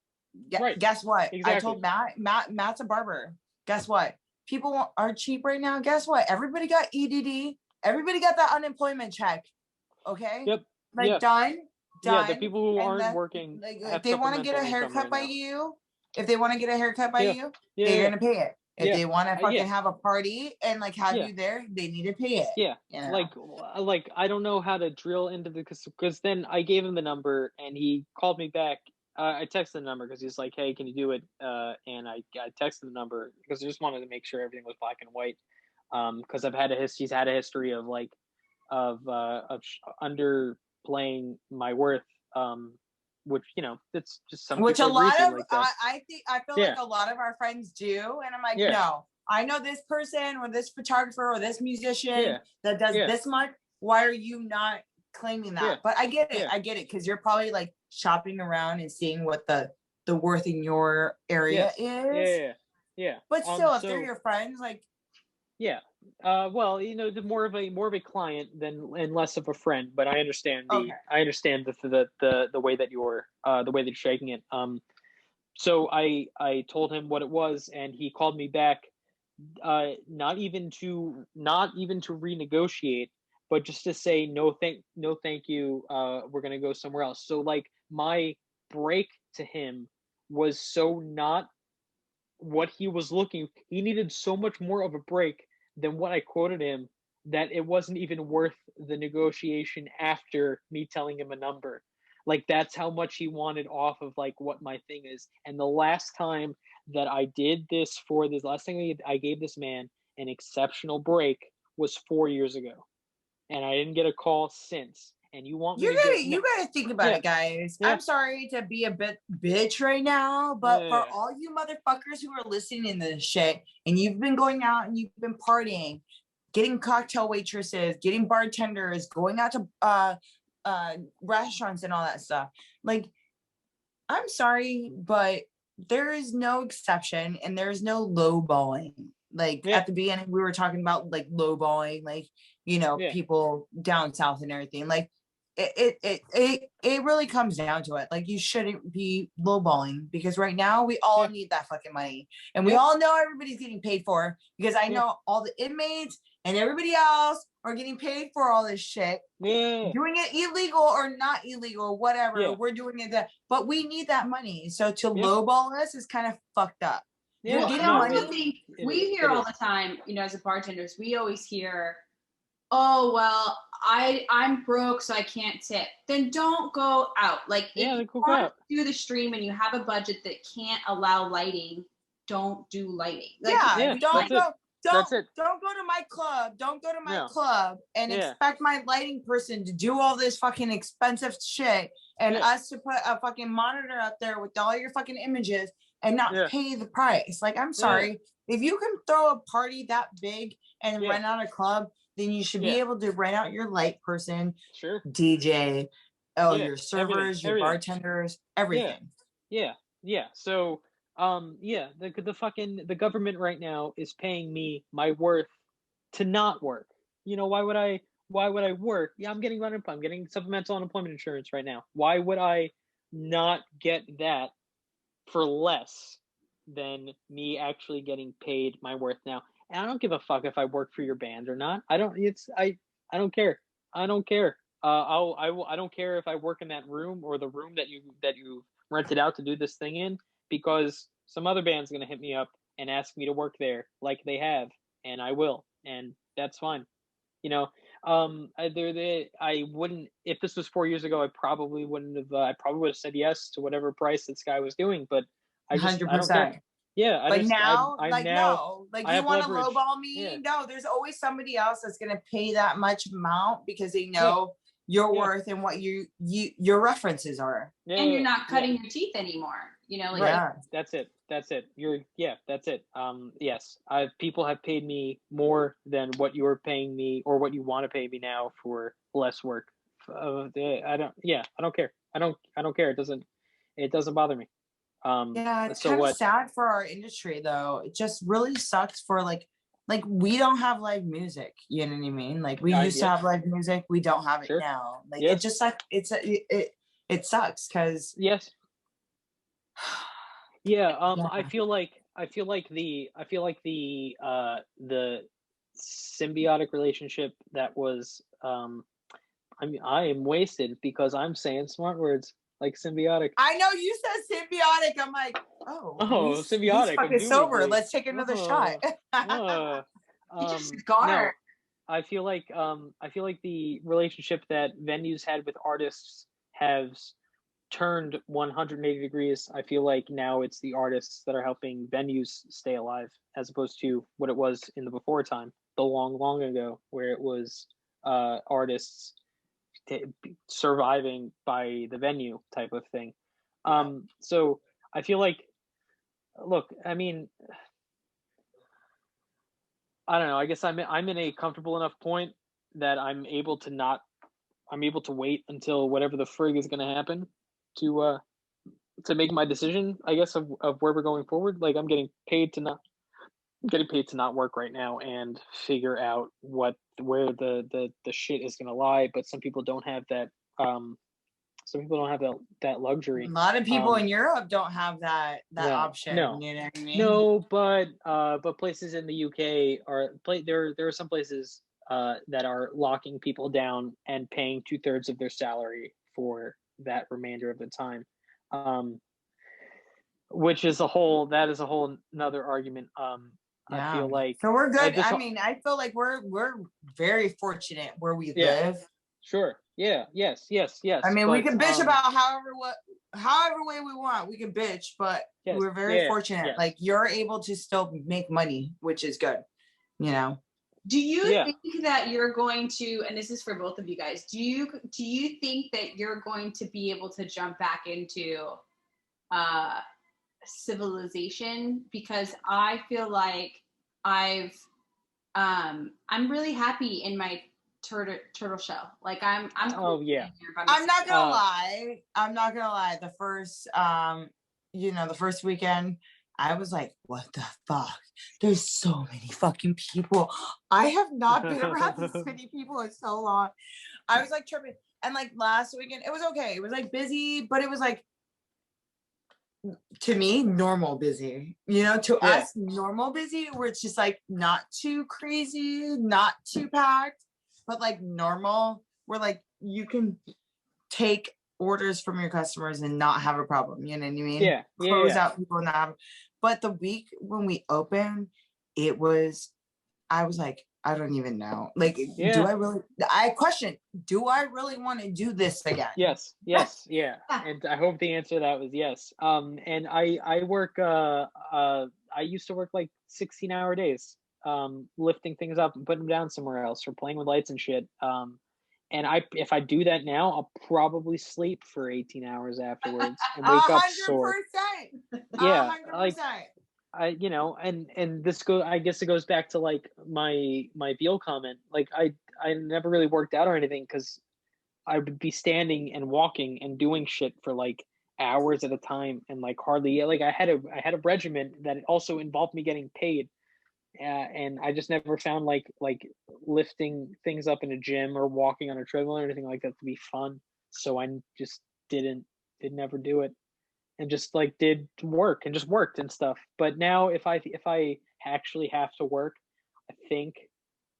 Guess what? Exactly. I told Matt's a barber. Guess what? People are cheap right now. Guess what? Everybody got EDD. Everybody got that unemployment check. Okay. Done. Yeah, the people who aren't working, like, if they want to get a haircut by you, If they want to get a haircut by you, they're gonna pay it. If they want to fucking have a party and like have you there, they need to pay it. Yeah, you know? like I don't know how to drill into the because then I gave him the number and he called me back. I texted the number because he's like, "Hey, can you do it?" And I texted the number because I just wanted to make sure everything was black and white. Because he's had a history of like underplaying my worth. Which it's just some Which a people lot of like that. I feel like a lot of our friends do, and I'm like, no, I know this person or this photographer or this musician that does this much. Why are you not claiming that? But I get it. I get it because you're probably like shopping around and seeing what the worth in your area is. Yeah. But still, if they're your friends, like. Well, the more of a client and less of a friend, but I understand the way that you're shaking it. So I told him what it was, and he called me back, not even to renegotiate, but just to say no thank you. We're gonna go somewhere else. So like my break to him was so not what he was looking. He needed so much more of a break than what I quoted him that it wasn't even worth the negotiation after me telling him a number. Like that's how much he wanted off of like what my thing is. And the last time that I did this last thing I gave this man an exceptional break was 4 years ago. And I didn't get a call since. And you want me you gotta think about it, guys. I'm sorry to be a bit bitch right now, but for all you motherfuckers who are listening to this shit and you've been going out and you've been partying, getting cocktail waitresses, getting bartenders, going out to restaurants and all that stuff, like, I'm sorry, but there is no exception and there's no lowballing. Like at the beginning, we were talking about like lowballing, like people down south and everything. Like it really comes down to it. Like you shouldn't be lowballing because right now we all need that fucking money, and we all know everybody's getting paid for because I know all the inmates and everybody else are getting paid for all this shit. Doing it illegal or not illegal, whatever. We're doing it, but we need that money. So to lowball us is kind of fucked up. You're getting money. I also think we hear all the time, as a bartenders, we always hear, "Oh well, I'm broke, so I can't tip." Then don't go out. Like if you want to do the stream and you have a budget that can't allow lighting, don't do lighting. Like, don't go to my club. Don't go to my club and expect my lighting person to do all this fucking expensive shit and us to put a fucking monitor up there with all your fucking images and not pay the price. Like, I'm sorry. If you can throw a party that big and rent out a club, then you should be able to rent out your light person, DJ, your servers, your bartenders, everything. So the government right now is paying me my worth to not work. Why would I work? I'm getting supplemental unemployment insurance right now. Why would I not get that for less than me actually getting paid my worth now? And I don't give a fuck if I work for your band or not. I don't care. I don't care. I don't care if I work in that room or the room that you rented out to do this thing in, because some other band's gonna hit me up and ask me to work there, like they have, and I will, and that's fine. I wouldn't, if this was 4 years ago, I probably wouldn't have. I probably would have said yes to whatever price this guy was doing, but I don't care. Yeah, but now, no, like you want to lowball me? No, there's always somebody else that's gonna pay that much amount because they know your worth and what your references are. And you're not cutting your teeth anymore. That's it. That's it. That's it. Yes, people have paid me more than what you're paying me or what you want to pay me now for less work. I don't care. I don't care. It doesn't bother me. It's kind of sad for our industry though. It just really sucks for like we don't have live music, you know what I mean? Like we used to have live music, we don't have it now. Like it just like it sucks because I feel like the symbiotic relationship that was I am wasted because I'm saying smart words. like symbiotic. I know you said symbiotic. I'm like, he's symbiotic. fucking sober. Indubitably. Let's take another shot. He just No, cigar. I feel like the relationship that venues had with artists has turned 180 degrees. I feel like now it's the artists that are helping venues stay alive, as opposed to what it was in the before time, the long ago, where it was artists surviving by the venue type of thing. So I feel like, look, I mean, I don't know. I guess I'm in a comfortable enough point that I'm able to wait until whatever the frig is going to happen to make my decision, I guess, of where we're going forward. Like, I'm getting paid to not work right now and figure out where the shit is going to lie. But some people don't have that. That luxury. A lot of people in Europe don't have that option. No. You know what I mean? No, but places in the UK there are some places that are locking people down and paying 2/3 of their salary for that remainder of the time, which is a whole another argument. I feel like, so we're good. Like I mean, I feel like we're very fortunate where we live. Sure. Yeah. Yes. I mean, we can bitch about however way we want. We can bitch, but we're very fortunate. Yes. Like, you're able to still make money, which is good. You know. Do you think that you're going to, and this is for both of you guys, do you think that you're going to be able to jump back into civilization? Because I feel like I'm really happy in my turtle shell. Like, I'm oh yeah. I'm not gonna lie. The first the first weekend, I was like, what the fuck? There's so many fucking people. I have not been around this many people in so long. I was like tripping. And like last weekend, it was okay. It was like busy, but it was like, to me, normal busy. To us, normal busy, where it's just like not too crazy, not too packed, but like normal, where like you can take orders from your customers and not have a problem. You know what I mean? Close out people and not have. But the week when we opened, I was like, I don't even know. Like, I question, do I really want to do this again? Yes. And I hope the answer to that was yes. And I work, I used to work like 16-hour days, lifting things up and putting them down somewhere else, or playing with lights and shit. And if I do that now, I'll probably sleep for 18 hours afterwards and wake up sore. 100%. Yeah, 100%. like, and this I guess it goes back to like my veal comment. Like, I never really worked out or anything, because I would be standing and walking and doing shit for like hours at a time, and like hardly, like, I had a regimen that also involved me getting paid. And I just never found like lifting things up in a gym or walking on a treadmill or anything like that to be fun. So I just didn't ever do it, and just like did work and just worked and stuff. But now if I actually have to work, I think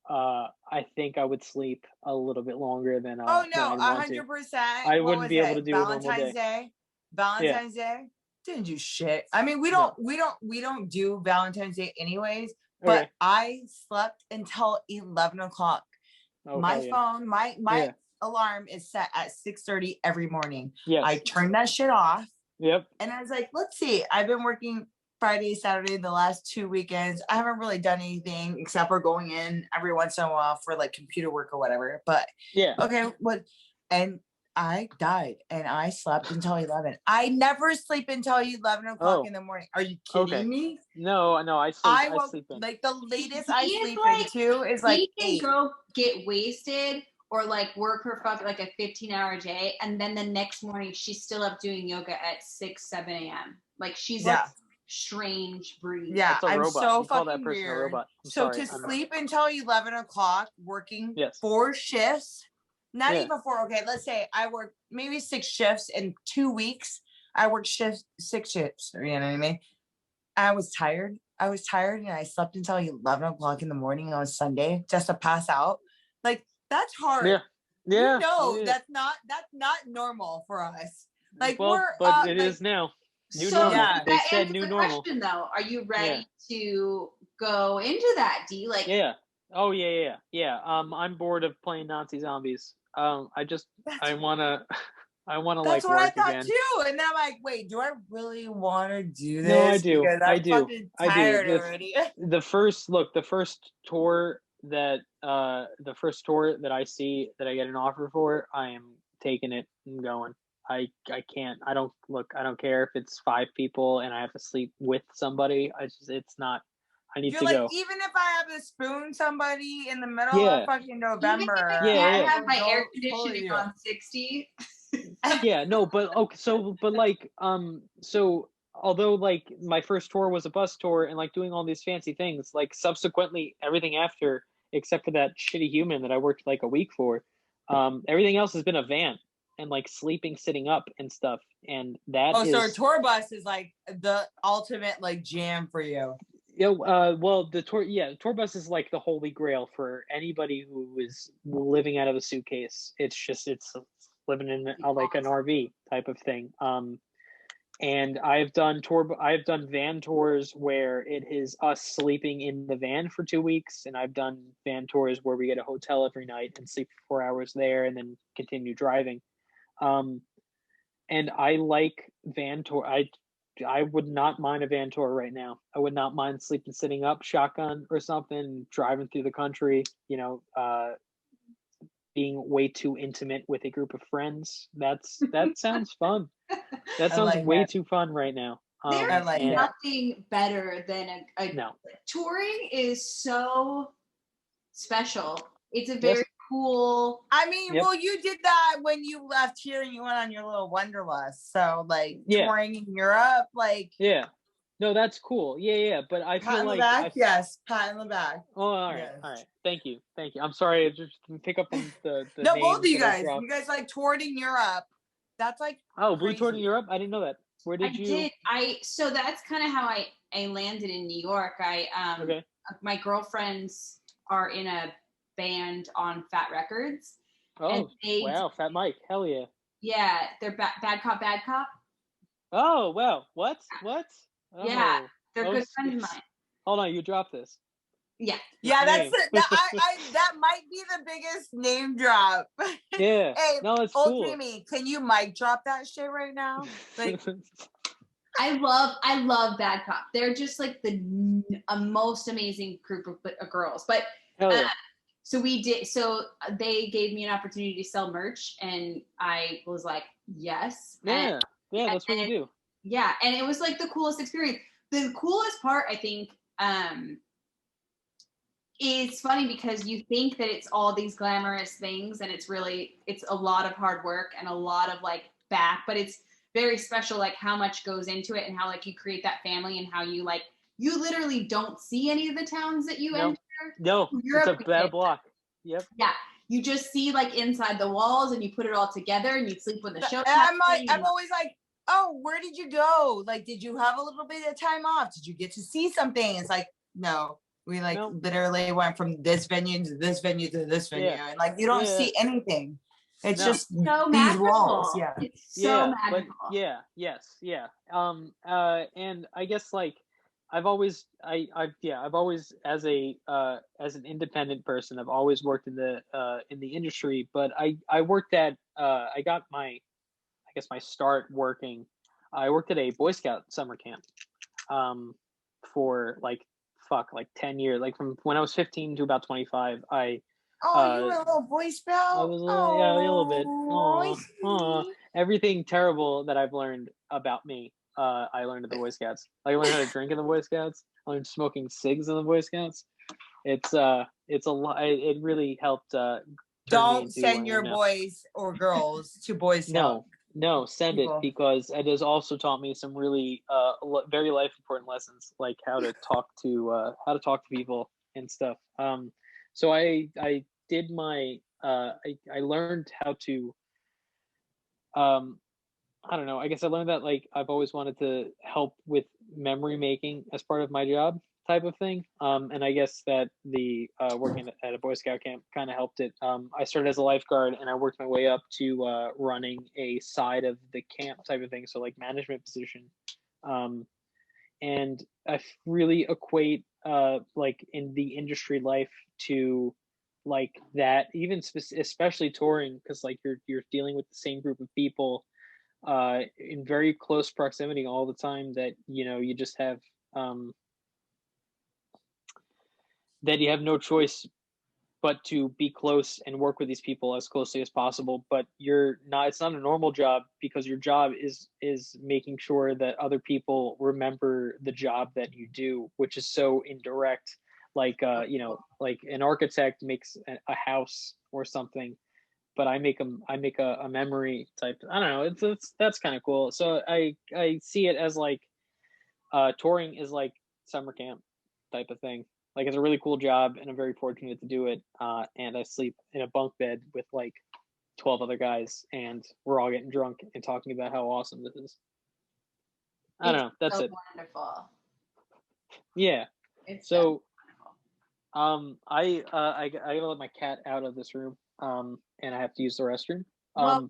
I would sleep a little bit longer than 100%. I wouldn't be able to do Valentine's Day. Valentine's Day didn't do shit. I mean, we don't do Valentine's Day anyways. But I slept until 11 o'clock. My phone, my alarm is set at 6:30 every morning. Yes. I turned that shit off. Yep. And I was like, let's see. I've been working Friday, Saturday, the last 2 weekends. I haven't really done anything except for going in every once in a while for like computer work or whatever. But and I died and I slept until 11. I never sleep until 11 o'clock in the morning. Are you kidding me? No, I sleep in. Like, the latest I sleep into is like he can go get wasted or like work her like a 15-hour day, and then the next morning she's still up doing yoga at 6-7 a.m. Like, she's like strange breed. Yeah, I'm robot. so you call fucking that person weird. A robot. So to sleep until 11 o'clock, working 4 shifts. Not even 4. Okay, let's say I work maybe 6 shifts in 2 weeks. I worked 6 shifts. You know what I mean? I was tired, and I slept until 11 o'clock in the morning on Sunday just to pass out. Like, that's hard. Yeah. That's not normal for us. Like Well, we're but it like, is now. New So normal. Yeah. They that said answers new the normal. question, though. Are you ready Yeah. to go into that? Do you like? Yeah. Oh yeah. I'm bored of playing Nazi zombies. I wanna that's like what I work thought again. too. And then I'm like, wait, do I really want to do this? No, I do. Because I I'm do. fucking I do. tired already. The first tour that I see that I get an offer for, I am taking it and going. I can't. I don't care if it's 5 people and I have to sleep with somebody. It's not. I need You're to like, go. even if I have to spoon somebody in the middle of Yeah. fucking Even November, if I Yeah, can't yeah. have my will air totally conditioning do it. on 60. Yeah, no, but okay, but like so although like my first tour was a bus tour and like doing all these fancy things, like subsequently everything after, except for that shitty human that I worked like a week for, everything else has been a van and like sleeping sitting up and stuff, and that Oh, so a is tour bus is like the ultimate like jam for you. well, tour bus is like the holy grail for anybody who is living out of a suitcase. It's living in like an RV type of thing. And I've done van tours where it is us sleeping in the van for 2 weeks, and I've done van tours where we get a hotel every night and sleep for 4 hours there and then continue driving. And I like van tour. I would not mind a van tour right now. I would not mind sleeping sitting up, shotgun or something, driving through the country, being way too intimate with a group of friends. That sounds fun. That I sounds like way that. too fun right now. There I is like that. nothing better than No. touring is so special. It's a Yes. very cool. I mean, Yep. well, you did that when you left here and you went on your little wanderlust. So, like, Yeah. touring in Europe, like, Yeah. No, that's cool. Yeah. But I pat feel in the like back. Yes, pat in the back. Oh, all right, Yes. all right. Thank you. I'm sorry. I just can pick up on the No, names both of you that I guys. dropped. You guys like toured in Europe. That's like Oh, Blue toured in crazy. Europe. I didn't know that. Where did you? So that's kind of how I landed in New York. Okay. My girlfriends are in a band on Fat Records. Oh, wow, Fat Mike. Hell yeah. Yeah, they're Bad Cop, Bad Cop. Oh, wow. What? Oh, Yeah, they're good friends yes. of mine. Hold on, you dropped this. Yeah. Yeah, that's Name. it. That might be the biggest name drop. Yeah. Hey, No, it's old cool. Jimmy, can you mic drop that shit right now? Like, I love Bad Cop. They're just like the most amazing group of girls. But Hell yeah. so they gave me an opportunity to sell merch, and I was like, yes. Yeah. That's what you do. Yeah, and it was like the coolest experience. The coolest part, I think, it's funny because you think that it's all these glamorous things, and it's a lot of hard work and a lot of like but it's very special, like how much goes into it and how like you create that family and how you literally don't see any of the towns that you enter. No, it's a bad block. Yep. Yeah. You just see like inside the walls and you put it all together and you sleep when the show. I'm always like, oh, where did you go? Like, did you have a little bit of time off? Did you get to see something? It's like, no. We literally went from this venue to this venue to this venue. Yeah. And like, you don't see anything. It's just so these magical. Walls. Yeah. It's so magical. But yeah. And I guess like I've always as an independent person, I've always worked in the industry, but I worked at I got my start working. I worked at a Boy Scout summer camp for like 10 years, like from when I was 15 to about 25. You were a little Boy Scout? I was a little bit. Everything terrible that I've learned about me, I learned at the Boy Scouts. Like I learned how to drink in the Boy Scouts. I learned smoking cigs in the Boy Scouts. It's a lot. It really helped. Don't send your boys or girls to Boy Scouts. No, send it, because it has also taught me some really very life important lessons, like how to talk to people and stuff. So I did my I learned how to I don't know, I guess I learned that like I've always wanted to help with memory making as part of my job, type of thing. And I guess that the working at a Boy Scout camp kind of helped it. I started as a lifeguard and I worked my way up to running a side of the camp type of thing, so like management position. And I really equate like in the industry life to like that, even especially touring, because like you're dealing with the same group of people in very close proximity all the time, that you just have that you have no choice but to be close and work with these people as closely as possible. But it's not a normal job, because your job is making sure that other people remember the job that you do, which is so indirect. Like like an architect makes a house or something, but I make a memory type. I don't know. That's kind of cool. So I see it as like touring is like summer camp type of thing. Like, it's a really cool job, and I'm very fortunate to do it. And I sleep in a bunk bed with like 12 other guys, and we're all getting drunk and talking about how awesome this is. I don't know. That's it. Wonderful. Yeah. It's so wonderful. I gotta let my cat out of this room. And I have to use the restroom. Well,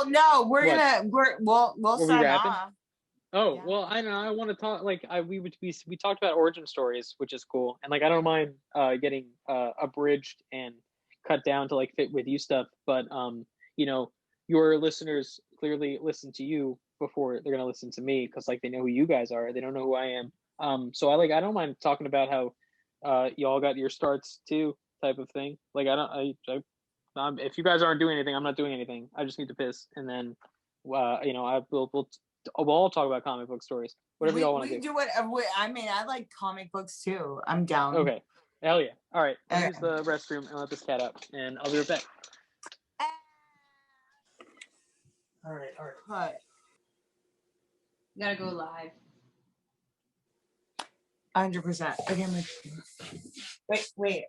no, we're What? gonna we'll Are we sign wrapping? off. Oh, Yeah. well, I don't know. I want to talk, like, we talked about origin stories, which is cool. And, like, I don't mind getting abridged and cut down to, like, fit with you stuff. But, your listeners clearly listen to you before they're going to listen to me, because, like, they know who you guys are. They don't know who I am. So I don't mind talking about how y'all got your starts, too, type of thing. Like, if you guys aren't doing anything, I'm not doing anything. I just need to piss. And then, we'll all talk about comic book stories. Whatever y'all want to do. We do whatever. I mean, I like comic books too. I'm down. Okay. Hell yeah. All right. Let me Okay. use the restroom and let this cat out, and I'll be right back. All right. Cut. You gotta go live. 100%. Okay. Wait.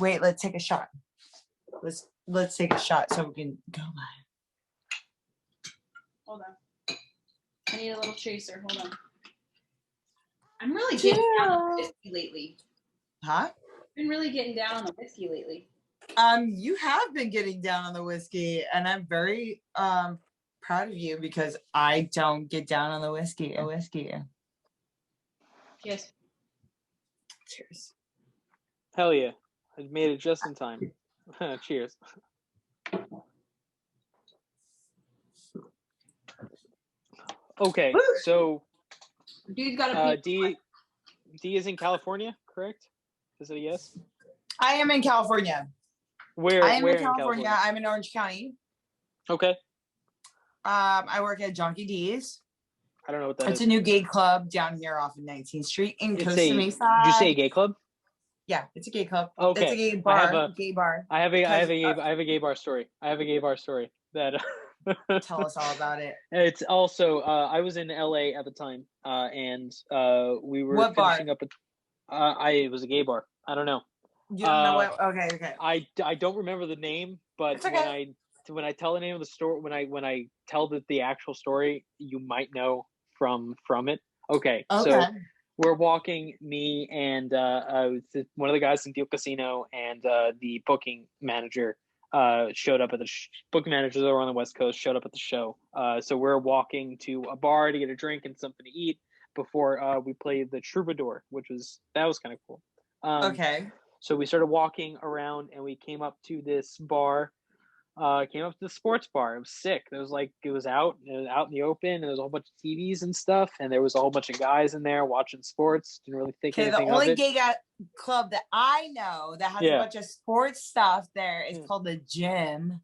Wait. Let's take a shot. Let's take a shot so we can go live. Hold on. I need a little chaser. Hold on. I'm really getting down on the whiskey lately. Huh? I've been really getting down on the whiskey lately. You have been getting down on the whiskey, and I'm very proud of you, because I don't get down on the whiskey. Cheers. Cheers. Hell yeah. I made it just in time. Cheers. Okay, so Dude's got a D is in California, correct? Is it a yes? I am in California. Where I am in in California. I'm in Orange County. Okay. I work at Junkie D's. I don't know what that is. It's a new gay club down here off of 19th Street in Costa Mesa. Did you say a gay club? Yeah, it's a gay club. Okay. It's a gay bar. Gay bar. I have a gay bar story. That Tell us all about it. It's also I was in LA at the time, and we were What finishing bar? up it was a gay bar. I don't know. You don't know what? Okay. I don't remember the name, but It's okay. when I tell the name of the store, when I tell the actual story, you might know from it. Okay. So we're walking, me and one of the guys in Deal Casino, and the booking manager showed up at the booking managers over on the West Coast showed up at the show. So we're walking to a bar to get a drink and something to eat before we played the Troubadour, that was kind of cool. Okay. So we started walking around, and we came up to this bar. Came up to the sports bar. It was sick. It was out in the open, and there was a whole bunch of TVs and stuff, and there was a whole bunch of guys in there watching sports. Didn't really think anything of it. The only gay club that I know that has a bunch of sports stuff there is called the Gym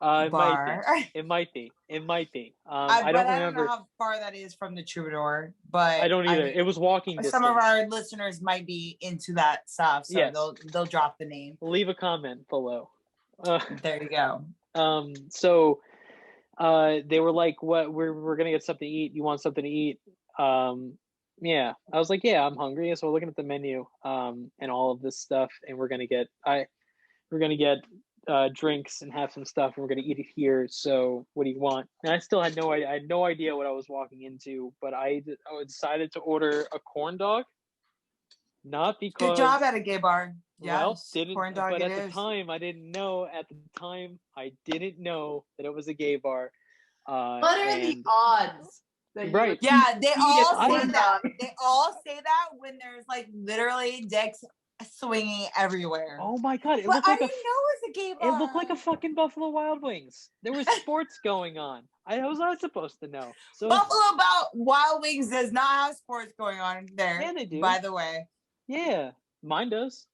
Bar. It might be. I don't know how far that is from the Troubadour, but I don't either. It was walking distance. Some of our listeners might be into that stuff, so yes. they'll drop the name. Leave a comment below. There you go. So they were like, "What? We're gonna get something to eat. You want something to eat?" Yeah. I was like, "Yeah, I'm hungry." So we're looking at the menu, and all of this stuff, and we're gonna get drinks and have some stuff, and we're gonna eat it here. So what do you want? And I still had no idea what I was walking into, but I decided to order a corn dog. Not Good because job at a gay bar. well, Yes, didn't corn dog but it at the is. time I didn't know. At the time I didn't know that it was a gay bar. What are the And odds? That you Right. would Yeah, they eat all a corn say that. dog? They all say that when there's like literally dicks swinging everywhere. oh my god, it But looked I like didn't know it was a gay bar. it looked like a fucking Buffalo Wild Wings. There was sports going on. I was not supposed to know. So Buffalo Wild Wings does not have sports going on there. Yeah, they do. By the way, yeah, mine does.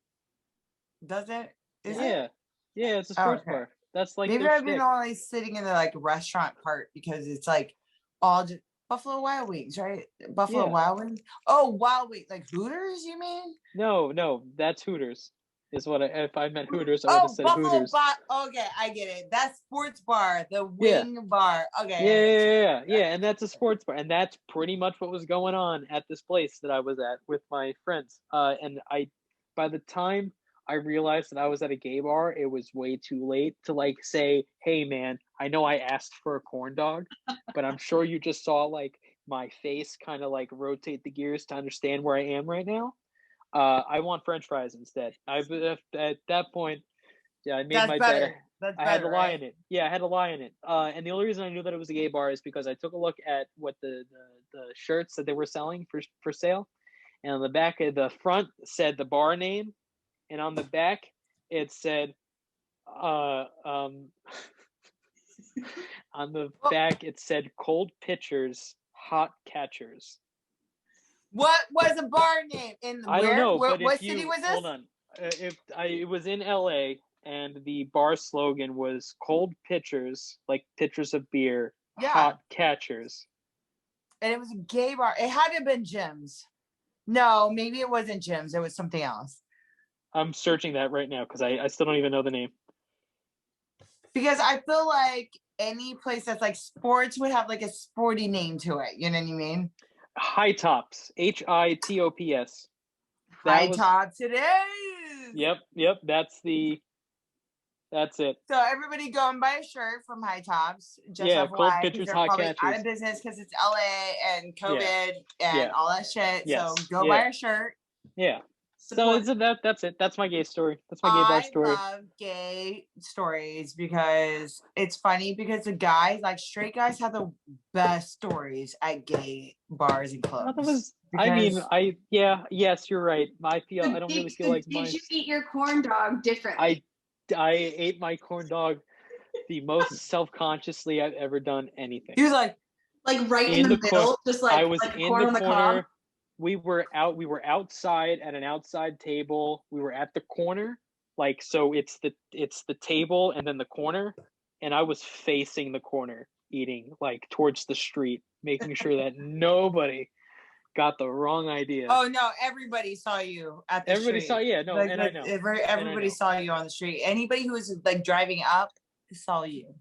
does it? Is it? Yeah, yeah, it's a Oh, sports okay. bar. That's like Maybe their I've been shtick. only sitting in the like restaurant part because it's like all just Buffalo Wild Wings, right? Buffalo Yeah. Wild Wings. Oh, Wild Wings, like Hooters, you mean? No, that's Hooters. Is what if I meant Hooters, I would have Oh, said Buffalo Hooters. Okay, I get it. That's sports bar, the Yeah. wing bar. Okay. Yeah, and that's a sports bar, and that's pretty much what was going on at this place that I was at with my friends. And by the time I realized that I was at a gay bar, it was way too late to like say, "Hey, man, I know I asked for a corn dog, but I'm sure you just saw like my face kind of like rotate the gears to understand where I am right now. I want French fries instead." At that point, yeah, I made That's my better. bet. That's I had to better, lie right? in it. Yeah, I had to lie in it. And the only reason I knew that it was a gay bar is because I took a look at what the shirts that they were selling for sale, and on the back of the front said the bar name, and on the back it said, on the back it said cold pitchers, hot catchers. What was the bar name? I don't know, but What if city you was this? hold on, it was in LA, and the bar slogan was "Cold pitchers, like pitchers of beer, Yeah. hot catchers." And it was a gay bar. It had to have been Jim's. No, maybe it wasn't Jim's. It was something else. I'm searching that right now because I still don't even know the name. Because I feel like any place that's like sports would have like a sporty name to it. You know what I mean? High Tops, HITOPS. High Tops it is. Yep. That's it. So everybody go and buy a shirt from High Tops. Just Yeah, FYI, cold 'cause pitchers, they're hot probably out catchers. of business because it's LA and COVID and Yeah. all that shit. Yes. So go Yeah. buy a shirt. Yeah. So Support. that's it. That's my gay story. That's my gay bar story. I love gay stories because it's funny because the guys, like straight guys, have the best stories at gay bars and clubs. Yes, you're right. I don't really feel like Did you eat your corn dog differently? I ate my corn dog the most self-consciously I've ever done anything. He was like right in the middle, just like I was like in corn the on the corner. cob. We were outside at an outside table. We were at the corner. Like, so it's the table and then the corner, and I was facing the corner eating like towards the street, making sure that nobody got the wrong idea. Oh no, everybody saw you at the Everybody street. saw, yeah, no, Like, and I know. everybody saw you on the street. Anybody who was like driving up saw you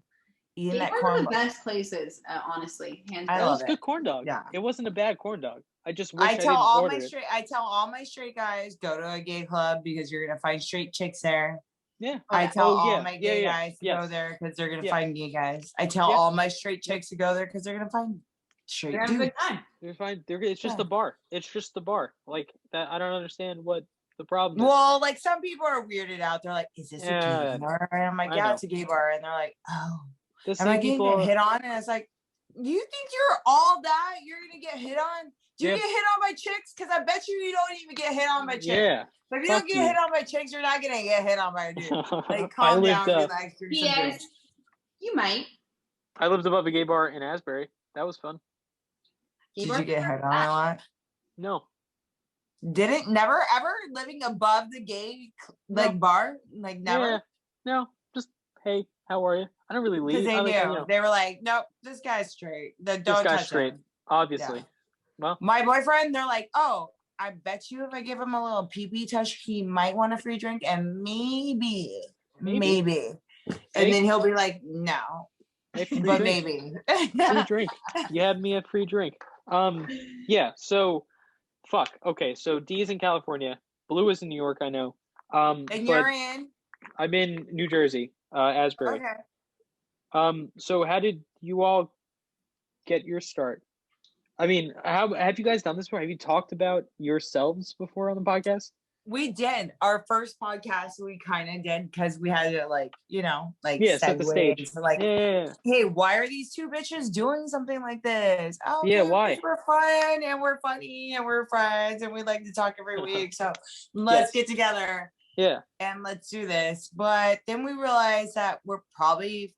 eating that They corn. are the best places, honestly. Hands I That down. love was good corn dog. Yeah. It wasn't a bad corn dog. I just wish I I tell didn't all order my it. straight I tell all my straight guys go to a gay club because you're gonna find straight chicks there. Yeah. I tell all yeah, my gay yeah, guys to yes. go there because they're gonna Yeah. find gay guys. I tell Yeah. all my straight chicks to go there because they're gonna find straight They're having a dudes. good time. They're fine. It's just Yeah. a bar. It's just the bar. Like that. I don't understand what the problem is. Well, like some people are weirded out. They're like, "Is this a Yeah, gay bar?" And I'm like, I "Yeah, know. it's a gay bar." And they're like, "Oh." The Am same I gonna people. get hit on? And it's like, you think you're all that? You're gonna get hit on? Do you Yeah. get hit on by chicks? Because I bet you don't even get hit on by chicks. Yeah. But if you fuck don't get you. hit on by chicks, you're not gonna get hit on by a dude. Like, I calm lived. down, relax, drink some Yes, drinks. you might. I lived above a gay bar in Asbury. That was fun. Did you get hit on a lot? No. Never ever living above the gay like bar? Like never? Yeah. No. Just hey, how are you? I don't really Because leave. they I knew. like, you know, They were like, nope, this guy's straight. Don't this guy's touch straight. him. Obviously. Yeah. Well, My boyfriend, they're like, oh, I bet you if I give him a little pee-pee touch, he might want a free drink. And maybe. And then he'll be like, no. hey, free But drink. maybe. Free drink. You had me a free drink. Yeah. So, fuck. Okay. So D is in California. Blue is in New York. I know. And but you're in? I'm in New Jersey, Asbury. Okay. So how did you all get your start? I mean, how have you guys done this before? Have you talked about yourselves before on the podcast? We did our first podcast. We kind of did because we had to Set the segue stage. into like, Yeah. hey, why are these two bitches doing something like this? Oh, Yeah, okay, why? because we're fun and we're funny and we're friends and we like to talk every week. So let's get together. Yeah. And let's do this. But then we realized that we're probably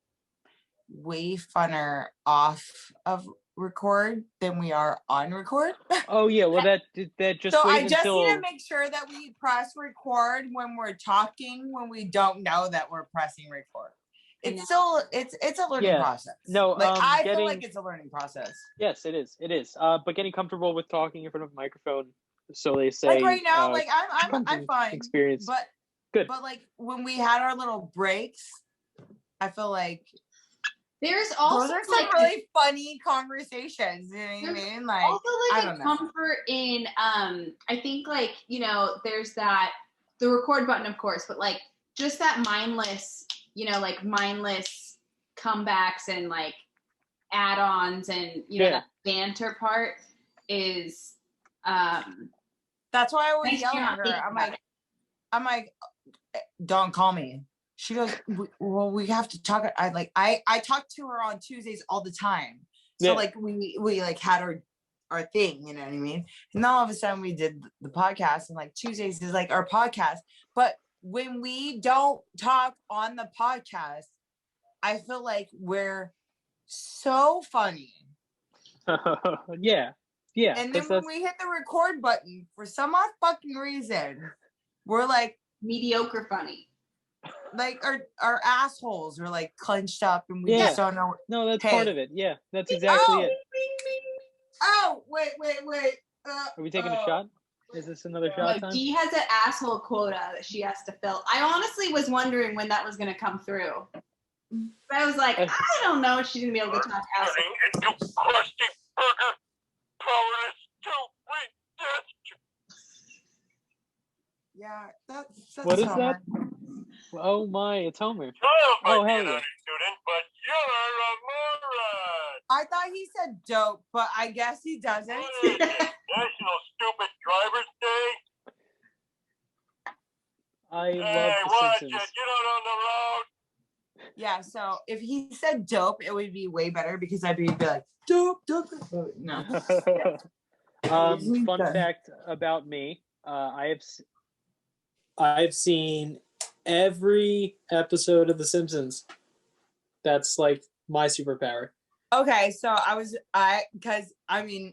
way funner off of record than we are on record. Oh yeah, well that just So wait I just until need to make sure that we press record when we're talking, when we don't know that we're pressing record. It's still it's a learning process. No, like I feel like it's a learning process. Yes, it is. It is. But getting comfortable with talking in front of a microphone, so they say. Like right now, like I'm fine. Experience. But good. But like when we had our little breaks, I feel like there's also those are some really funny conversations. You know what I mean? Like also like a comfort in I think like, you know, there's that the record button, of course, but like just that mindless, you know, like mindless comebacks and like add-ons and you know that banter part is that's why I always yell at her. I'm like, don't call me. She goes, well, we have to talk. I talk to her on Tuesdays all the time. So like we like had our thing, you know what I mean? And then all of a sudden we did the podcast and like Tuesdays is like our podcast. But when we don't talk on the podcast, I feel like we're so funny. Yeah. And then when we hit the record button, for some odd fucking reason, we're like mediocre funny. Like our assholes are like clenched up and we just don't know. No, that's part of it. Yeah, that's exactly it. Oh, wait. Are we taking a shot? Is this another shot time? Dee has an asshole quota that she has to fill. I honestly was wondering when that was going to come through. But I was like, I don't know if she's going to be able to talk asshole. Yeah, that's what is that? Oh my, it's Homer. Oh, hell yeah. Student, but you're a moron. I thought he said dope, but I guess he doesn't. National Stupid Drivers Day. I love The Simpsons. Get out on the road. Yeah, so if he said dope, it would be way better because I'd be like, dope. No. Fun fact about me, I've seen every episode of The Simpsons. That's like my superpower. Okay, so because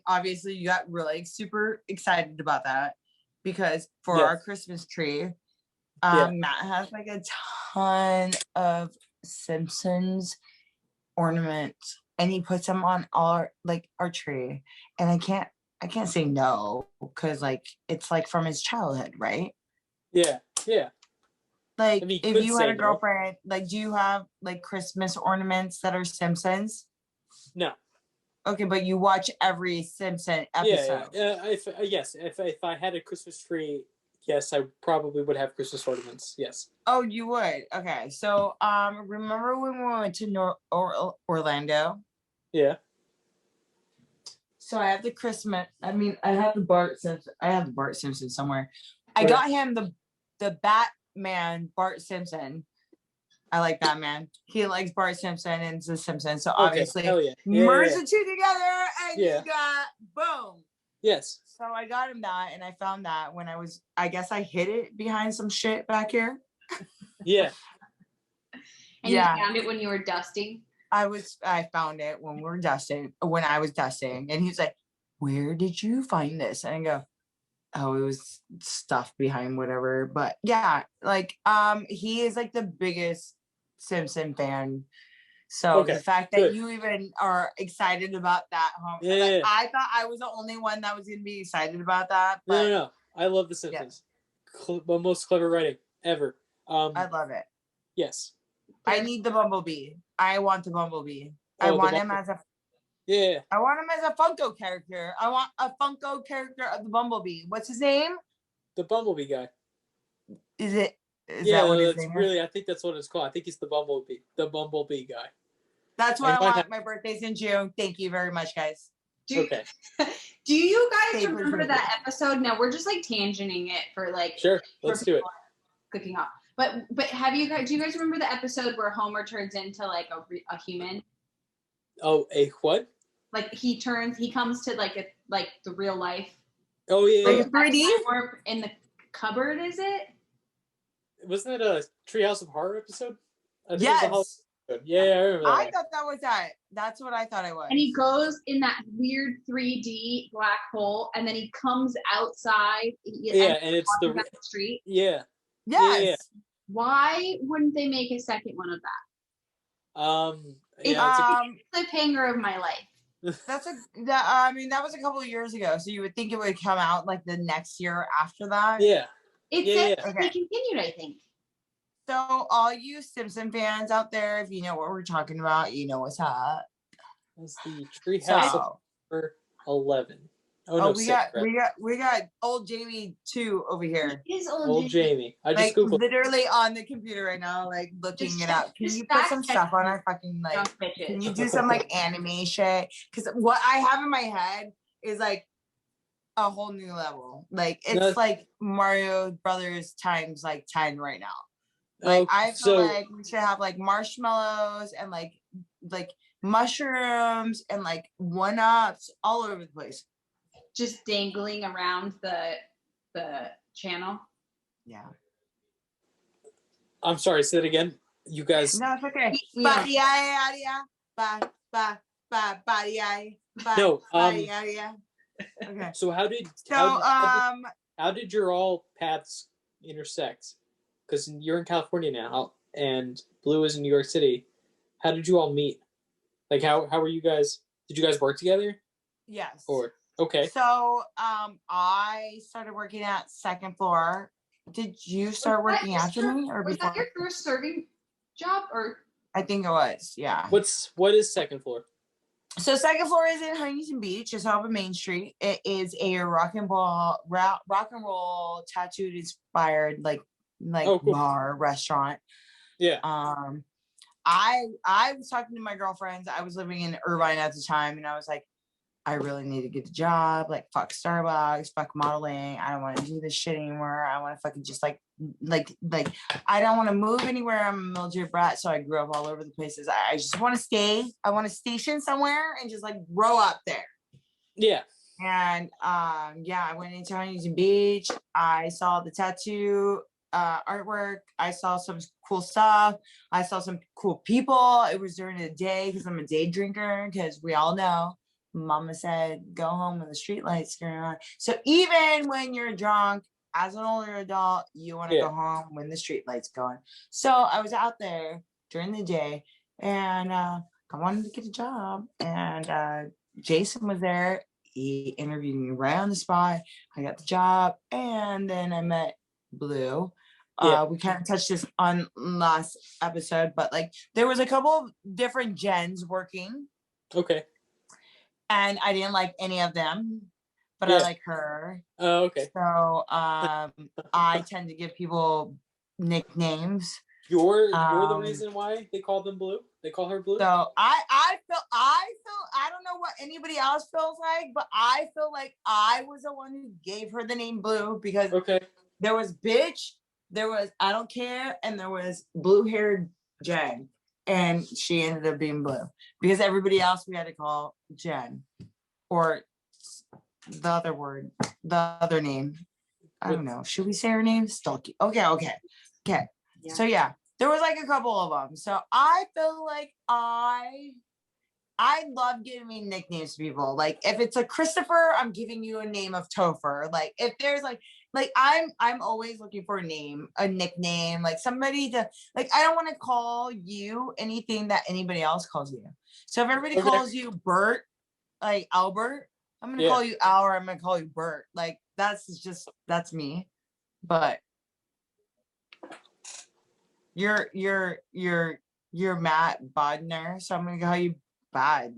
obviously you got really super excited about that because for our Christmas tree, Matt has like a ton of Simpsons ornaments and he puts them on our tree, and I can't say no because like it's like from his childhood, right? Yeah. Like if you had a girlfriend, like do you have like Christmas ornaments that are Simpsons? No. Okay, but you watch every Simpson episode. If I had a Christmas tree, yes, I probably would have Christmas ornaments. Yes. Oh, you would. Okay, so remember when we went to Orlando? Yeah. So I have the Christmas. I have the Bart Simpson. I have the Bart Simpson somewhere. Right. I got him the Batman Bart Simpson. I like Batman. He likes Bart Simpson and The Simpsons. So obviously, merge the two together, and you got boom. Yes. So I got him that, and I found that when I guess I hid it behind some shit back here. Yeah. And you found it when you were dusting? I found it when I was dusting, and he's like, "Where did you find this?" And I go, "Oh, it was stuff behind whatever." But yeah, like he is like the biggest Simpson fan. So the fact that you even are excited about that, I thought I was the only one that was gonna be excited about that. But No. I love The Simpsons. The most clever writing ever. I love it. Yes. I need the Bumblebee. I want the Bumblebee. I want him as a I want him as a Funko character. I want a Funko character of the Bumblebee. What's his name? The Bumblebee guy. Is that what his name is? I think that's what it's called. I think he's the Bumblebee guy. That's what I want. My birthday's in June. Thank you very much, guys. Okay. Do you guys Favorite remember movie. that episode? Now we're just like tangenting it for like Sure. Let's do it. clicking off. But do you guys remember the episode where Homer turns into like a human? Oh, a what? Like he comes to like the real life. Oh yeah. Like yeah. a 3D? In the cupboard, is it? Wasn't that a Treehouse of Horror episode? I think it was a Halloween Yes. episode. Yeah, I remember that. I one. thought that was that. That's what I thought it was. And he goes in that weird 3D black hole, and then he comes outside. Yeah, and it's walking down the street. Yeah. Yes. Yeah. Why wouldn't they make a second one of that? Yeah. It's the cliffhanger of my life. I mean, that was a couple of years ago, so you would think it would come out like the next year after that. Yeah. It Yeah, said yeah. they continued, I think. So all you Simpson fans out there, if you know what we're talking about, you know what's up. That's the Treehouse of Horror 11. Oh no, we 6, got right? we got old Jamie 2 over here. It is Old Jamie. I just Like googled. literally on the computer right now, like looking Just it up. Can just you put fact some check stuff on me. our fucking like? Don't bitch Can it. you do some like animation? Because what I have in my head is like a whole new level. Like it's No. like Mario Brothers times like 10 right now. Like I feel so like we should have like marshmallows and like mushrooms and like 1-ups all over the place. Just dangling around the channel. Yeah. I'm sorry, say it again. You guys. No, it's okay. Yeah. Body No, Okay. So how did your all paths intersect? Because you're in California now, and Blue is in New York City. How did you all meet? Like, how were you guys? Did you guys work together? Yes. Or okay. So I started working at second floor. Did you start working after me or was before? that your first serving job or? I think it was. Yeah. What is second floor? So second floor is in Huntington Beach, just off of Main Street. It is a rock and roll tattooed inspired like Oh, cool. bar restaurant. Yeah. I was talking to my girlfriends. I was living in Irvine at the time, and I was like, I really need to get a job. Like, fuck Starbucks, fuck modeling. I don't want to do this shit anymore. I want to fucking just like I don't want to move anywhere. I'm a military brat, so I grew up all over the places. I just want to stay. I want to station somewhere and just like grow up there. Yeah. And yeah, I went into Huntington Beach. I saw the tattoo artwork. I saw some cool stuff. I saw some cool people. It was during the day because I'm a day drinker, because we all know Mama said go home when the street lights turn on. So even when you're drunk as an older adult, you want to go home when the street lights go on. So I was out there during the day, and I wanted to get a job, and Jason was there. He interviewed me right on the spot. I got the job, and then I met Blue. We kind of touched this on last episode, but like there was a couple of different gens working. Okay. And I didn't like any of them, but I like her. Oh, okay. So I tend to give people nicknames. You're the reason why they call them Blue? They call her Blue? So I feel I don't know what anybody else feels like, but I feel like I was the one who gave her the name Blue, because there was bitch, there was I don't care, and there was blue-haired Jen. And she ended up being Blue because everybody else we had to call Jen, or the other name. I don't know. Should we say her name? Stalky. Okay. Yeah. So yeah, there was like a couple of them. So I feel like I love giving nicknames to people. Like if it's a Christopher, I'm giving you a name of Topher. Like if there's like I'm always looking for a nickname, like somebody to like. I don't want to call you anything that anybody else calls you. So if everybody calls you Bert, like Albert, I'm gonna call you Al, or I'm gonna call you Bert. Like that's me. But you're Matt Bodner, so I'm gonna call you Bod.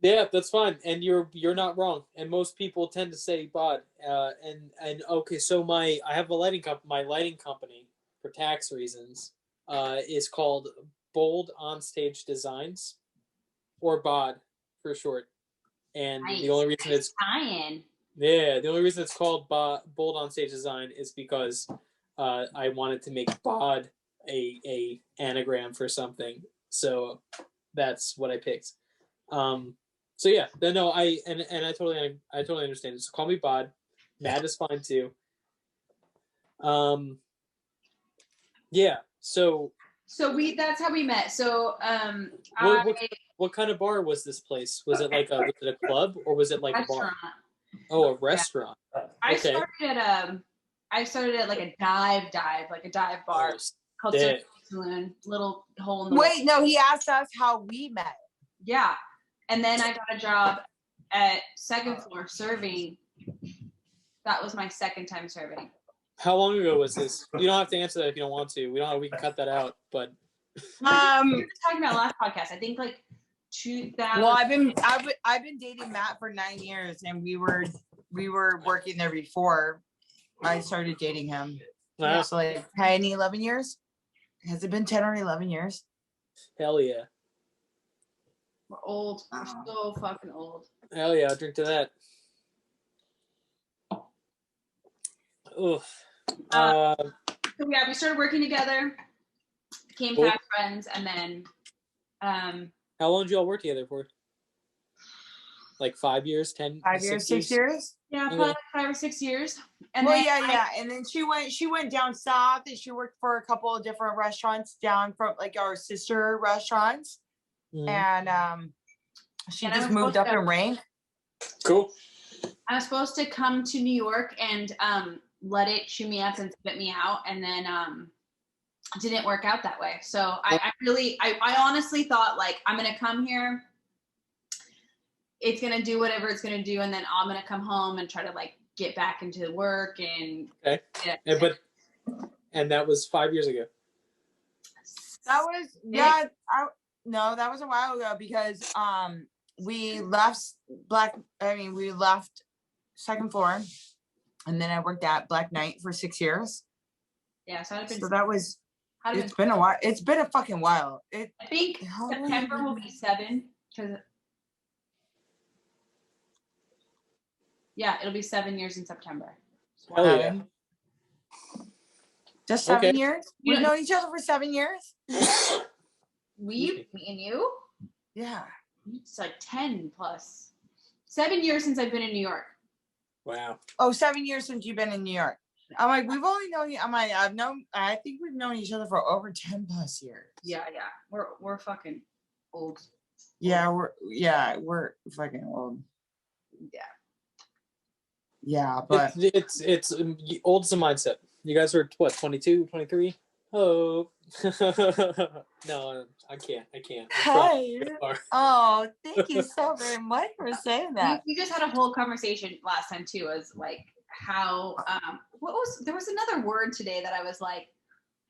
Yeah, that's fine, and you're not wrong. And most people tend to say Bod. And okay, so I have my lighting company for tax reasons is called Bold Onstage Designs, or Bod for short. and Nice. the only reason it's the only reason it's called Bold on Stage Design is because I wanted to make bod a anagram for something, so that's what I picked. So yeah, no, I totally understand. So call me bod. Mad is fine too. Yeah. So that's how we met. So what kind of bar was this place? Was it like was it a club or was it like a bar? Oh, a restaurant. I started at like a dive bar called Saloon. Little hole in the Wait, no, he asked us how we met. Yeah. And then I got a job at second floor serving. That was my second time serving. How long ago was this? You don't have to answer that if you don't want to. We can cut that out, but we were talking about last podcast. I think like 2000. Well, I've been dating Matt for 9 years, and we were working there before I started dating him. Wow. So like 10, 11 years. Has it been 10 or 11 years? Hell yeah. We're old. We're so fucking old. Hell yeah, I'll drink to that. Ugh. So yeah, we started working together, became fast friends, and then how long did you all work together for? Like 5 years, 10? 5 years, 6 years? Yeah, probably like 5 or 6 years. And well, yeah. And then she went down south and she worked for a couple of different restaurants down from like our sister restaurants. Mm-hmm. And she just moved up in rank. Cool. I was supposed to come to New York and let it chew me up and spit me out, and then didn't work out that way. So I honestly thought like I'm gonna come here, it's gonna do whatever it's gonna do, and then I'm gonna come home and try to like get back into work and and that was 5 years ago. That was that was a while ago because we left second floor, and then I worked at Black Knight for 6 years. Yeah, so it's been a while. It's been a fucking while. I think September will be 7 because it'll be 7 years in September. Hell yeah. Just 7 years? We've known each other for 7 years? Me and you? Yeah. It's like 10 plus. 7 years since I've been in New York. Wow. Oh, 7 years since you've been in New York. I'm like, we've only known you. I think we've known each other for over 10 plus years. Yeah. We're fucking old. Yeah, we're fucking old. Yeah. Yeah, but it's old as a mindset. You guys are what, 22, 23? Oh. No, I can't. Hey. Oh, thank you so very much for saying that. We just had a whole conversation last time too, as like how there was another word today that I was like,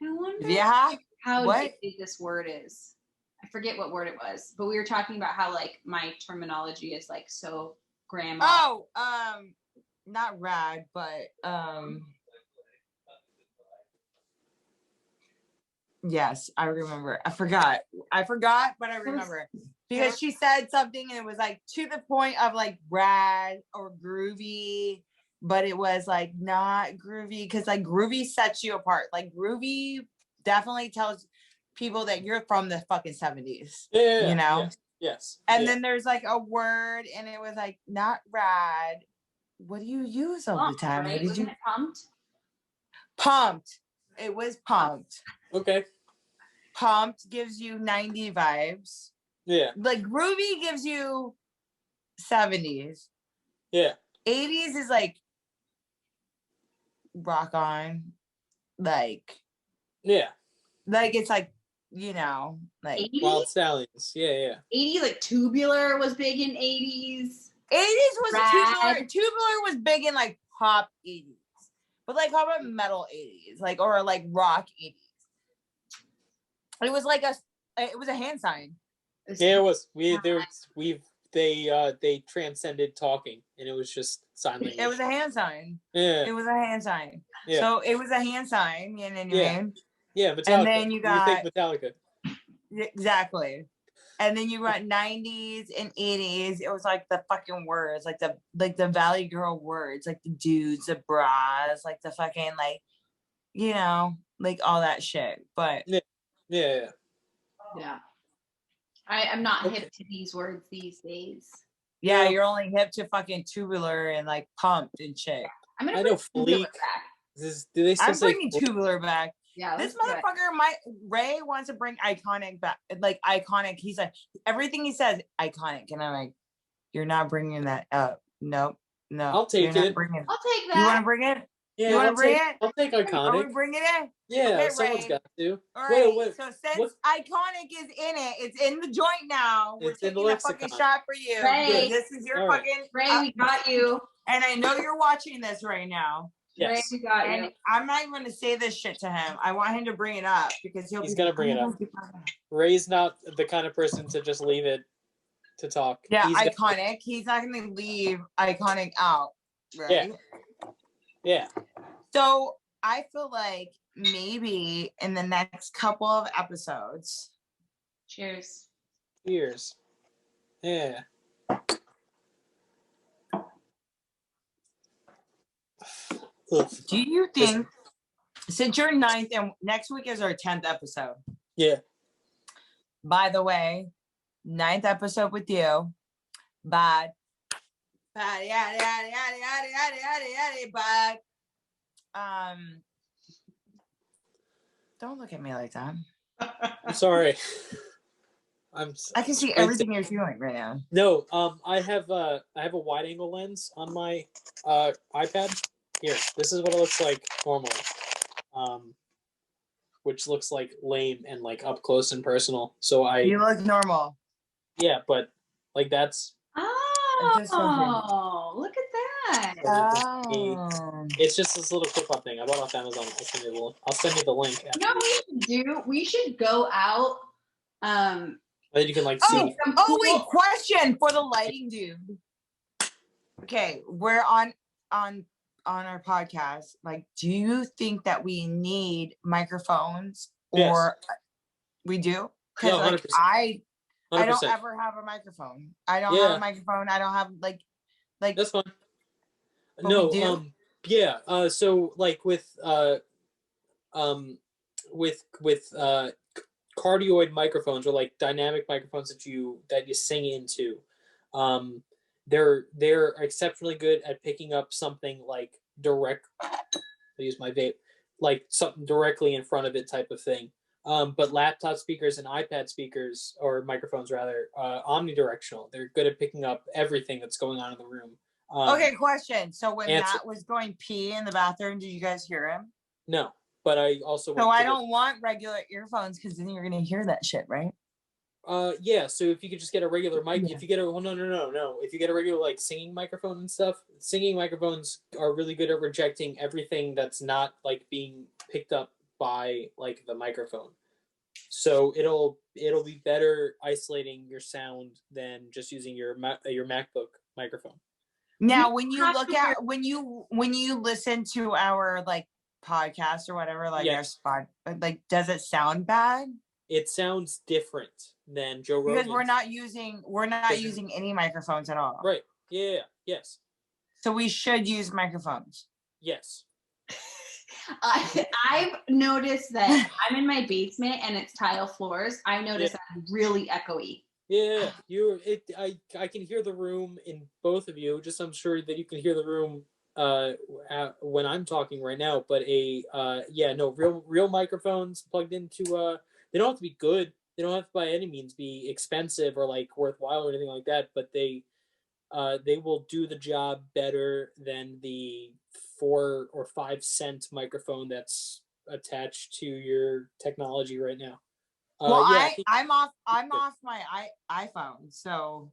I wonder how dated this word is. I forget what word it was, but we were talking about how like my terminology is like so grandma. Oh, not rad, but yes, I remember. I forgot, but I remember because she said something and it was like to the point of like rad or groovy, but it was like not groovy because like groovy sets you apart. Like groovy definitely tells people that you're from the fucking 70s. Yeah, you know? Yes. And then there's like a word and it was like not rad. What do you use all the time? Right? Wasn't it pumped? Pumped. It was pumped. Okay. Pumped gives you 90 vibes. Yeah. Like groovy gives you 70s. Yeah. 80s is like rock on. Like it's like, you know, like 80s? Wild Stallions. Yeah. 80s, like Tubular was big in 80s. 80s was tubular was big in like pop 80s. But like how about metal 80s? Like or like rock 80s. It was like it was a hand sign. Yeah, it was. They transcended talking, and it was just sign language. It was a hand sign. Yeah. It was a hand sign. Yeah. So it was a hand sign, you know what I mean? Yeah, Metallica. And then you think got Metallica. Exactly. And then you went 90s and 80s. It was like the fucking words, like the Valley Girl words, like the dudes, the bras, like the fucking like, you know, like all that shit. But yeah. I'm not hip to these words these days. Yeah, No. you're only hip to fucking tubular and like pumped and shit. I'm gonna I bring know tubular fleek. back. Do they still I'm say bringing fleek? tubular back. Yeah, This let's do it. motherfucker, Ray wants to bring iconic back, like iconic. He's like, everything he says, iconic. And I'm like, you're not bringing that up. Nope. No. I'll take you're not it. bringing- I'll take that. You want to bring it? Yeah, you want to bring it? I'll take Are iconic. we bringing it? Yeah, Okay, someone's Ray. got to. All right. What- so since what- iconic is in it, it's in the joint now. We're It's in the taking a fucking lexicon. shot for you. Ray. This is your All right. fucking Ray, we got you. and I know you're watching this right now. Yes. Ray, we got And you. I'm not even going to say this shit to him. I want him to bring it up because He's be gonna like, bring it "Oh, up. Ray's not the kind of person to just leave it to talk. Yeah, He's gonna- iconic. He's not going to leave iconic out, right? Yeah. So I feel like maybe in the next couple of episodes, Cheers. Cheers. Yeah. Ugh. do you think, since you're 9th and next week is our 10th episode, Yeah. by the way, 9th episode with you, bad, yada, yada, yada, yada, yada, yada, yada, bad. Don't look at me like that. I'm sorry. I can see everything you're feeling right now. No, I have a wide angle lens on my iPad. Here, this is what it looks like normally. Which looks like lame and like up close and personal. So You look normal. yeah, but like that's just Oh, look at that. Oh. it's just this little clip up thing. I bought it off Amazon. I'll send you the link. You know what we should do? We should go out. Then you can like Oh, see. wait, question for the lighting dude. Okay, we're on our podcast. Like, do you think that we need microphones or we do? Because No, like 100%. I don't 100%. ever have a microphone. I don't have a microphone. I don't have like That's fine. But No, we do? yeah. So like with cardioid microphones or like dynamic microphones that you sing into, they're exceptionally good at picking up something like direct. I use my vape, like something directly in front of it type of thing. But laptop speakers and iPad speakers or microphones rather, omnidirectional. They're good at picking up everything that's going on in the room. okay, question. So when answer- Matt was going pee in the bathroom, did you guys hear him? No, but I also So I don't want regular earphones because then you're gonna hear that shit, right? yeah, so if you could just get a regular mic, if you get a no. If you get a regular like singing microphone and stuff, singing microphones are really good at rejecting everything that's not like being picked up by like the microphone. So it'll be better isolating your sound than just using your MacBook microphone. Now, when you look at when you listen to our like podcast or whatever, like our spot, like does it sound bad? It sounds different than Joe Rogan. Because we're not using any microphones at all. Right. Yeah. Yes. So we should use microphones. Yes. I've noticed that I'm in my basement and it's tile floors. I noticed I'm really echoey. Yeah, I can hear the room in both of you. Just I'm sure that you can hear the room when I'm talking right now. But real microphones plugged into they don't have to be good. They don't have to by any means be expensive or like worthwhile or anything like that. But they will do the job better than the 4 or 5 cent microphone that's attached to your technology right now. Well, I'm off my iPhone, so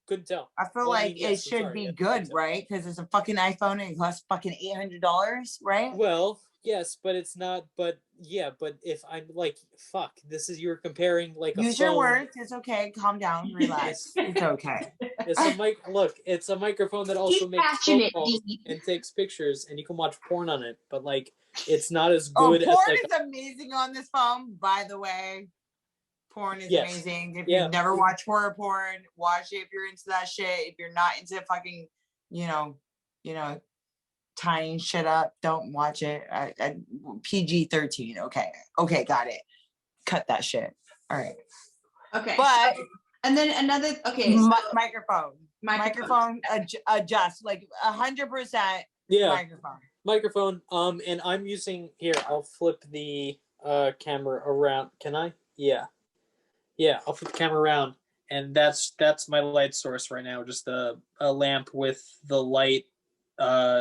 couldn't tell. I feel it should be good, right? Because it's a fucking iPhone and it costs fucking $800, right? Well, yes, but it's not. But yeah, but if I'm like, fuck, this is you're comparing like a use phone. your words. It's okay. Calm down. Relax. It's okay. It's a mic. Look, it's a microphone that also makes phone calls and takes pictures, and you can watch porn on it. But like, it's not as good. Porn as, is amazing on this phone, by the way. Porn is Yes. amazing. If Yeah. you've never watched horror porn, watch it if you're into that shit. If you're not into fucking, tying shit up, don't watch it. PG-13. Okay, got it. Cut that shit. All right. Okay. But and then another. Okay. So microphone adjust like 100%. Yeah. Microphone. And I'm using here. I'll flip the camera around. Can I? Yeah. I'll flip the camera around, and that's my light source right now. Just a lamp with the light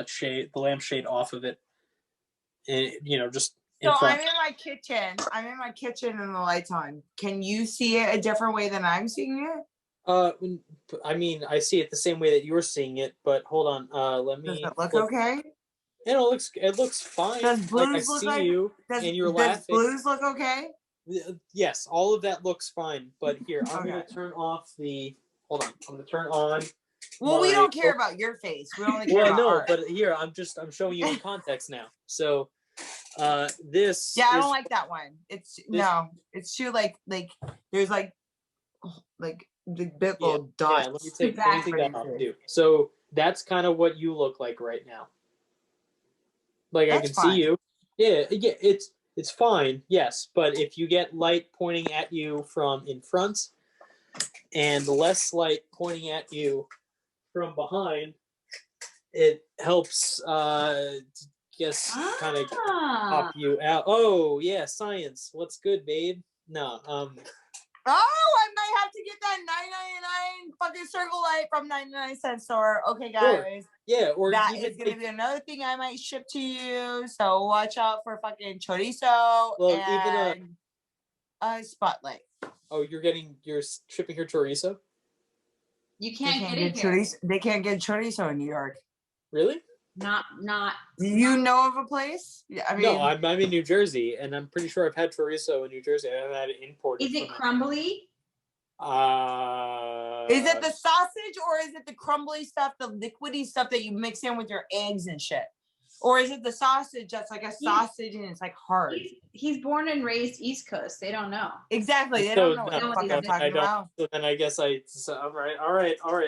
shade, the lamp shade off of it. And, just. So I'm in my kitchen. And the lights on. Can you see it a different way than I'm seeing it? I mean, I see it the same way that you're seeing it, but hold on. Let me. Does it look okay? It looks fine. Does blues I look see like you, and you're laughing. Does blues look okay? Yes, all of that looks fine. But here, I'm Okay. gonna turn off the. Hold on, I'm gonna turn on. Well, we don't care about your face. We only care about art. But here I'm showing you in context now. So, this. Yeah, I don't like that one. It's too like there's like the bit little dots. Yeah, let me take that off too. So that's kind of what you look like right now. Like that's I can fine. See you. Yeah, it's fine. Yes, but if you get light pointing at you from in front, and less light pointing at you from behind, it helps. Kind of pop you out. Oh yeah, science. What's good, babe? No. Oh, I might have to get that $9.99 fucking circle light from 99-cent store. Okay, guys. Sure. Yeah, or that is gonna be another thing I might ship to you. So watch out for fucking chorizo and a spotlight. Oh, you're shipping her chorizo? You can't get it here. Chorizo. They can't get chorizo in New York. Really? Not. Do you know of a place? Yeah, I mean, no, I'm in New Jersey, and I'm pretty sure I've had chorizo in New Jersey. I haven't had it imported. Is it crumbly? Is it the sausage or is it the crumbly stuff, the liquidy stuff that you mix in with your eggs and shit? Or is it the sausage that's like a sausage and it's like hard? He's born and raised East Coast. They don't know. Exactly. They don't know what the fuck I'm talking about. So then I guess all right.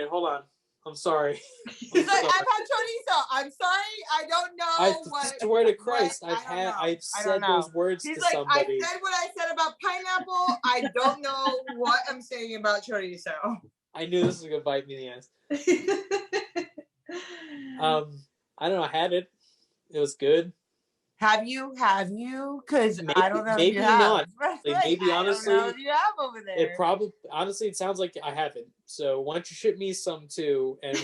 Hold on. I'm sorry. He's like, I've had chorizo. I'm sorry. I don't know I swear to Christ, I've said those words He's to like, somebody. I said what I said about pineapple. I don't know what I'm saying about chorizo. I knew this was gonna bite me in the ass. I don't know. I had it. It was good. Have you? Because I don't know. Maybe if you have. not. Like, maybe honestly, I don't know if you have over there. It probably honestly it sounds like I haven't. So why don't you ship me some too, and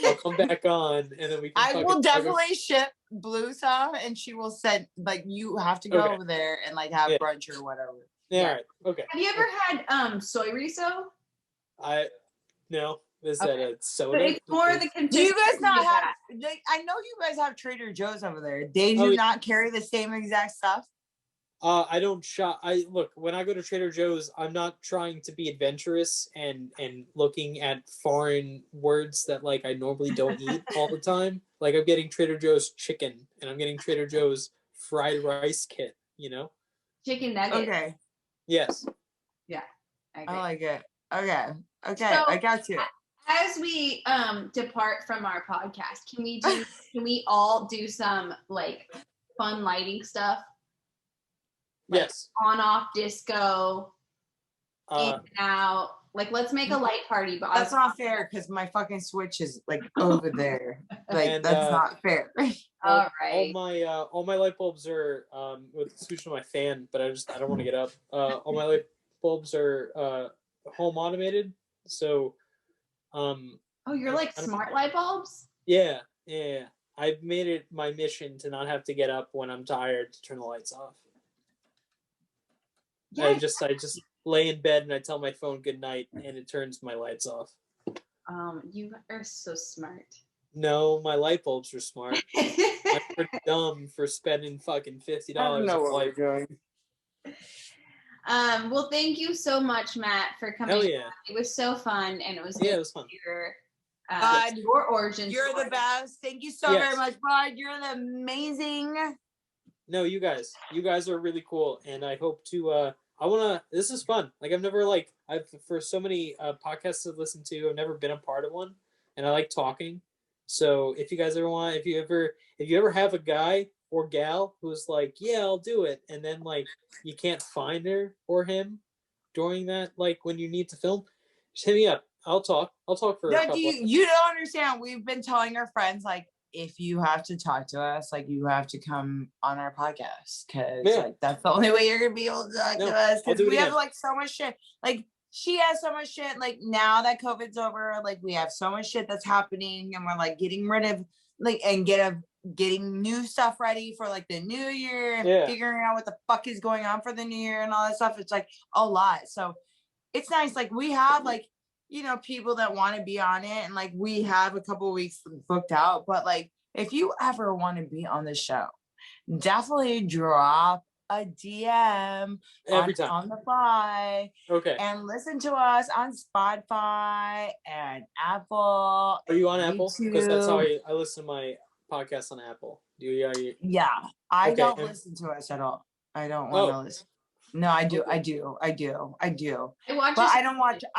I'll come back on, and then we can. I will definitely ship Blue some, and she will send you have to go over there and like have brunch or whatever. Yeah. All right. Okay. Have you ever had soy riso? No. Is that a soda? But it's more the do you guys not have? Like, I know you guys have Trader Joe's over there. They do not carry the same exact stuff. I don't shop. Look, when I go to Trader Joe's, I'm not trying to be adventurous and looking at foreign words that like I normally don't eat all the time. Like I'm getting Trader Joe's chicken and I'm getting Trader Joe's fried rice kit. Chicken nuggets. Okay. Yes. Yeah. I like it. Okay. So, I got you. As we depart from our podcast, can we all do some like fun lighting stuff? Like, yes. On off disco. In and out. Like let's make a light party. But that's not fair because my fucking Switch is like over there. Like that's not fair. All right. All my light bulbs are with the switch on my fan, but I don't want to get up. All my light bulbs are home automated, so you're like smart light bulbs? Yeah. I've made it my mission to not have to get up when I'm tired to turn the lights off. Yeah, I just lay in bed and I tell my phone good night and it turns my lights off. You are so smart. No, my light bulbs are smart. I'm pretty dumb for spending fucking $50 on light. Well, thank you so much, Matt, for coming. Hell yeah. It was so fun, and it was it was fun. Your origin You're story. the best. Thank you so very much, Bud. You're amazing. No, you guys are really cool, and I hope to This is fun. Like I've never like I've for so many podcasts to listen to. I've never been a part of one, and I like talking. So if you guys ever want, if you ever have a guy or gal who's like, yeah, I'll do it, and then like you can't find her or him during that, like when you need to film, just hit me up. I'll talk for a No, couple. you don't understand. We've been telling our friends like, if you have to talk to us, like you have to come on our podcast because like that's the only way you're gonna be able to talk to us because we have like so much shit. Like she has so much shit. Like now that COVID's over, like we have so much shit that's happening, and we're like getting rid of like and getting new stuff ready for like the new year and figuring out what the fuck is going on for the new year and all that stuff. It's like a lot. So it's nice. Like we have like, you know, people that want to be on it, and like we have a couple weeks booked out, but like if you ever want to be on the show, definitely drop a DM every time on the fly. Okay. And listen to us on Spotify and Apple. Are you on Apple? Because that's how YouTube. I listen to my podcast on Apple. Yeah, I don't listen to us at all. I don't want to listen. No, I do. I watch but I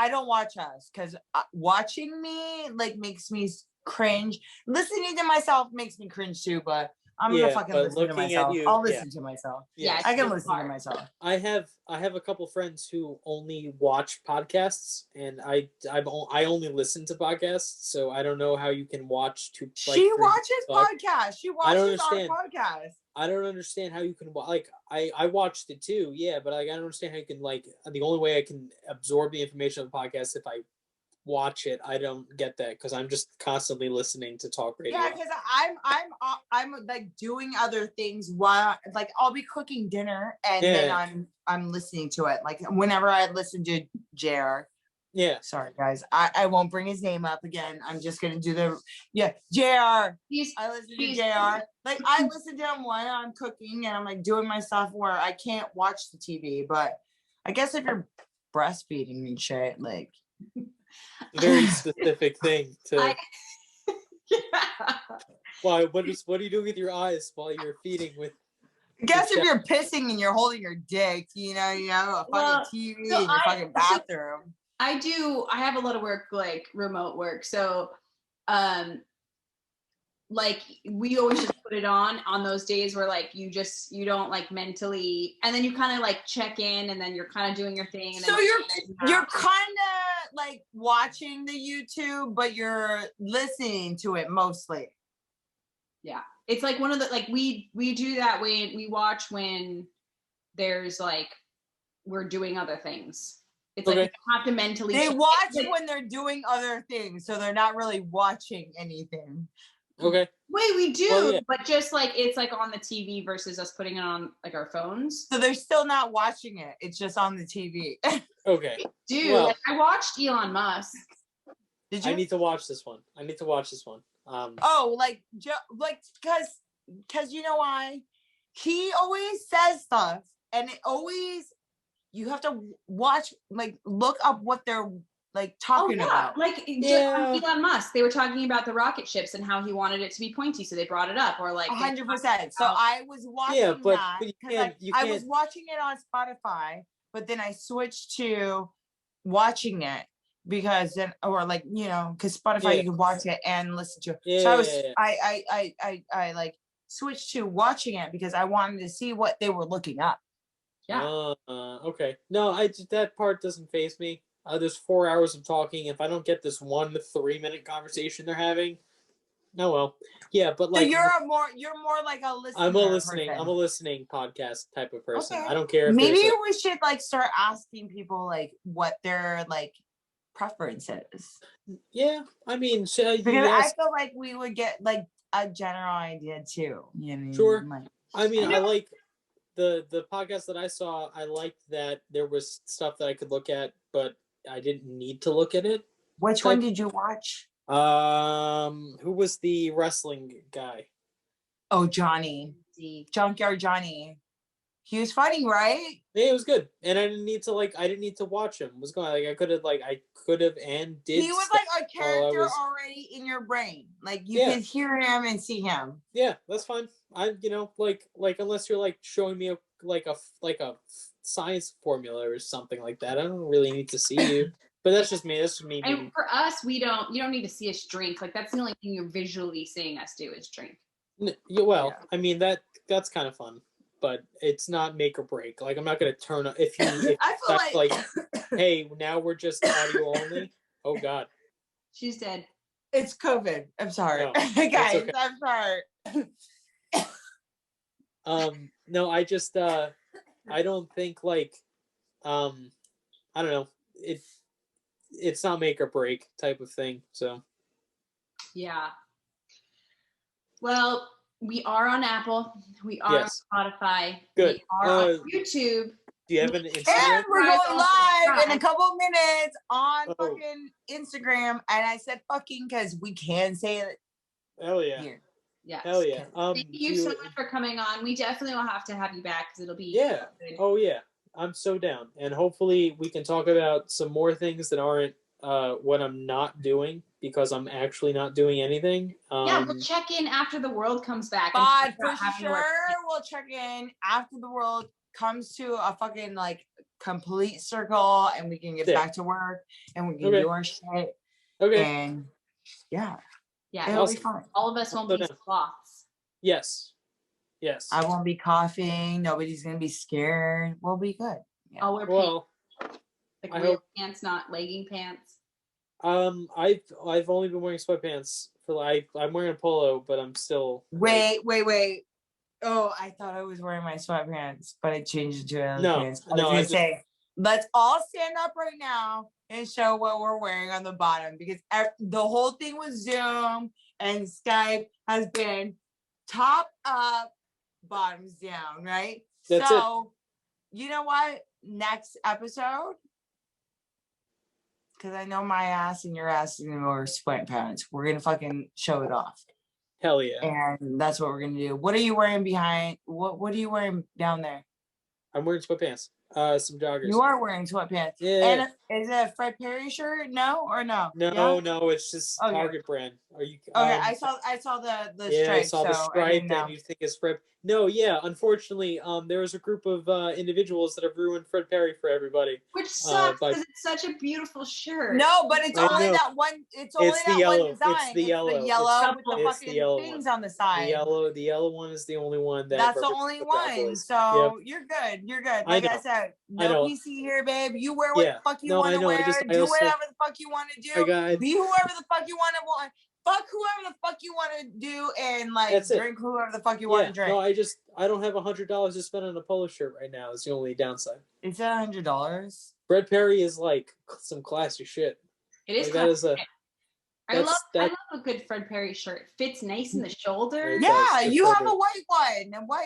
don't watch us because watching me like makes me cringe. Listening to myself makes me cringe too, but I'm gonna fucking listen to myself. I'll listen to myself. Yeah, I can listen to myself. I have a couple friends who only watch podcasts, and I only listen to podcasts, so I don't know how you can watch two. Like, she watches podcasts. She watches our podcast. I don't understand how you can like. I watched it too, but like I don't understand how you can like. The only way I can absorb the information of the podcast if I watch it. I don't get that because I'm just constantly listening to talk radio. Yeah, because I'm like doing other things while like I'll be cooking dinner and then I'm listening to it. Like whenever I listen to JR. Yeah. Sorry guys. I won't bring his name up again. I'm just gonna do the JR. I listen to JR. Like I listen to him while I'm cooking and I'm like doing my stuff where I can't watch the TV. But I guess if you're breastfeeding and shit, like very specific thing to Why? What are you doing with your eyes while you're feeding with? I guess if you're pissing and you're holding your dick, you have a fucking TV in your fucking bathroom. I have a lot of work, like remote work. So, like we always just put it on those days where like you don't like mentally, and then you kind of like check in, and then you're kind of doing your thing. And so you're kind of like watching the YouTube, but you're listening to it mostly. Yeah, it's like one of the like we do that when we watch when there's like we're doing other things. It's like you have to mentally. They watch when they're doing other things, so they're not really watching anything. Okay. Wait, we do, but just like it's like on the TV versus us putting it on like our phones. So they're still not watching it. It's just on the TV. Okay. Dude, like, I watched Elon Musk. Did you? I need to watch this one. Because you know why? He always says stuff, and it always you have to watch, like look up what they're like talking about. Like Elon Musk, they were talking about the rocket ships and how he wanted it to be pointy, so they brought it up, or like 100%. So I was watching that because I was watching it on Spotify, but then I switched to watching it because then, or like because Spotify you can watch it and listen to it. So I like switched to watching it because I wanted to see what they were looking up. Yeah. Okay. No, that part doesn't faze me. There's 4 hours of talking. If I don't get this 1 3-minute conversation they're having, no, well, yeah, but like so you're more like a listener. I'm a listening podcast type of person. Okay. I don't care. If maybe we should like start asking people like what their like preferences. Yeah, I mean, because I feel like we would get like a general idea too. Sure. Like, I mean, I like the podcast that I saw. I liked that there was stuff that I could look at, but I didn't need to look at it. Which one did you watch? Who was the wrestling guy? Oh, Johnny. Junkyard Johnny. He was funny, right? Yeah, it was good. And I didn't need to watch him. What's going on? Like I could have and did. He was like a character already in your brain. Like you could hear him and see him. Yeah, that's fine. I like unless you're like showing me a science formula or something like that. I don't really need to see you. But that's just me. That's just me. And for us, you don't need to see us drink. Like that's the only thing you're visually seeing us do is drink. Well, I mean that's kind of fun, but it's not make or break. Like I'm not gonna turn if I feel like hey, now we're just audio only. Oh God, she's dead. It's COVID. I'm sorry, No, guys. okay. I'm sorry. No, I just I don't think like I don't know. It's not make or break type of thing. So Yeah. Well, we are on Apple. We are yes. on Spotify. Good. We are on YouTube. Do you have an And Instagram? we're going live in a couple minutes on Oh. fucking Instagram. And I said fucking because we can say it Hell yeah. here. Yes. Hell yeah. Thank you so much for coming on. We definitely will have to have you back because it'll be Yeah. good. Oh yeah. I'm so down. And hopefully we can talk about some more things that aren't what I'm not doing because I'm actually not doing anything. Yeah, we'll check in after the world comes back. But for sure, we'll check in after the world comes to a fucking like complete circle and we can get back to work and we can do our shit. Okay. And yeah. Yeah, it'll be fun. All of us won't be sloths. Yes. Yes. I won't be coughing. Nobody's gonna be scared. We'll be good. Yeah. I'll wear pants. Like real pants, not legging pants. I've only been wearing sweatpants for like I'm wearing a polo, but I'm still Wait. Oh, I thought I was wearing my sweatpants, but I changed it to pants. I was gonna say, let's all stand up right now and show what we're wearing on the bottom because the whole thing with Zoom and Skype has been top up, bottoms down, right? That's so you know what? Next episode, because I know my ass and your ass is gonna wear sweatpants. We're gonna fucking show it off. Hell yeah. And that's what we're gonna do. What are you wearing behind? What are you wearing down there? I'm wearing sweatpants. Some joggers. You are wearing sweatpants. Yeah. And is it a Fred Perry shirt? No or no? No, it's just Target brand. Are you okay? I saw the stripe. I saw the stripe and you think it's Fred. No, yeah. Unfortunately, there was a group of individuals that have ruined Fred Perry for everybody. Which sucks because it's such a beautiful shirt. No, but it's only that one. It's only that one design. It's the yellow. It's the yellow with the fucking things on the side. The yellow one is the only one that's the only one. So you're good. You're good. Like I said, no PC here, babe. You wear what the fuck you want to wear. Do whatever the fuck you want to do. Be whoever the fuck you want to want. Fuck whoever the fuck you want to do and like drink whoever the fuck you want to drink. No, I don't have $100 to spend on a polo shirt right now. It's the only downside. Is that $100? Fred Perry is like some classy shit. It is. Like, I love a good Fred Perry shirt. It fits nice in the shoulder. Yeah, you have a white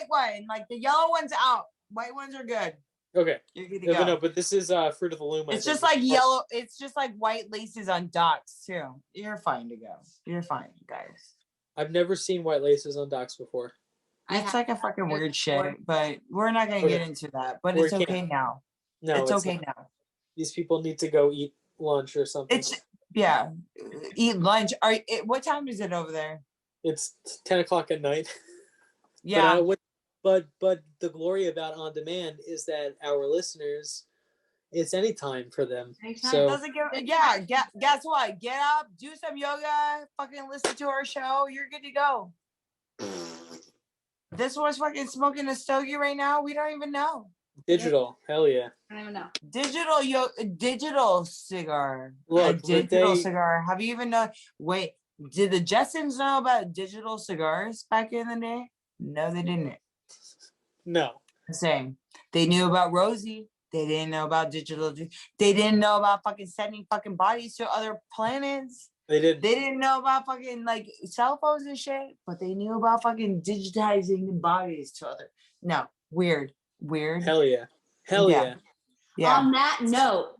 one. Like the yellow one's out. White ones are good. Okay. You're good to go. No, but this is Fruit of the Loom. It's just like yellow. It's just like white laces on Docs too. You're fine to go. You're fine, guys. I've never seen white laces on Docs before. It's like a fucking weird shit, but we're not gonna get into that. But it's okay now. No, it's okay now. These people need to go eat lunch or something. Eat lunch. What time is it over there? It's 10 o'clock at night. Yeah. But the glory about on demand is that our listeners, it's any time for them. So guess what? Get up, do some yoga, fucking listen to our show. You're good to go. This one's fucking smoking a stogie right now. We don't even know. Digital, hell yeah. I don't even know. Digital cigar. Look, a digital cigar. Have you even known? Wait, did the Jetsons know about digital cigars back in the day? No, they didn't. No. Same. They knew about Rosie. They didn't know about digital. They didn't know about fucking sending fucking bodies to other planets. They didn't. They didn't know about fucking like cell phones and shit, but they knew about fucking digitizing bodies to other. No, weird. Hell yeah. Yeah. On that note.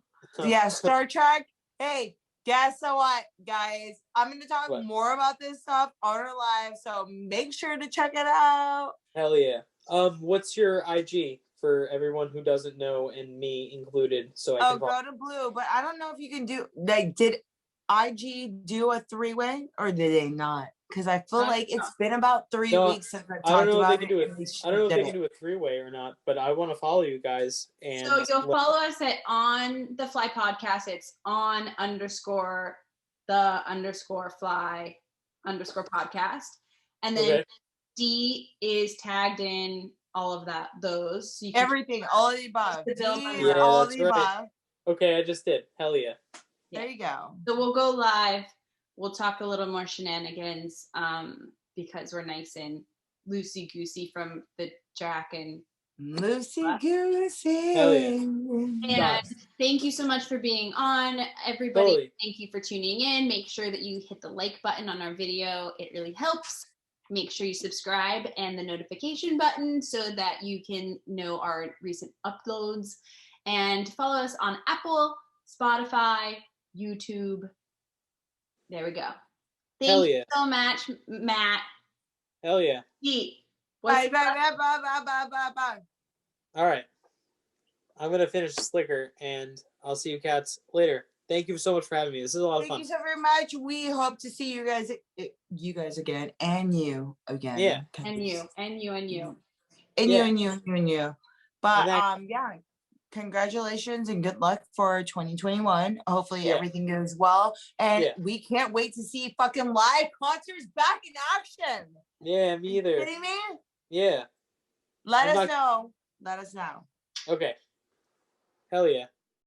Yeah, Star Trek. Hey, guess what, guys? I'm going to talk more about this stuff on our live, so make sure to check it out. Hell yeah. What's your IG for everyone who doesn't know and me included? So I can go to Blue, but I don't know if you can do. Like, did IG do a 3-way or did they not? because I feel Not like enough. it's been about 3 No, weeks since I I don't talked know if they about can it. do it. and we I don't know if did they it. can do a 3-way or not, but I want to follow you guys. And So you'll follow us on the Fly Podcast. It's on _fly _podcast. And then Okay. D is tagged in all of those. So you can Everything, all of the above. The build D on is your- all of that's the right. above. Okay, I just did. Hell yeah. There you go. So we'll go live. We'll talk a little more shenanigans because we're nice and loosey goosey from the Jack and Loosey goosey. Hell yeah. And thank you so much for being on, everybody. Totally. Thank you for tuning in. Make sure that you hit the like button on our video. It really helps. Make sure you subscribe and the notification button so that you can know our recent uploads. And follow us on Apple, Spotify, YouTube. There we go. Thank you so much, Matt. Hell yeah. Pete, Bye, bye, bye, bye, bye, bye, bye. All right. I'm going to finish this liquor, and I'll see you cats later. Thank you so much for having me. This is a lot of fun. Thank you so very much. We hope to see you guys again, and you again. Yeah. And you, and you, and you. And Yeah. you, and you, and you. But And yeah, congratulations and good luck for 2021. Hopefully Yeah. everything goes well. And Yeah. we can't wait to see fucking live concerts back in action. Yeah, me Are you either. kidding me? Yeah. Let I'm us not- know. Let us know. Okay. Hell yeah.